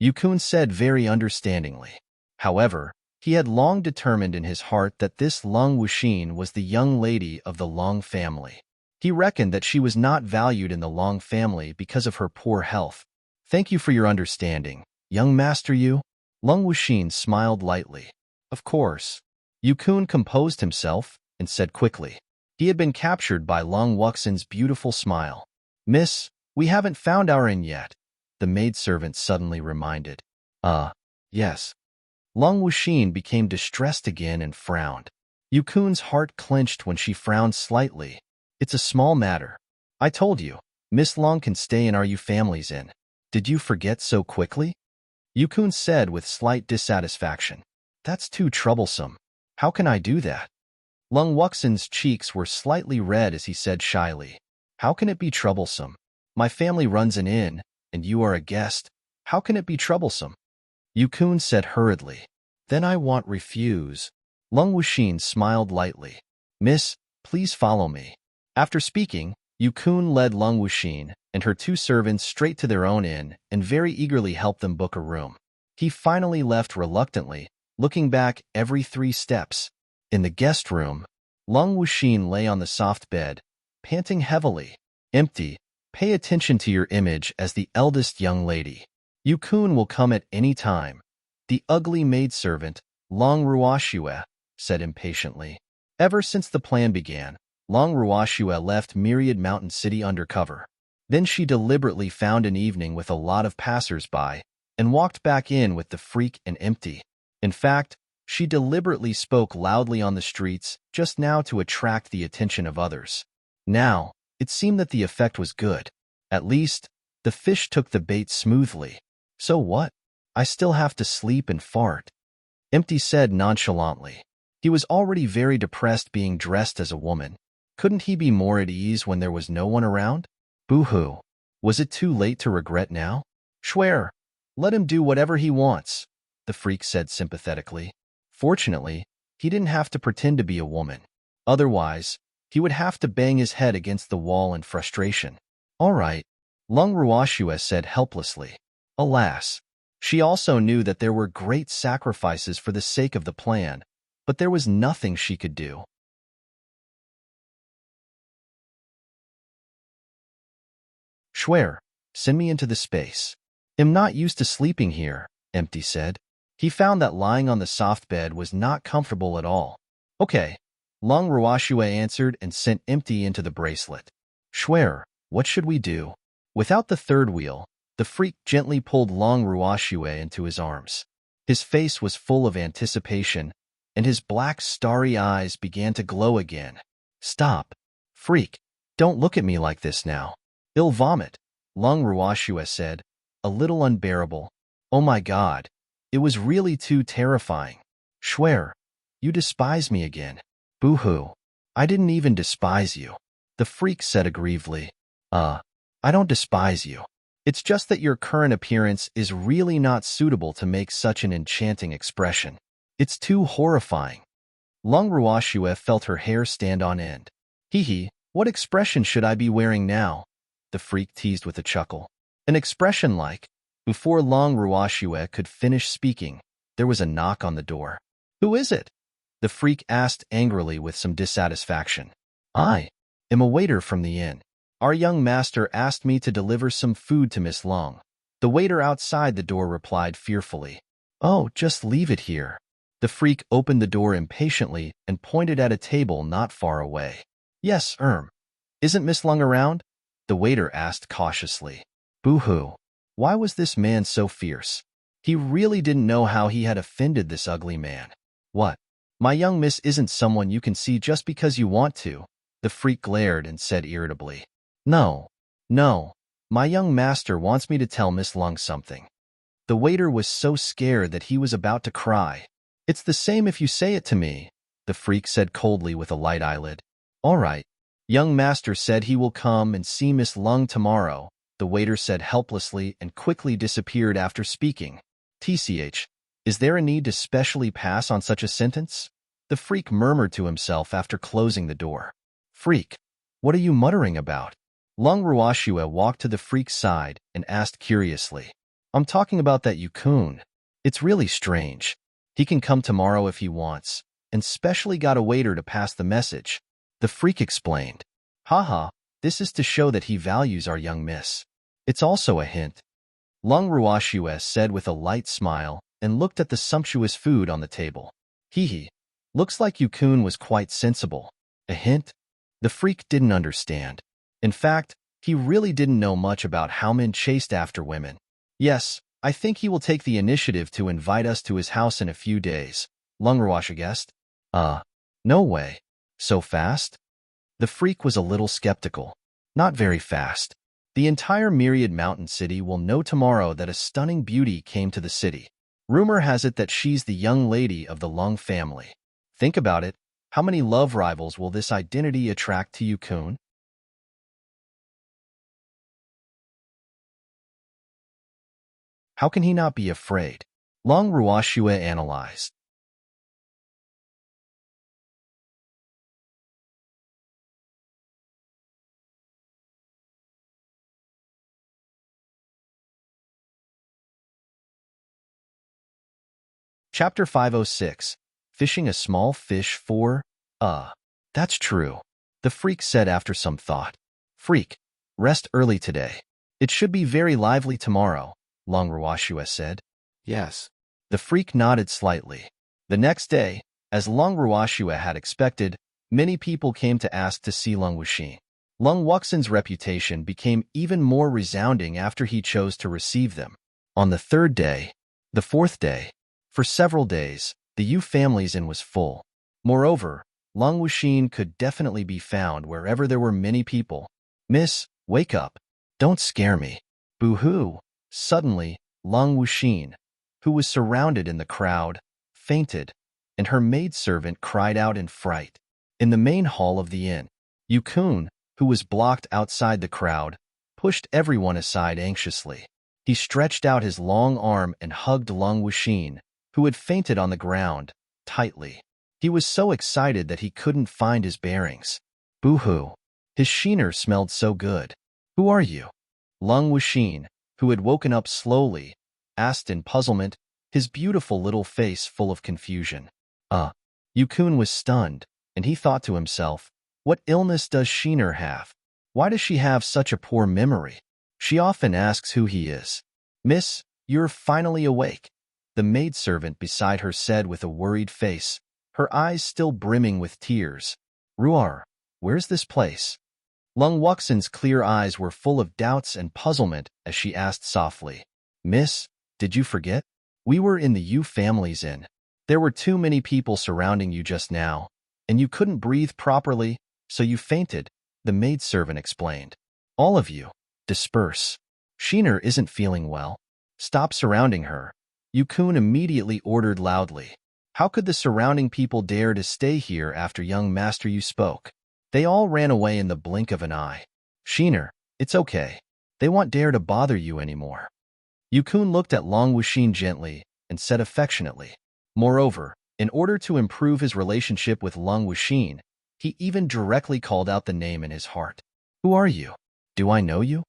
Yukun said very understandingly. However, he had long determined in his heart that this Lung Wuxin was the young lady of the Long family. He reckoned that she was not valued in the Long family because of her poor health. Thank you for your understanding, young master you. Lung Wuxin smiled lightly. Of course. Yukun composed himself and said quickly. He had been captured by Lung Wuxin's beautiful smile. Miss, we haven't found our inn yet, the maidservant suddenly reminded. Yes. Lung Wuxin became distressed again and frowned. Yukun's heart clenched when she frowned slightly. It's a small matter. I told you, Miss Lung can stay in our you family's inn. Did you forget so quickly? Yukun said with slight dissatisfaction. That's too troublesome. How can I do that? Lung Wuxin's cheeks were slightly red as he said shyly. How can it be troublesome? My family runs an inn, and you are a guest. How can it be troublesome? Yukun said hurriedly. Then I won't refuse. Lung Wuxin smiled lightly. Miss, please follow me. After speaking, Yukun led Lung Wuxin and her two servants straight to their own inn and very eagerly helped them book a room. He finally left reluctantly, looking back every 3 steps. In the guest room, Lung Wuxin lay on the soft bed, panting heavily. Empty. Pay attention to your image as the eldest young lady. Yukun will come at any time. The ugly maidservant, Long Ruoxue, said impatiently. Ever since the plan began, Long Ruoxue left Myriad Mountain City undercover. Then she deliberately found an evening with a lot of passers-by and walked back in with the freak and empty. In fact, she deliberately spoke loudly on the streets just now to attract the attention of others. Now, it seemed that the effect was good. At least, the fish took the bait smoothly. So what? I still have to sleep and fart. Empty said nonchalantly. He was already very depressed being dressed as a woman. Couldn't he be more at ease when there was no one around? Boo-hoo. Was it too late to regret now? Schwer. Let him do whatever he wants, the freak said sympathetically. Fortunately, he didn't have to pretend to be a woman. Otherwise, he would have to bang his head against the wall in frustration. All right, Lung Ruoxue said helplessly. Alas, she also knew that there were great sacrifices for the sake of the plan, but there was nothing she could do. Schwer, Send me into the space. I'm not used to sleeping here, Empty said. He found that lying on the soft bed was not comfortable at all. Okay, Long Ruashue answered and sent Empty into the bracelet. Schwer, what should we do? Without the third wheel, the freak gently pulled Long Ruashue into his arms. His face was full of anticipation, and his black starry eyes began to glow again. Stop. Freak, don't look at me like this now. I'll vomit, Long Ruashue said, a little unbearable. Oh my God. It was really too terrifying. Schwer, you despise me again. Boo-hoo. I didn't even despise you. The freak said aggrievedly. I don't despise you. It's just that your current appearance is really not suitable to make such an enchanting expression. It's too horrifying. Long Ruashue felt her hair stand on end. Hee, what expression should I be wearing now? The freak teased with a chuckle. An expression like. Before Long Ruashue could finish speaking, there was a knock on the door. Who is it? The freak asked angrily with some dissatisfaction. I am a waiter from the inn. Our young master asked me to deliver some food to Miss Long. The waiter outside the door replied fearfully. Oh, just leave it here. The freak opened the door impatiently and pointed at a table not far away. Yes, Isn't Miss Long around? The waiter asked cautiously. Boo-hoo. Why was this man so fierce? He really didn't know how he had offended this ugly man. What? My young miss isn't someone you can see just because you want to, the freak glared and said irritably. No. My young master wants me to tell Miss Long something. The waiter was so scared that he was about to cry. It's the same if you say it to me, the freak said coldly with a light eyelid. All right. Young master said he will come and see Miss Long tomorrow, the waiter said helplessly and quickly disappeared after speaking. TCH, is there a need to specially pass on such a sentence? The freak murmured to himself after closing the door. Freak, what are you muttering about? Long Ruashue walked to the freak's side and asked curiously. I'm talking about that Yukun. It's really strange. He can come tomorrow if he wants, and specially got a waiter to pass the message. The freak explained. Haha, this is to show that he values our young miss. It's also a hint. Long Ruashue said with a light smile and looked at the sumptuous food on the table. Hee, looks like Yukun was quite sensible. A hint? The freak didn't understand. In fact, he really didn't know much about how men chased after women. Yes, I think he will take the initiative to invite us to his house in a few days, Long Ruashue guessed. No way. So fast? The freak was a little skeptical. Not very fast. The entire Myriad Mountain City will know tomorrow that a stunning beauty came to the city. Rumor has it that she's the young lady of the Long family. Think about it. How many love rivals will this identity attract to Yukun? How can he not be afraid? Long Ruashue analyzed. Chapter 506. Fishing a small fish for, That's true, the freak said after some thought. Freak, rest early today. It should be very lively tomorrow, Long Ruashue said. Yes. The freak nodded slightly. The next day, as Long Ruashue had expected, many people came to ask to see Long Wuxin. Long Wuxin's reputation became even more resounding after he chose to receive them. On the third day, the fourth day, for several days, the Yu family's inn was full. Moreover, Long Wuxin could definitely be found wherever there were many people. Miss, wake up. Don't scare me. Boo-hoo. Suddenly, Long Wuxin, who was surrounded in the crowd, fainted, and her maidservant cried out in fright. In the main hall of the inn, Yukun, who was blocked outside the crowd, pushed everyone aside anxiously. He stretched out his long arm and hugged Long Wuxin, who had fainted on the ground, tightly. He was so excited that he couldn't find his bearings. Boo-hoo. His sheener smelled so good. Who are you? Long Wuxin, who had woken up slowly, asked in puzzlement, his beautiful little face full of confusion. Yukun was stunned, and he thought to himself, what illness does Sheener have? Why does she have such a poor memory? She often asks who he is. Miss, you're finally awake, the maidservant beside her said with a worried face, her eyes still brimming with tears. Ruar, where's this place? Lung Wuxin's clear eyes were full of doubts and puzzlement as she asked softly, Miss, did you forget? We were in the Yu family's inn. There were too many people surrounding you just now, and you couldn't breathe properly, so you fainted, the maidservant explained. All of you, disperse. Sheener isn't feeling well. Stop surrounding her. Yukun immediately ordered loudly. How could the surrounding people dare to stay here after young Master Yu spoke? They all ran away in the blink of an eye. Sheener, it's okay. They won't dare to bother you anymore. Yukun looked at Long Wuxin gently and said affectionately. Moreover, in order to improve his relationship with Long Wuxin, he even directly called out the name in his heart. Who are you? Do I know you?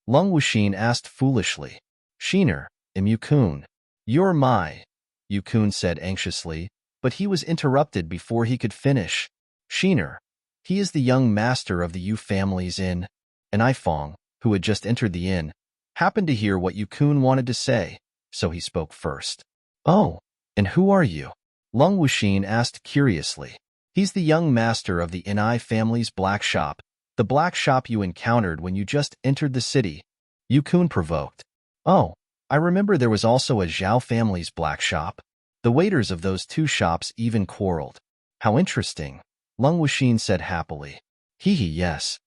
Long Wuxin asked foolishly. Sheener, am Yukun. You're my, Yukun said anxiously, but he was interrupted before he could finish. Sheener, he is the young master of the Yu family's inn, and Ifong, who had just entered the inn, happened to hear what Yukun wanted to say, so he spoke first. Oh, and who are you? Long Wuxin asked curiously. He's the young master of the Inai family's black shop, the black shop you encountered when you just entered the city. Yukun provoked. Oh, I remember there was also a Zhao family's black shop. The waiters of those two shops even quarreled. How interesting, Long Wuxin said happily. Hee, yes.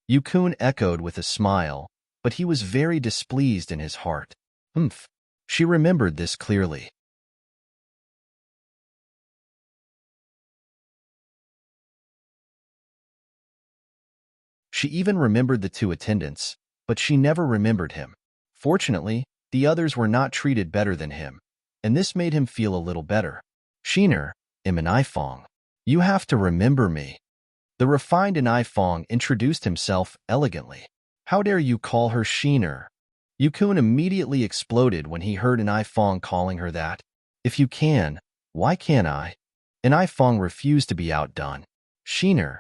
Yukun echoed with a smile, but he was very displeased in his heart. Humph. She remembered this clearly. She even remembered the two attendants, but she never remembered him. Fortunately, the others were not treated better than him, and this made him feel a little better. Sheener, am an Ifong. You have to remember me. The refined Ifong introduced himself elegantly. How dare you call her Sheener? Yukun immediately exploded when he heard an Ifong calling her that. If you can, why can't I? An Ifong refused to be outdone. Sheener.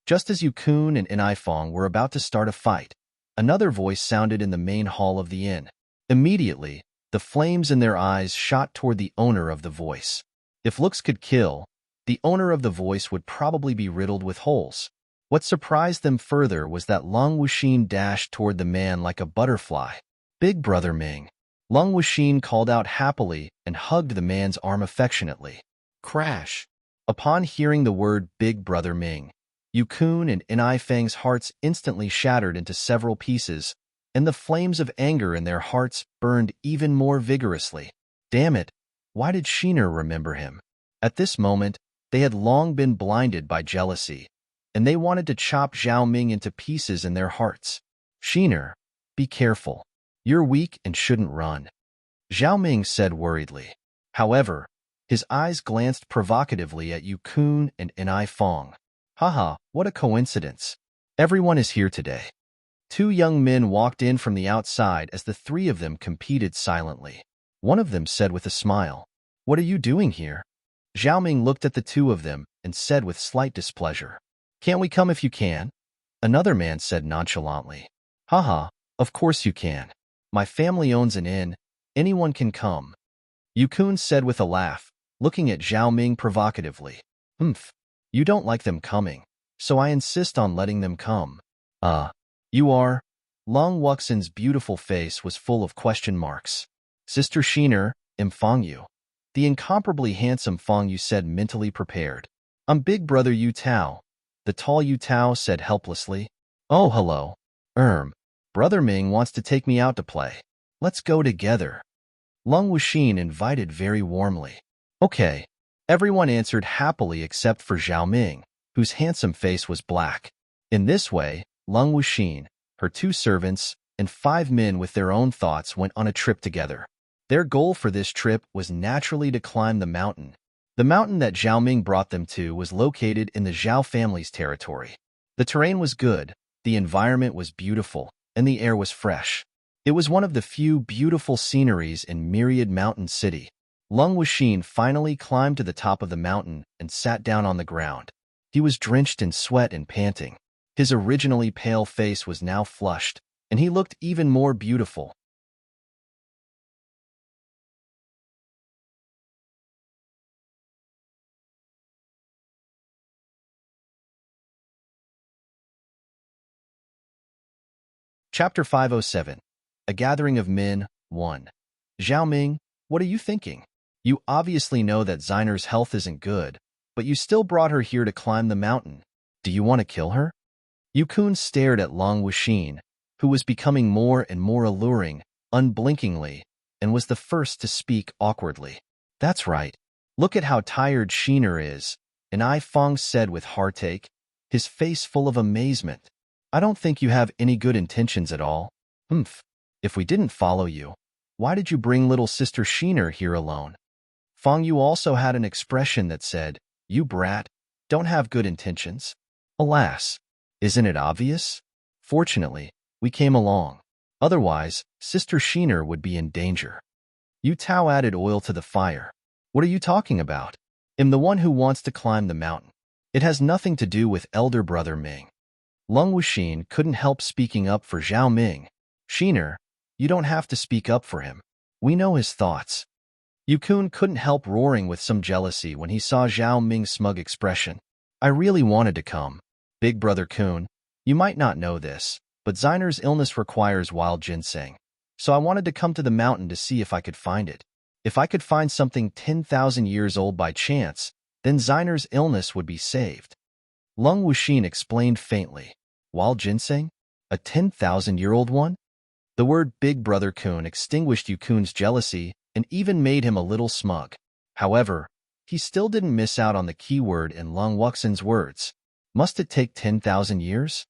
Just as Yukun and Ifong were about to start a fight, another voice sounded in the main hall of the inn. Immediately, the flames in their eyes shot toward the owner of the voice. If looks could kill, the owner of the voice would probably be riddled with holes. What surprised them further was that Long Wuxin dashed toward the man like a butterfly. Big Brother Ming. Long Wuxin called out happily and hugged the man's arm affectionately. Crash. Upon hearing the word Big Brother Ming, Yukun and Inai Feng's hearts instantly shattered into several pieces, and the flames of anger in their hearts burned even more vigorously. Damn it, why did Sheener remember him? At this moment, they had long been blinded by jealousy, and they wanted to chop Zhao Ming into pieces in their hearts. Sheener, be careful. You're weak and shouldn't run, Zhao Ming said worriedly. However, his eyes glanced provocatively at Yukun and Inai Fong. Haha, what a coincidence. Everyone is here today. Two young men walked in from the outside as the three of them competed silently. One of them said with a smile, What are you doing here? Zhao Ming looked at the two of them and said with slight displeasure, Can't we come if you can? Another man said nonchalantly, Haha, of course you can. My family owns an inn. Anyone can come. Yukun said with a laugh, looking at Zhao Ming provocatively. Humph. You don't like them coming, so I insist on letting them come. You are? Long Wuxin's beautiful face was full of question marks. Sister Sheener, am Fong Yu. The incomparably handsome Fong Yu said mentally prepared. I'm Big Brother Yu Tao. The tall Yu Tao said helplessly. Oh, hello. Brother Ming wants to take me out to play. Let's go together. Long Wuxin invited very warmly. Okay. Everyone answered happily except for Zhao Ming, whose handsome face was black. In this way, Long Wuxin, her two servants, and 5 men with their own thoughts went on a trip together. Their goal for this trip was naturally to climb the mountain. The mountain that Zhao Ming brought them to was located in the Zhao family's territory. The terrain was good, the environment was beautiful, and the air was fresh. It was one of the few beautiful sceneries in Myriad Mountain City. Long Wuxin finally climbed to the top of the mountain and sat down on the ground. He was drenched in sweat and panting. His originally pale face was now flushed, and he looked even more beautiful. Chapter 507. A Gathering of Men, 1. Zhao Ming, what are you thinking? You obviously know that Xiner's health isn't good, but you still brought her here to climb the mountain. Do you want to kill her? Yukun stared at Long Wuxin, who was becoming more and more alluring, unblinkingly, and was the first to speak awkwardly. That's right. Look at how tired Shiner is, and I Fong said with heartache, his face full of amazement. I don't think you have any good intentions at all. Humph. If we didn't follow you, why did you bring little sister Shiner here alone? Fong Yu also had an expression that said, you brat, don't have good intentions. Alas, isn't it obvious? Fortunately, we came along. Otherwise, Sister Shiner would be in danger. Yu Tao added oil to the fire. What are you talking about? I'm the one who wants to climb the mountain. It has nothing to do with elder brother Ming. Lung Wuxin couldn't help speaking up for Zhao Ming. Shiner, you don't have to speak up for him. We know his thoughts. Yukun couldn't help roaring with some jealousy when he saw Zhao Ming's smug expression. I really wanted to come. Big brother Kun, you might not know this, but Xiner's illness requires wild ginseng. So I wanted to come to the mountain to see if I could find it. If I could find something 10,000 years old by chance, then Xiner's illness would be saved. Lung Wuxin explained faintly. Wild ginseng? A 10,000-year-old one? The word Big Brother Kun extinguished Yukun's jealousy and even made him a little smug. However, he still didn't miss out on the key word in Lung Wuxin's words. Must it take 10,000 years?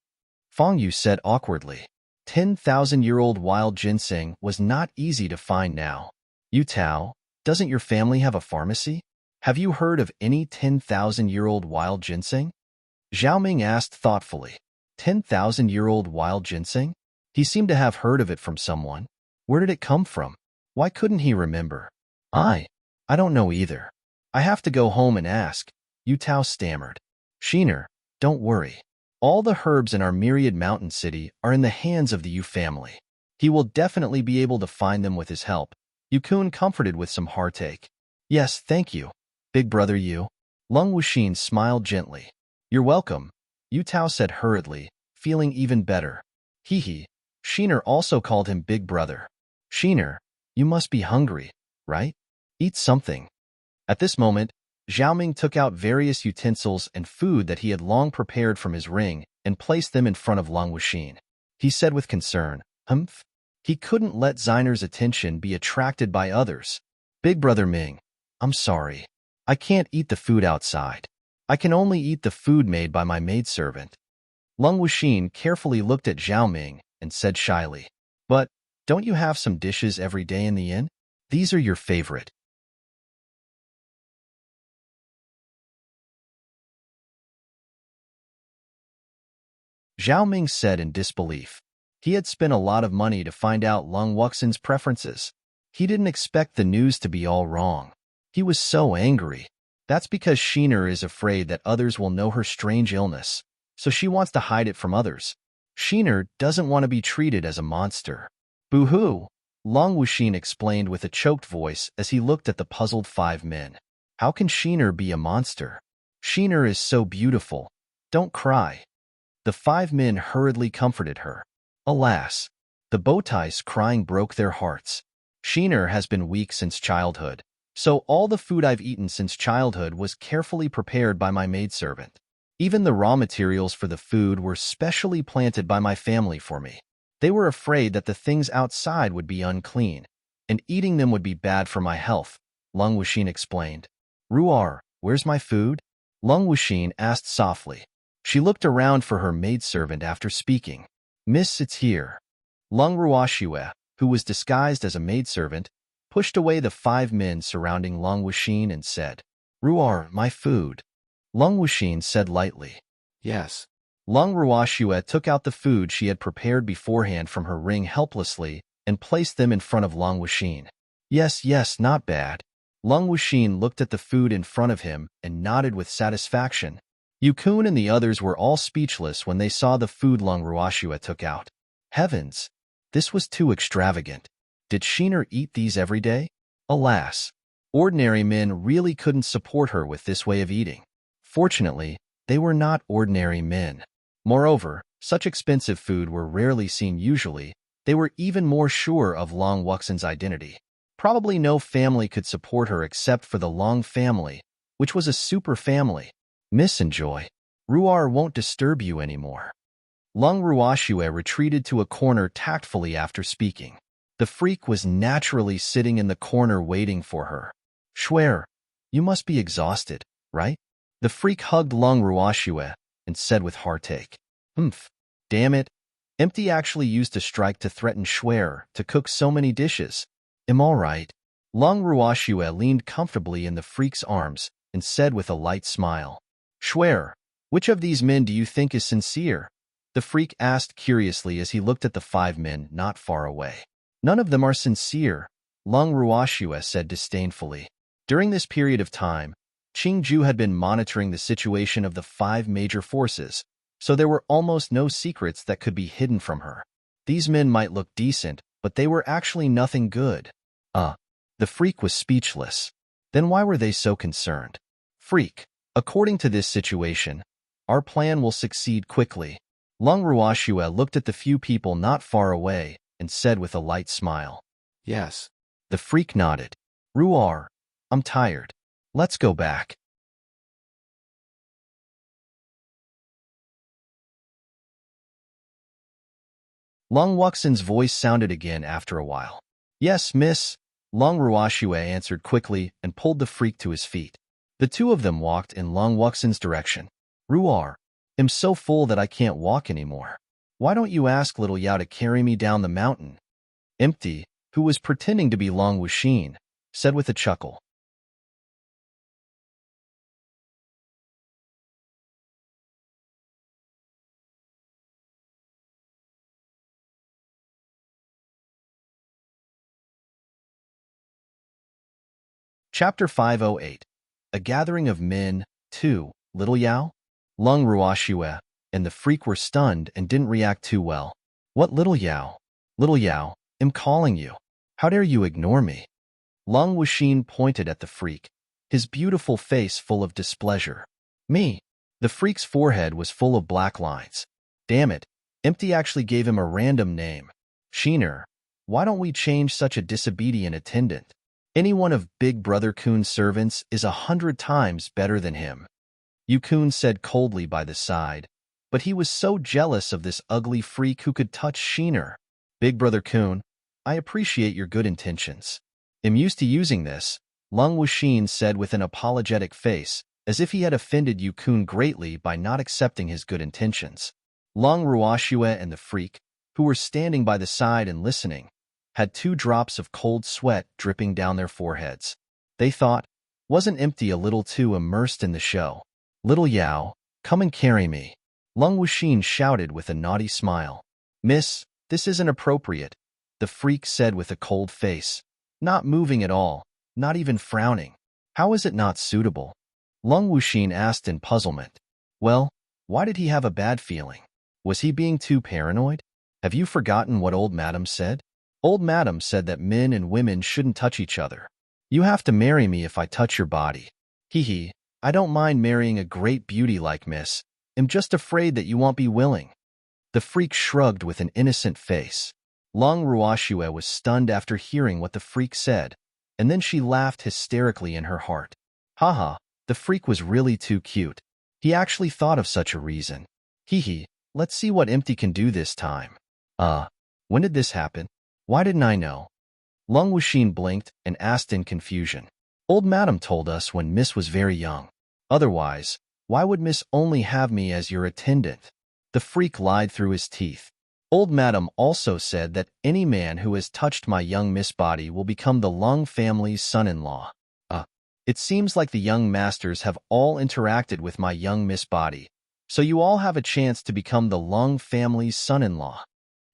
Fong Yu said awkwardly. 10,000-year-old wild ginseng was not easy to find now. Yu Tao, doesn't your family have a pharmacy? Have you heard of any 10,000-year-old wild ginseng? Zhao Ming asked thoughtfully. 10,000-year-old wild ginseng? He seemed to have heard of it from someone. Where did it come from? Why couldn't he remember? I don't know either. I have to go home and ask, Yu Tao stammered. Shiner, don't worry. All the herbs in our myriad mountain city are in the hands of the Yu family. He will definitely be able to find them with his help. Yukun comforted with some heartache. Yes, thank you, Big Brother Yu. Lung Wuxin smiled gently. You're welcome, Yu Tao said hurriedly, feeling even better. Hee. Shiner also called him Big Brother. Shiner, you must be hungry, right? Eat something. At this moment, Zhao Ming took out various utensils and food that he had long prepared from his ring and placed them in front of Lung Wuxin. He said with concern, Humph? He couldn't let Xiner's attention be attracted by others. Big Brother Ming, I'm sorry. I can't eat the food outside. I can only eat the food made by my maidservant. Lung Wuxin carefully looked at Zhao Ming and said shyly, But, don't you have some dishes every day in the inn? These are your favorite. Zhao Ming said in disbelief. He had spent a lot of money to find out Lung Wuxin's preferences. He didn't expect the news to be all wrong. He was so angry. That's because Shiner is afraid that others will know her strange illness, so she wants to hide it from others. Shiner doesn't want to be treated as a monster. Boo-hoo, Lung Wuxin explained with a choked voice as he looked at the puzzled 5 men. How can Shiner be a monster? Shiner is so beautiful. Don't cry. The 5 men hurriedly comforted her. Alas, the Bowtai's crying broke their hearts. Shiner has been weak since childhood, so all the food I've eaten since childhood was carefully prepared by my maidservant. Even the raw materials for the food were specially planted by my family for me. They were afraid that the things outside would be unclean, and eating them would be bad for my health, Lung Wuxin explained. Ruar, where's my food? Lung Wuxin asked softly. She looked around for her maidservant after speaking. Miss, it's here. Lung Ruoxue, who was disguised as a maidservant, pushed away the 5 men surrounding Lung Wuxin and said, Ruar, my food. Lung Wuxin said lightly, Yes. Lung Ruoxue took out the food she had prepared beforehand from her ring helplessly and placed them in front of Lung Wuxin. Yes, not bad. Lung Wuxin looked at the food in front of him and nodded with satisfaction. Yukun and the others were all speechless when they saw the food Lung Ruoxue took out. Heavens! This was too extravagant. Did Sheener eat these every day? Alas! Ordinary men really couldn't support her with this way of eating. Fortunately, they were not ordinary men. Moreover, such expensive food were rarely seen usually. They were even more sure of Long Wuxin's identity. Probably no family could support her except for the Long family, which was a super family. Miss Enjoy. Ruar won't disturb you anymore. Long Ruoxue retreated to a corner tactfully after speaking. The freak was naturally sitting in the corner waiting for her. Shuer, you must be exhausted, right? The freak hugged Long Ruoxue and said with heartache. Humph. Damn it. Empty actually used a strike to threaten Shuer to cook so many dishes. Am all right. Long Ruoxue leaned comfortably in the freak's arms and said with a light smile. Shuer, which of these men do you think is sincere? The freak asked curiously as he looked at the 5 men not far away. None of them are sincere, Long Ruoxue said disdainfully. During this period of time, Qingju had been monitoring the situation of the 5 major forces, so there were almost no secrets that could be hidden from her. These men might look decent, but they were actually nothing good. The freak was speechless. Then why were they so concerned? Freak, according to this situation, our plan will succeed quickly. Long Ruoxue looked at the few people not far away and said with a light smile. Yes. The freak nodded. Ruar, I'm tired. Let's go back. Long Wuxin's voice sounded again after a while. Yes, miss. Long Ruoxue answered quickly and pulled the freak to his feet. The 2 of them walked in Long Wuxin's direction. Ruar, I'm so full that I can't walk anymore. Why don't you ask little Yao to carry me down the mountain? Empty, who was pretending to be Long Wuxin, said with a chuckle. Chapter 508. A Gathering of Men, 2, Little Yao? Long Ruoxue and the freak were stunned and didn't react too well. What Little Yao? Little Yao, I'm calling you. How dare you ignore me? Long Wuxin pointed at the freak, his beautiful face full of displeasure. Me? The freak's forehead was full of black lines. Damn it, Empty actually gave him a random name. Sheener, why don't we change such a disobedient attendant? Any one of Big Brother Kun's servants is 100 times better than him. Kun said coldly by the side, but he was so jealous of this ugly freak who could touch Sheener. Big Brother Kun, I appreciate your good intentions. I'm used to using this, Long Wuxin said with an apologetic face, as if he had offended Kun greatly by not accepting his good intentions. Long Ruoxue and the freak, who were standing by the side and listening, had 2 drops of cold sweat dripping down their foreheads. They thought, wasn't Empty a little too immersed in the show? Little Yao, come and carry me. Long Wuxin shouted with a naughty smile. Miss, this isn't appropriate, the freak said with a cold face, not moving at all, not even frowning. How is it not suitable? Long Wuxin asked in puzzlement. Well, why did he have a bad feeling? Was he being too paranoid? Have you forgotten what old Madam said? Old Madam said that men and women shouldn't touch each other. You have to marry me if I touch your body. Hee, I don't mind marrying a great beauty like Miss. I'm just afraid that you won't be willing. The freak shrugged with an innocent face. Long Ruoxue was stunned after hearing what the freak said, and then she laughed hysterically in her heart. Haha, the freak was really too cute. He actually thought of such a reason. Hee, let's see what Empty can do this time. When did this happen? Why didn't I know? Long Wuxin blinked and asked in confusion. Old Madam told us when Miss was very young. Otherwise, why would Miss only have me as your attendant? The freak lied through his teeth. Old Madam also said that any man who has touched my young Miss body will become the Long family's son-in-law. It seems like the young masters have all interacted with my young Miss body, so you all have a chance to become the Long family's son-in-law.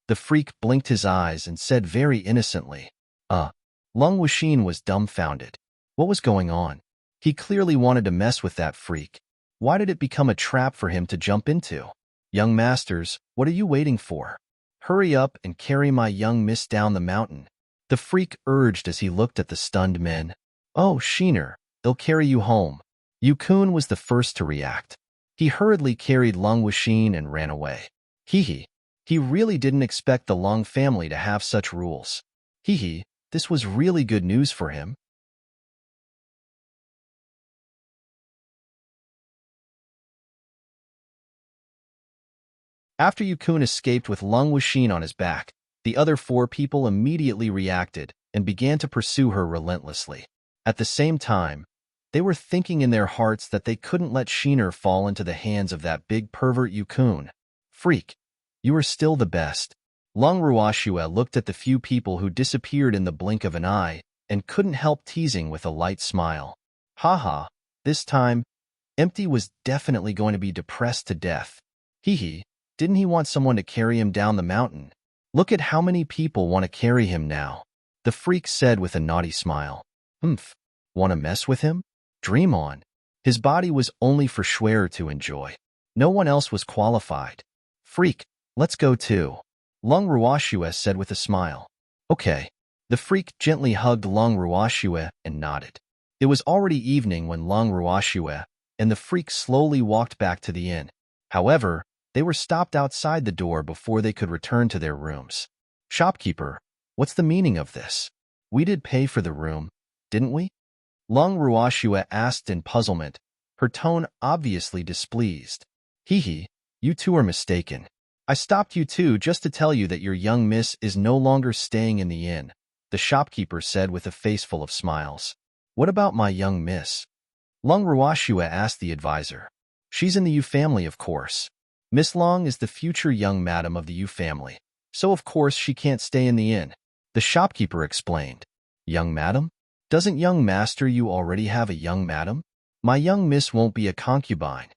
The freak blinked his eyes and said very innocently. Long Wuxin was dumbfounded. What was going on? He clearly wanted to mess with that freak. Why did it become a trap for him to jump into? Young masters, what are you waiting for? Hurry up and carry my young miss down the mountain, the freak urged as he looked at the stunned men. Oh, Sheener, they'll carry you home. Yukun was the first to react. He hurriedly carried Lung Wuxin and ran away. Hee. He really didn't expect the Lung family to have such rules. Hee. This was really good news for him. After Yukun escaped with Lung Wuxin on his back, the other 4 people immediately reacted and began to pursue her relentlessly. At the same time, they were thinking in their hearts that they couldn't let Sheener fall into the hands of that big pervert Yukun. Freak, you are still the best. Lung Ruoxue looked at the few people who disappeared in the blink of an eye and couldn't help teasing with a light smile. Haha, this time, Empty was definitely going to be depressed to death. Hee. Didn't he want someone to carry him down the mountain? Look at how many people want to carry him now. The freak said with a naughty smile. Want to mess with him? Dream on. His body was only for Schwerer to enjoy. No one else was qualified. Freak, let's go too. Lung Ruoxue said with a smile. Okay. The freak gently hugged Lung Ruoxue and nodded. It was already evening when Lung Ruoxue and the freak slowly walked back to the inn. However, they were stopped outside the door before they could return to their rooms. Shopkeeper, what's the meaning of this? We did pay for the room, didn't we? Lung Ruoxue asked in puzzlement, her tone obviously displeased. Hee, you two are mistaken. I stopped you two just to tell you that your young miss is no longer staying in the inn, the shopkeeper said with a face full of smiles. What about my young miss? Lung Ruoxue asked the advisor. She's in the Yu family, of course. Miss Long is the future young madam of the Yu family, so of course she can't stay in the inn, the shopkeeper explained. Young madam? Doesn't young master you already have a young madam? My young miss won't be a concubine.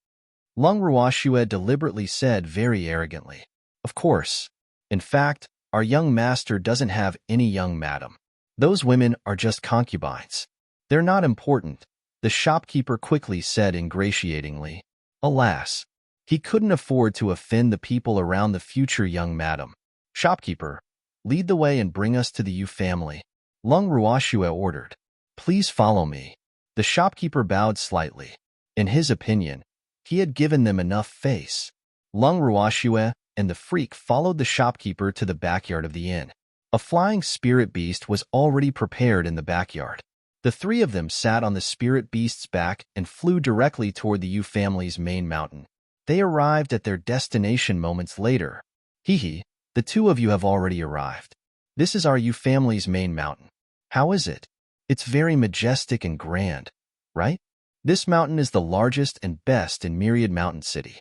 Lung Ruoxue deliberately said very arrogantly. Of course. In fact, our young master doesn't have any young madam. Those women are just concubines. They're not important, the shopkeeper quickly said ingratiatingly. Alas, he couldn't afford to offend the people around the future young madam. Shopkeeper, lead the way and bring us to the Yu family, Lung Ruoxue ordered. Please follow me. The shopkeeper bowed slightly. In his opinion, he had given them enough face. Lung Ruoxue and the freak followed the shopkeeper to the backyard of the inn. A flying spirit beast was already prepared in the backyard. The 3 of them sat on the spirit beast's back and flew directly toward the Yu family's main mountain. They arrived at their destination moments later. Hee, the 2 of you have already arrived. This is our Yu family's main mountain. How is it? It's very majestic and grand, right? This mountain is the largest and best in Myriad Mountain City.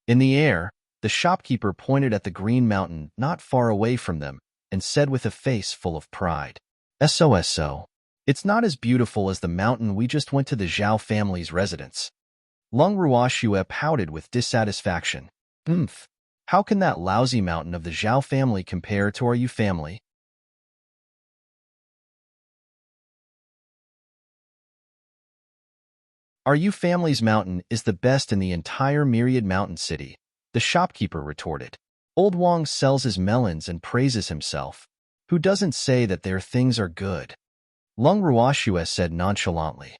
In the air, the shopkeeper pointed at the green mountain not far away from them and said with a face full of pride. So. It's not as beautiful as the mountain we just went to the Zhao family's residence. Lung Ruoxue pouted with dissatisfaction. How can that lousy mountain of the Zhao family compare to our Yu family? Our Yu family's mountain is the best in the entire Myriad Mountain City, the shopkeeper retorted. Old Wang sells his melons and praises himself. Who doesn't say that their things are good? Lung Ruoxue said nonchalantly.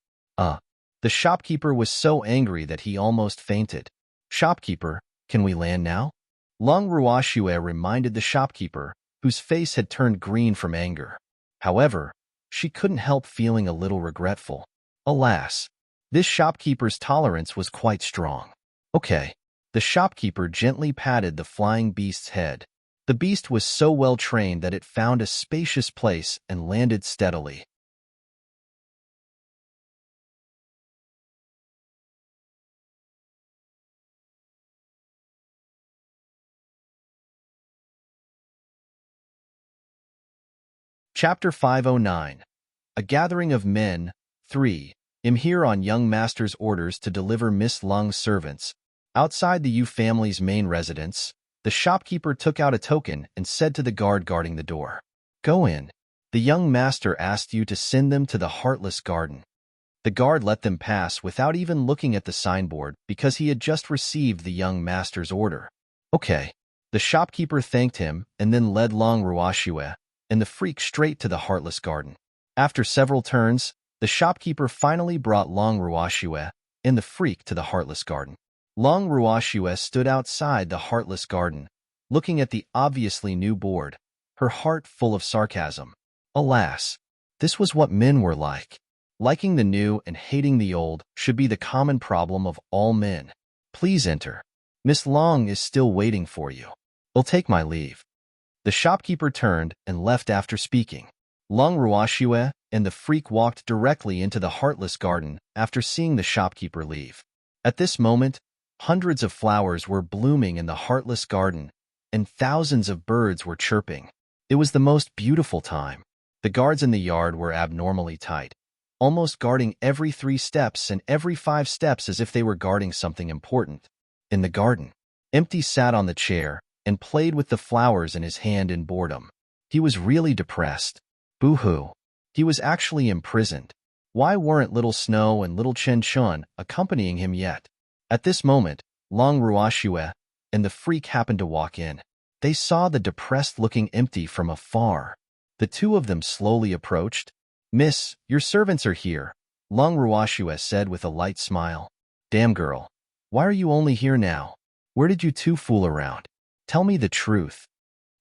The shopkeeper was so angry that he almost fainted. Shopkeeper, can we land now? Lung Ruoxue reminded the shopkeeper, whose face had turned green from anger. However, she couldn't help feeling a little regretful. Alas, this shopkeeper's tolerance was quite strong. Okay. The shopkeeper gently patted the flying beast's head. The beast was so well trained that it found a spacious place and landed steadily. Chapter 509. A Gathering of Men, 3. I'm here on young master's orders to deliver Miss Lung's servants. Outside the Yu family's main residence, the shopkeeper took out a token and said to the guard guarding the door, Go in. The young master asked you to send them to the Heartless Garden. The guard let them pass without even looking at the signboard because he had just received the young master's order. Okay. The shopkeeper thanked him and then led Long Ruashue and the freak straight to the Heartless Garden. After several turns, the shopkeeper finally brought Long Ruashue and the freak to the Heartless Garden. Long Ruashue stood outside the Heartless Garden, looking at the obviously new board, her heart full of sarcasm. Alas, this was what men were like. Liking the new and hating the old should be the common problem of all men. Please enter. Miss Long is still waiting for you. I'll take my leave. The shopkeeper turned and left after speaking. Long Ruashue and the freak walked directly into the Heartless Garden after seeing the shopkeeper leave. At this moment, hundreds of flowers were blooming in the Heartless Garden, and thousands of birds were chirping. It was the most beautiful time. The guards in the yard were abnormally tight, almost guarding every 3 steps and every 5 steps as if they were guarding something important. In the garden, Empty sat on the chair and played with the flowers in his hand in boredom. He was really depressed. Boo-hoo. He was actually imprisoned. Why weren't Little Snow and Little Chen Chun accompanying him yet? At this moment, Long Ruashue and the freak happened to walk in. They saw the depressed-looking Empty from afar. The two of them slowly approached. "Miss, your servants are here," Long Ruashue said with a light smile. "Damn girl, why are you only here now? Where did you two fool around? Tell me the truth."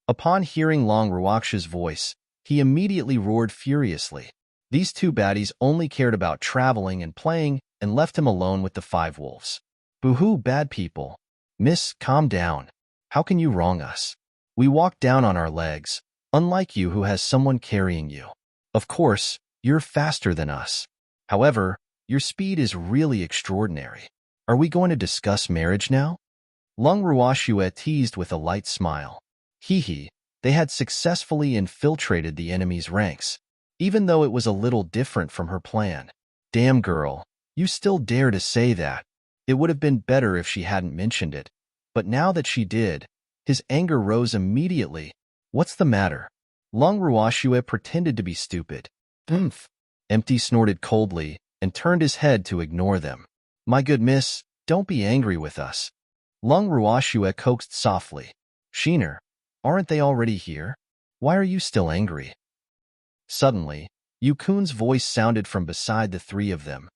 Upon hearing Long Ruakshue's voice, he immediately roared furiously. These two baddies only cared about traveling and playing and left him alone with the 5 wolves. "Boo-hoo, bad people. Miss, calm down. How can you wrong us? We walk down on our legs, unlike you who has someone carrying you. Of course, you're faster than us. However, your speed is really extraordinary. Are we going to discuss marriage now?" Long Ruashue teased with a light smile. Hee, they had successfully infiltrated the enemy's ranks, even though it was a little different from her plan. "Damn girl, you still dare to say that. It would have been better if she hadn't mentioned it. But now that she did," his anger rose immediately. "What's the matter?" Long Ruashue pretended to be stupid. "Umph." Empty snorted coldly and turned his head to ignore them. "My good miss, don't be angry with us." Long Ruashue coaxed softly. "Sheener, aren't they already here? Why are you still angry?" Suddenly, Yukun's voice sounded from beside the 3 of them.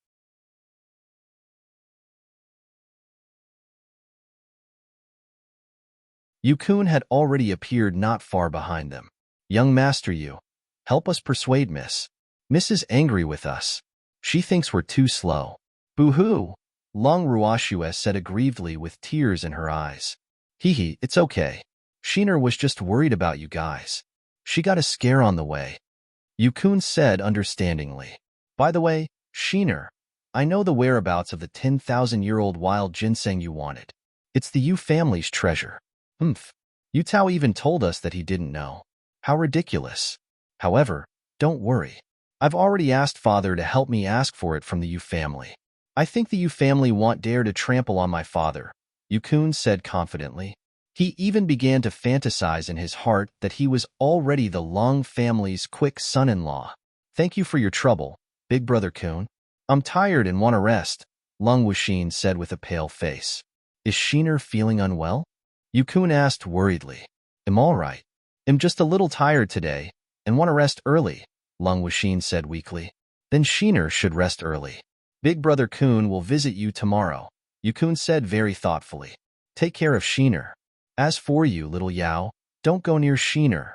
Yukun had already appeared not far behind them. "Young Master Yu, help us persuade Miss. Miss is angry with us. She thinks we're too slow." "Boo-hoo," Long Ruashue said aggrievedly with tears in her eyes. "Hee, it's okay. Sheener was just worried about you guys. She got a scare on the way." Yukun said understandingly. "By the way, Sheener, I know the whereabouts of the 10,000-year-old wild ginseng you wanted. It's the Yu family's treasure." "Humph. Yutao even told us that he didn't know. How ridiculous. However, don't worry. I've already asked Father to help me ask for it from the Yu family. I think the Yu family won't dare to trample on my father," Yukun said confidently. He even began to fantasize in his heart that he was already the Long family's quick son-in-law. "Thank you for your trouble, Big Brother Kun. I'm tired and want to rest," Long Wuxin said with a pale face. "Is Sheener feeling unwell?" Yukun asked worriedly. "I'm all right. I'm just a little tired today and want to rest early," Long Wuxin said weakly. "Then Sheener should rest early. Big Brother Kun will visit you tomorrow," Yukun said very thoughtfully. "Take care of Sheener. As for you, little Yao, don't go near Sheener,"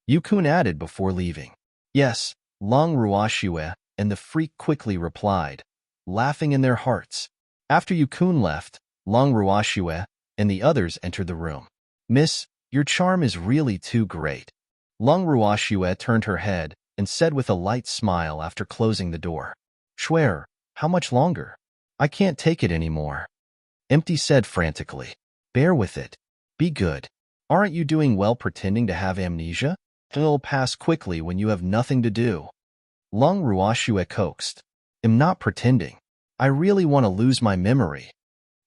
Yukun added before leaving. "Yes," Long Ruashue and the freak quickly replied, laughing in their hearts. After Yukun left, Long Ruashue and the others entered the room. "Miss, your charm is really too great." Long Ruashue turned her head and said with a light smile after closing the door. "Schwer, how much longer? I can't take it anymore." Empty said frantically. "Bear with it. Be good. Aren't you doing well pretending to have amnesia? It'll pass quickly when you have nothing to do." Long Ruashue coaxed. "I'm not pretending. I really want to lose my memory,"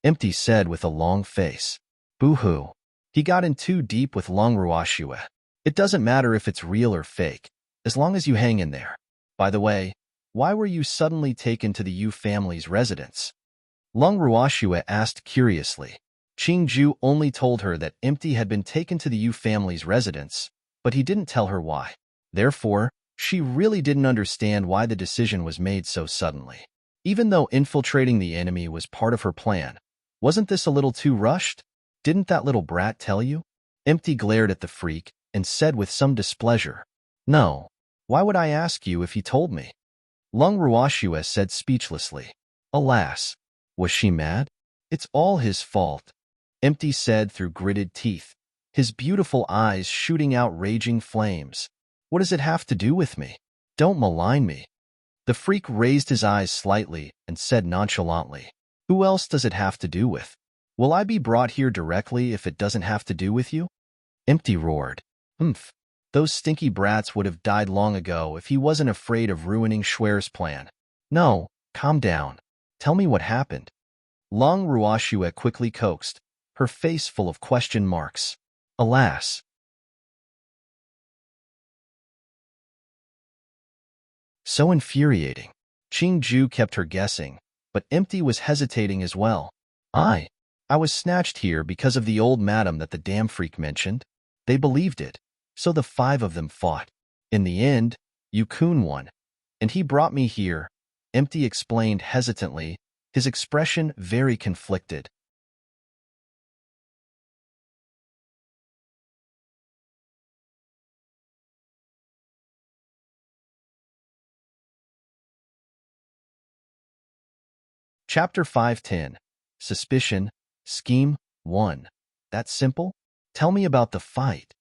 Empty said with a long face. "Boo-hoo." He got in too deep with Long Ruashue. "It doesn't matter if it's real or fake, as long as you hang in there. By the way, why were you suddenly taken to the Yu family's residence?" Long Ruashue asked curiously. Qingju only told her that Empty had been taken to the Yu family's residence, but he didn't tell her why. Therefore, she really didn't understand why the decision was made so suddenly. Even though infiltrating the enemy was part of her plan, wasn't this a little too rushed? Didn't that little brat tell you? Empty glared at the freak and said with some displeasure, "No. Why would I ask you if he told me?" Lung Ruoxue said speechlessly. Alas, was she mad? It's all his fault, Empty said through gritted teeth, his beautiful eyes shooting out raging flames. What does it have to do with me? Don't malign me. The freak raised his eyes slightly and said nonchalantly, Who else does it have to do with? Will I be brought here directly if it doesn't have to do with you? Empty roared. Humph. Those stinky brats would have died long ago if he wasn't afraid of ruining Schwer's plan. No, calm down. Tell me what happened. Long Ruoxue quickly coaxed, her face full of question marks. Alas. So infuriating. Qingju kept her guessing, but Empty was hesitating as well. I was snatched here because of the old madam that the damn freak mentioned. They believed it, so the 5 of them fought. In the end, Yukun won, and he brought me here, Empty explained hesitantly, his expression very conflicted. Chapter 510. Suspicion, Scheme 1. That simple? Tell me about the fight.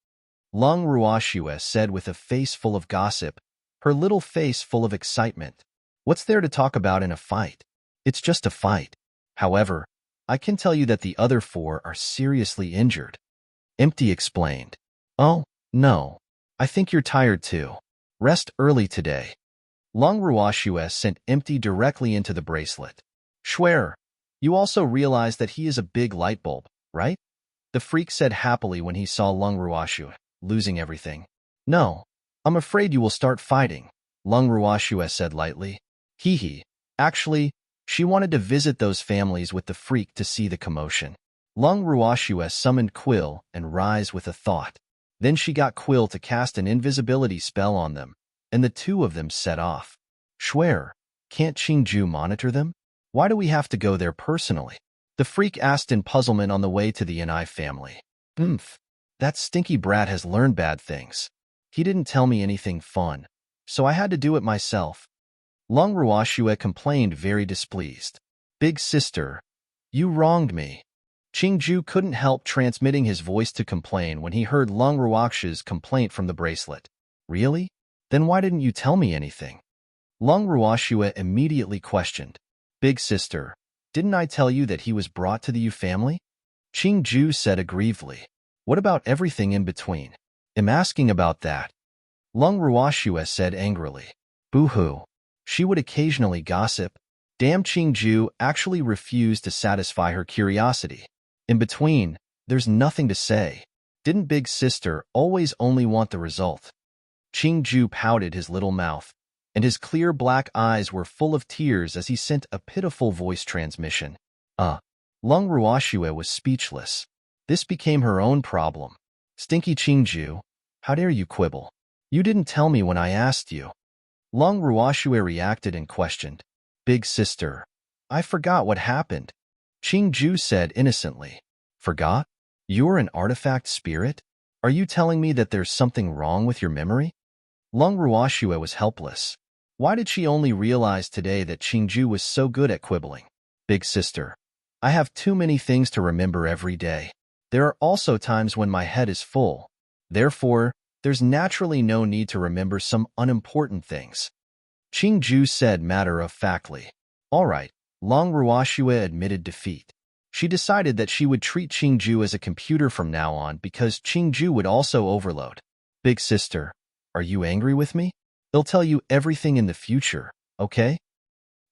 Lung Ruoxue said with a face full of gossip, her little face full of excitement. What's there to talk about in a fight? It's just a fight. However, I can tell you that the other 4 are seriously injured. Empty explained. Oh, no. I think you're tired too. Rest early today. Lung Ruoxue sent Empty directly into the bracelet. Schwer, you also realize that he is a big light bulb, right? The freak said happily when he saw Lung Ruoxue losing everything. No, I'm afraid you will start fighting, Lung Ruoxue said lightly. Hee. Actually, she wanted to visit those families with the freak to see the commotion. Lung Ruoxue summoned Quill and Rise with a thought. Then she got Quill to cast an invisibility spell on them, and the 2 of them set off. Schwer, can't Qingju monitor them? Why do we have to go there personally? The freak asked in puzzlement on the way to the Ni family. That stinky brat has learned bad things. He didn't tell me anything fun, so I had to do it myself. Lung Ruoxue complained very displeased. Big sister, you wronged me. Qingju couldn't help transmitting his voice to complain when he heard Lung Ruoxue's complaint from the bracelet. Really? Then why didn't you tell me anything? Lung Ruoxue immediately questioned. Big sister, didn't I tell you that he was brought to the Yu family? Qingju said aggrievedly. What about everything in between? I'm asking about that. Lung Ruoxue said angrily. Boo-hoo. She would occasionally gossip. Damn, Qingju actually refused to satisfy her curiosity. In between, there's nothing to say. Didn't Big Sister always only want the result? Qingju pouted his little mouth, and his clear black eyes were full of tears as he sent a pitiful voice transmission. Lung Ruoxue was speechless. This became her own problem. Stinky Qingju, how dare you quibble? You didn't tell me when I asked you. Lung Ruoxue reacted and questioned. Big sister, I forgot what happened. Qingju said innocently. Forgot? You're an artifact spirit? Are you telling me that there's something wrong with your memory? Lung Ruoxue was helpless. Why did she only realize today that Qingju was so good at quibbling? Big sister, I have too many things to remember every day. There are also times when my head is full. Therefore, there's naturally no need to remember some unimportant things. Qingju said matter-of-factly. All right, Lung Ruoxue admitted defeat. She decided that she would treat Qingju as a computer from now on because Qingju would also overload. Big sister, are you angry with me? They'll tell you everything in the future, okay?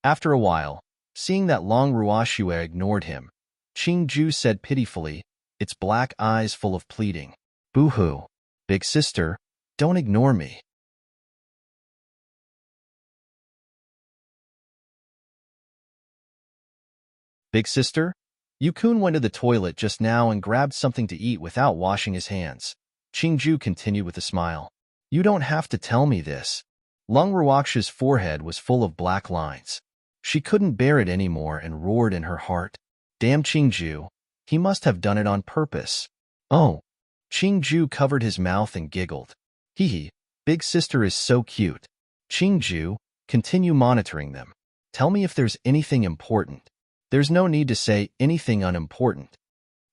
After a while, seeing that Lung Ruoxue ignored him, Qingju said pitifully, its black eyes full of pleading. Boo-hoo. Big sister, don't ignore me. Big sister, Yukun went to the toilet just now and grabbed something to eat without washing his hands. Qingju continued with a smile. You don't have to tell me this. Lung Ruox's forehead was full of black lines. She couldn't bear it anymore and roared in her heart. Damn Qingju, he must have done it on purpose. Oh. Qingju covered his mouth and giggled. Hee hee, big sister is so cute. Qingju, continue monitoring them. Tell me if there's anything important. There's no need to say anything unimportant.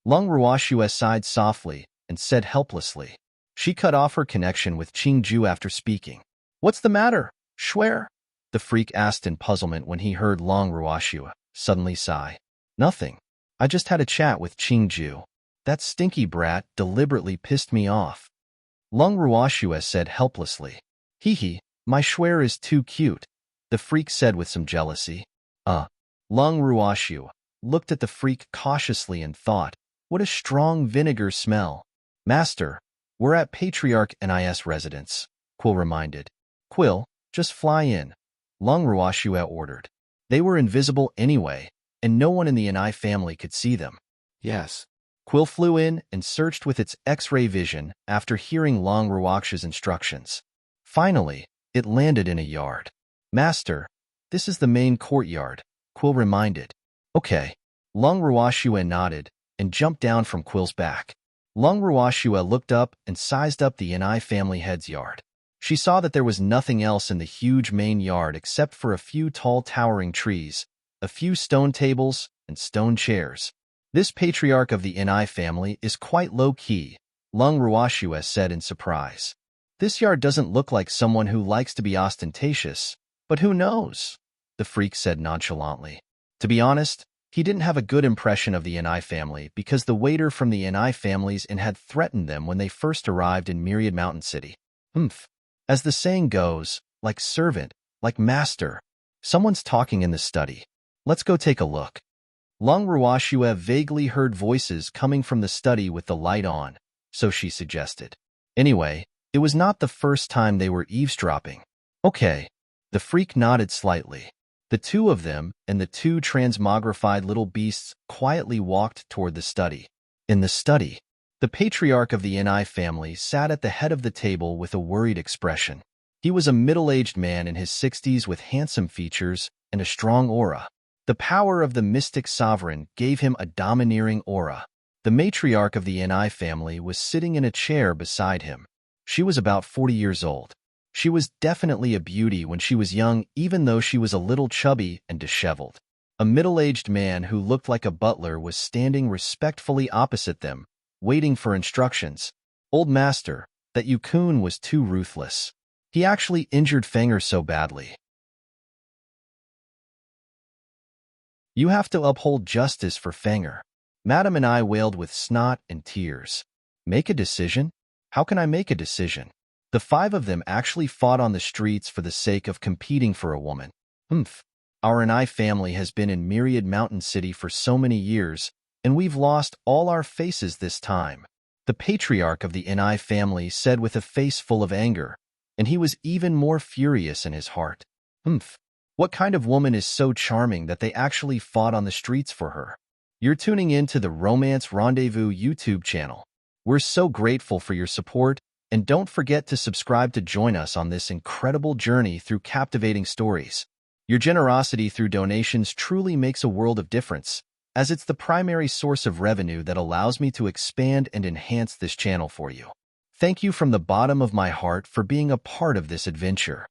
Lung Ruoxue sighed softly and said helplessly. She cut off her connection with Qingju after speaking. What's the matter, Schwer? The freak asked in puzzlement when he heard Lung Ruoxue suddenly sigh. Nothing. I just had a chat with Qingju. That stinky brat deliberately pissed me off. Lung Ruoxue said helplessly. Hee hee, my Schwer is too cute, the freak said with some jealousy. Lung Ruoxue looked at the freak cautiously and thought, what a strong vinegar smell. Master, we're at Patriarch Nis residence, Quill reminded. Quill, just fly in, Lung Ruoxue ordered. They were invisible anyway, and no one in the Ni family could see them. Yes. Quill flew in and searched with its X-ray vision after hearing Lung Ruox's instructions. Finally, it landed in a yard. Master, this is the main courtyard, Quill reminded. Okay. Lung Ruoxue nodded and jumped down from Quill's back. Lung Ruoxue looked up and sized up the Ni family head's yard. She saw that there was nothing else in the huge main yard except for a few tall towering trees, a few stone tables, and stone chairs. This patriarch of the Ni family is quite low-key, Lung Ruoxue said in surprise. This yard doesn't look like someone who likes to be ostentatious, but who knows? The freak said nonchalantly. To be honest, he didn't have a good impression of the Ni family because the waiter from the Ni families had threatened them when they first arrived in Myriad Mountain City. As the saying goes, like servant, like master. Someone's talking in the study. Let's go take a look. Lung Ruoxue vaguely heard voices coming from the study with the light on, so she suggested. Anyway, it was not the first time they were eavesdropping. Okay. The freak nodded slightly. The two of them and the two transmogrified little beasts quietly walked toward the study. In the study, the patriarch of the Ni family sat at the head of the table with a worried expression. He was a middle-aged man in his 60s with handsome features and a strong aura. The power of the mystic sovereign gave him a domineering aura. The matriarch of the Ni family was sitting in a chair beside him. She was about 40 years old. She was definitely a beauty when she was young, even though she was a little chubby and disheveled. A middle-aged man who looked like a butler was standing respectfully opposite them, waiting for instructions. Old master, that Yukun was too ruthless. He actually injured Fenger so badly. You have to uphold justice for Fenger. Madam and I wailed with snot and tears. Make a decision? How can I make a decision? The five of them actually fought on the streets for the sake of competing for a woman. Our Ni family has been in Myriad Mountain City for so many years, and we've lost all our faces this time. The patriarch of the Ni family said with a face full of anger, and he was even more furious in his heart. What kind of woman is so charming that they actually fought on the streets for her? You're tuning in to the Romance Rendezvous YouTube channel. We're so grateful for your support, and don't forget to subscribe to join us on this incredible journey through captivating stories. Your generosity through donations truly makes a world of difference, as it's the primary source of revenue that allows me to expand and enhance this channel for you. Thank you from the bottom of my heart for being a part of this adventure.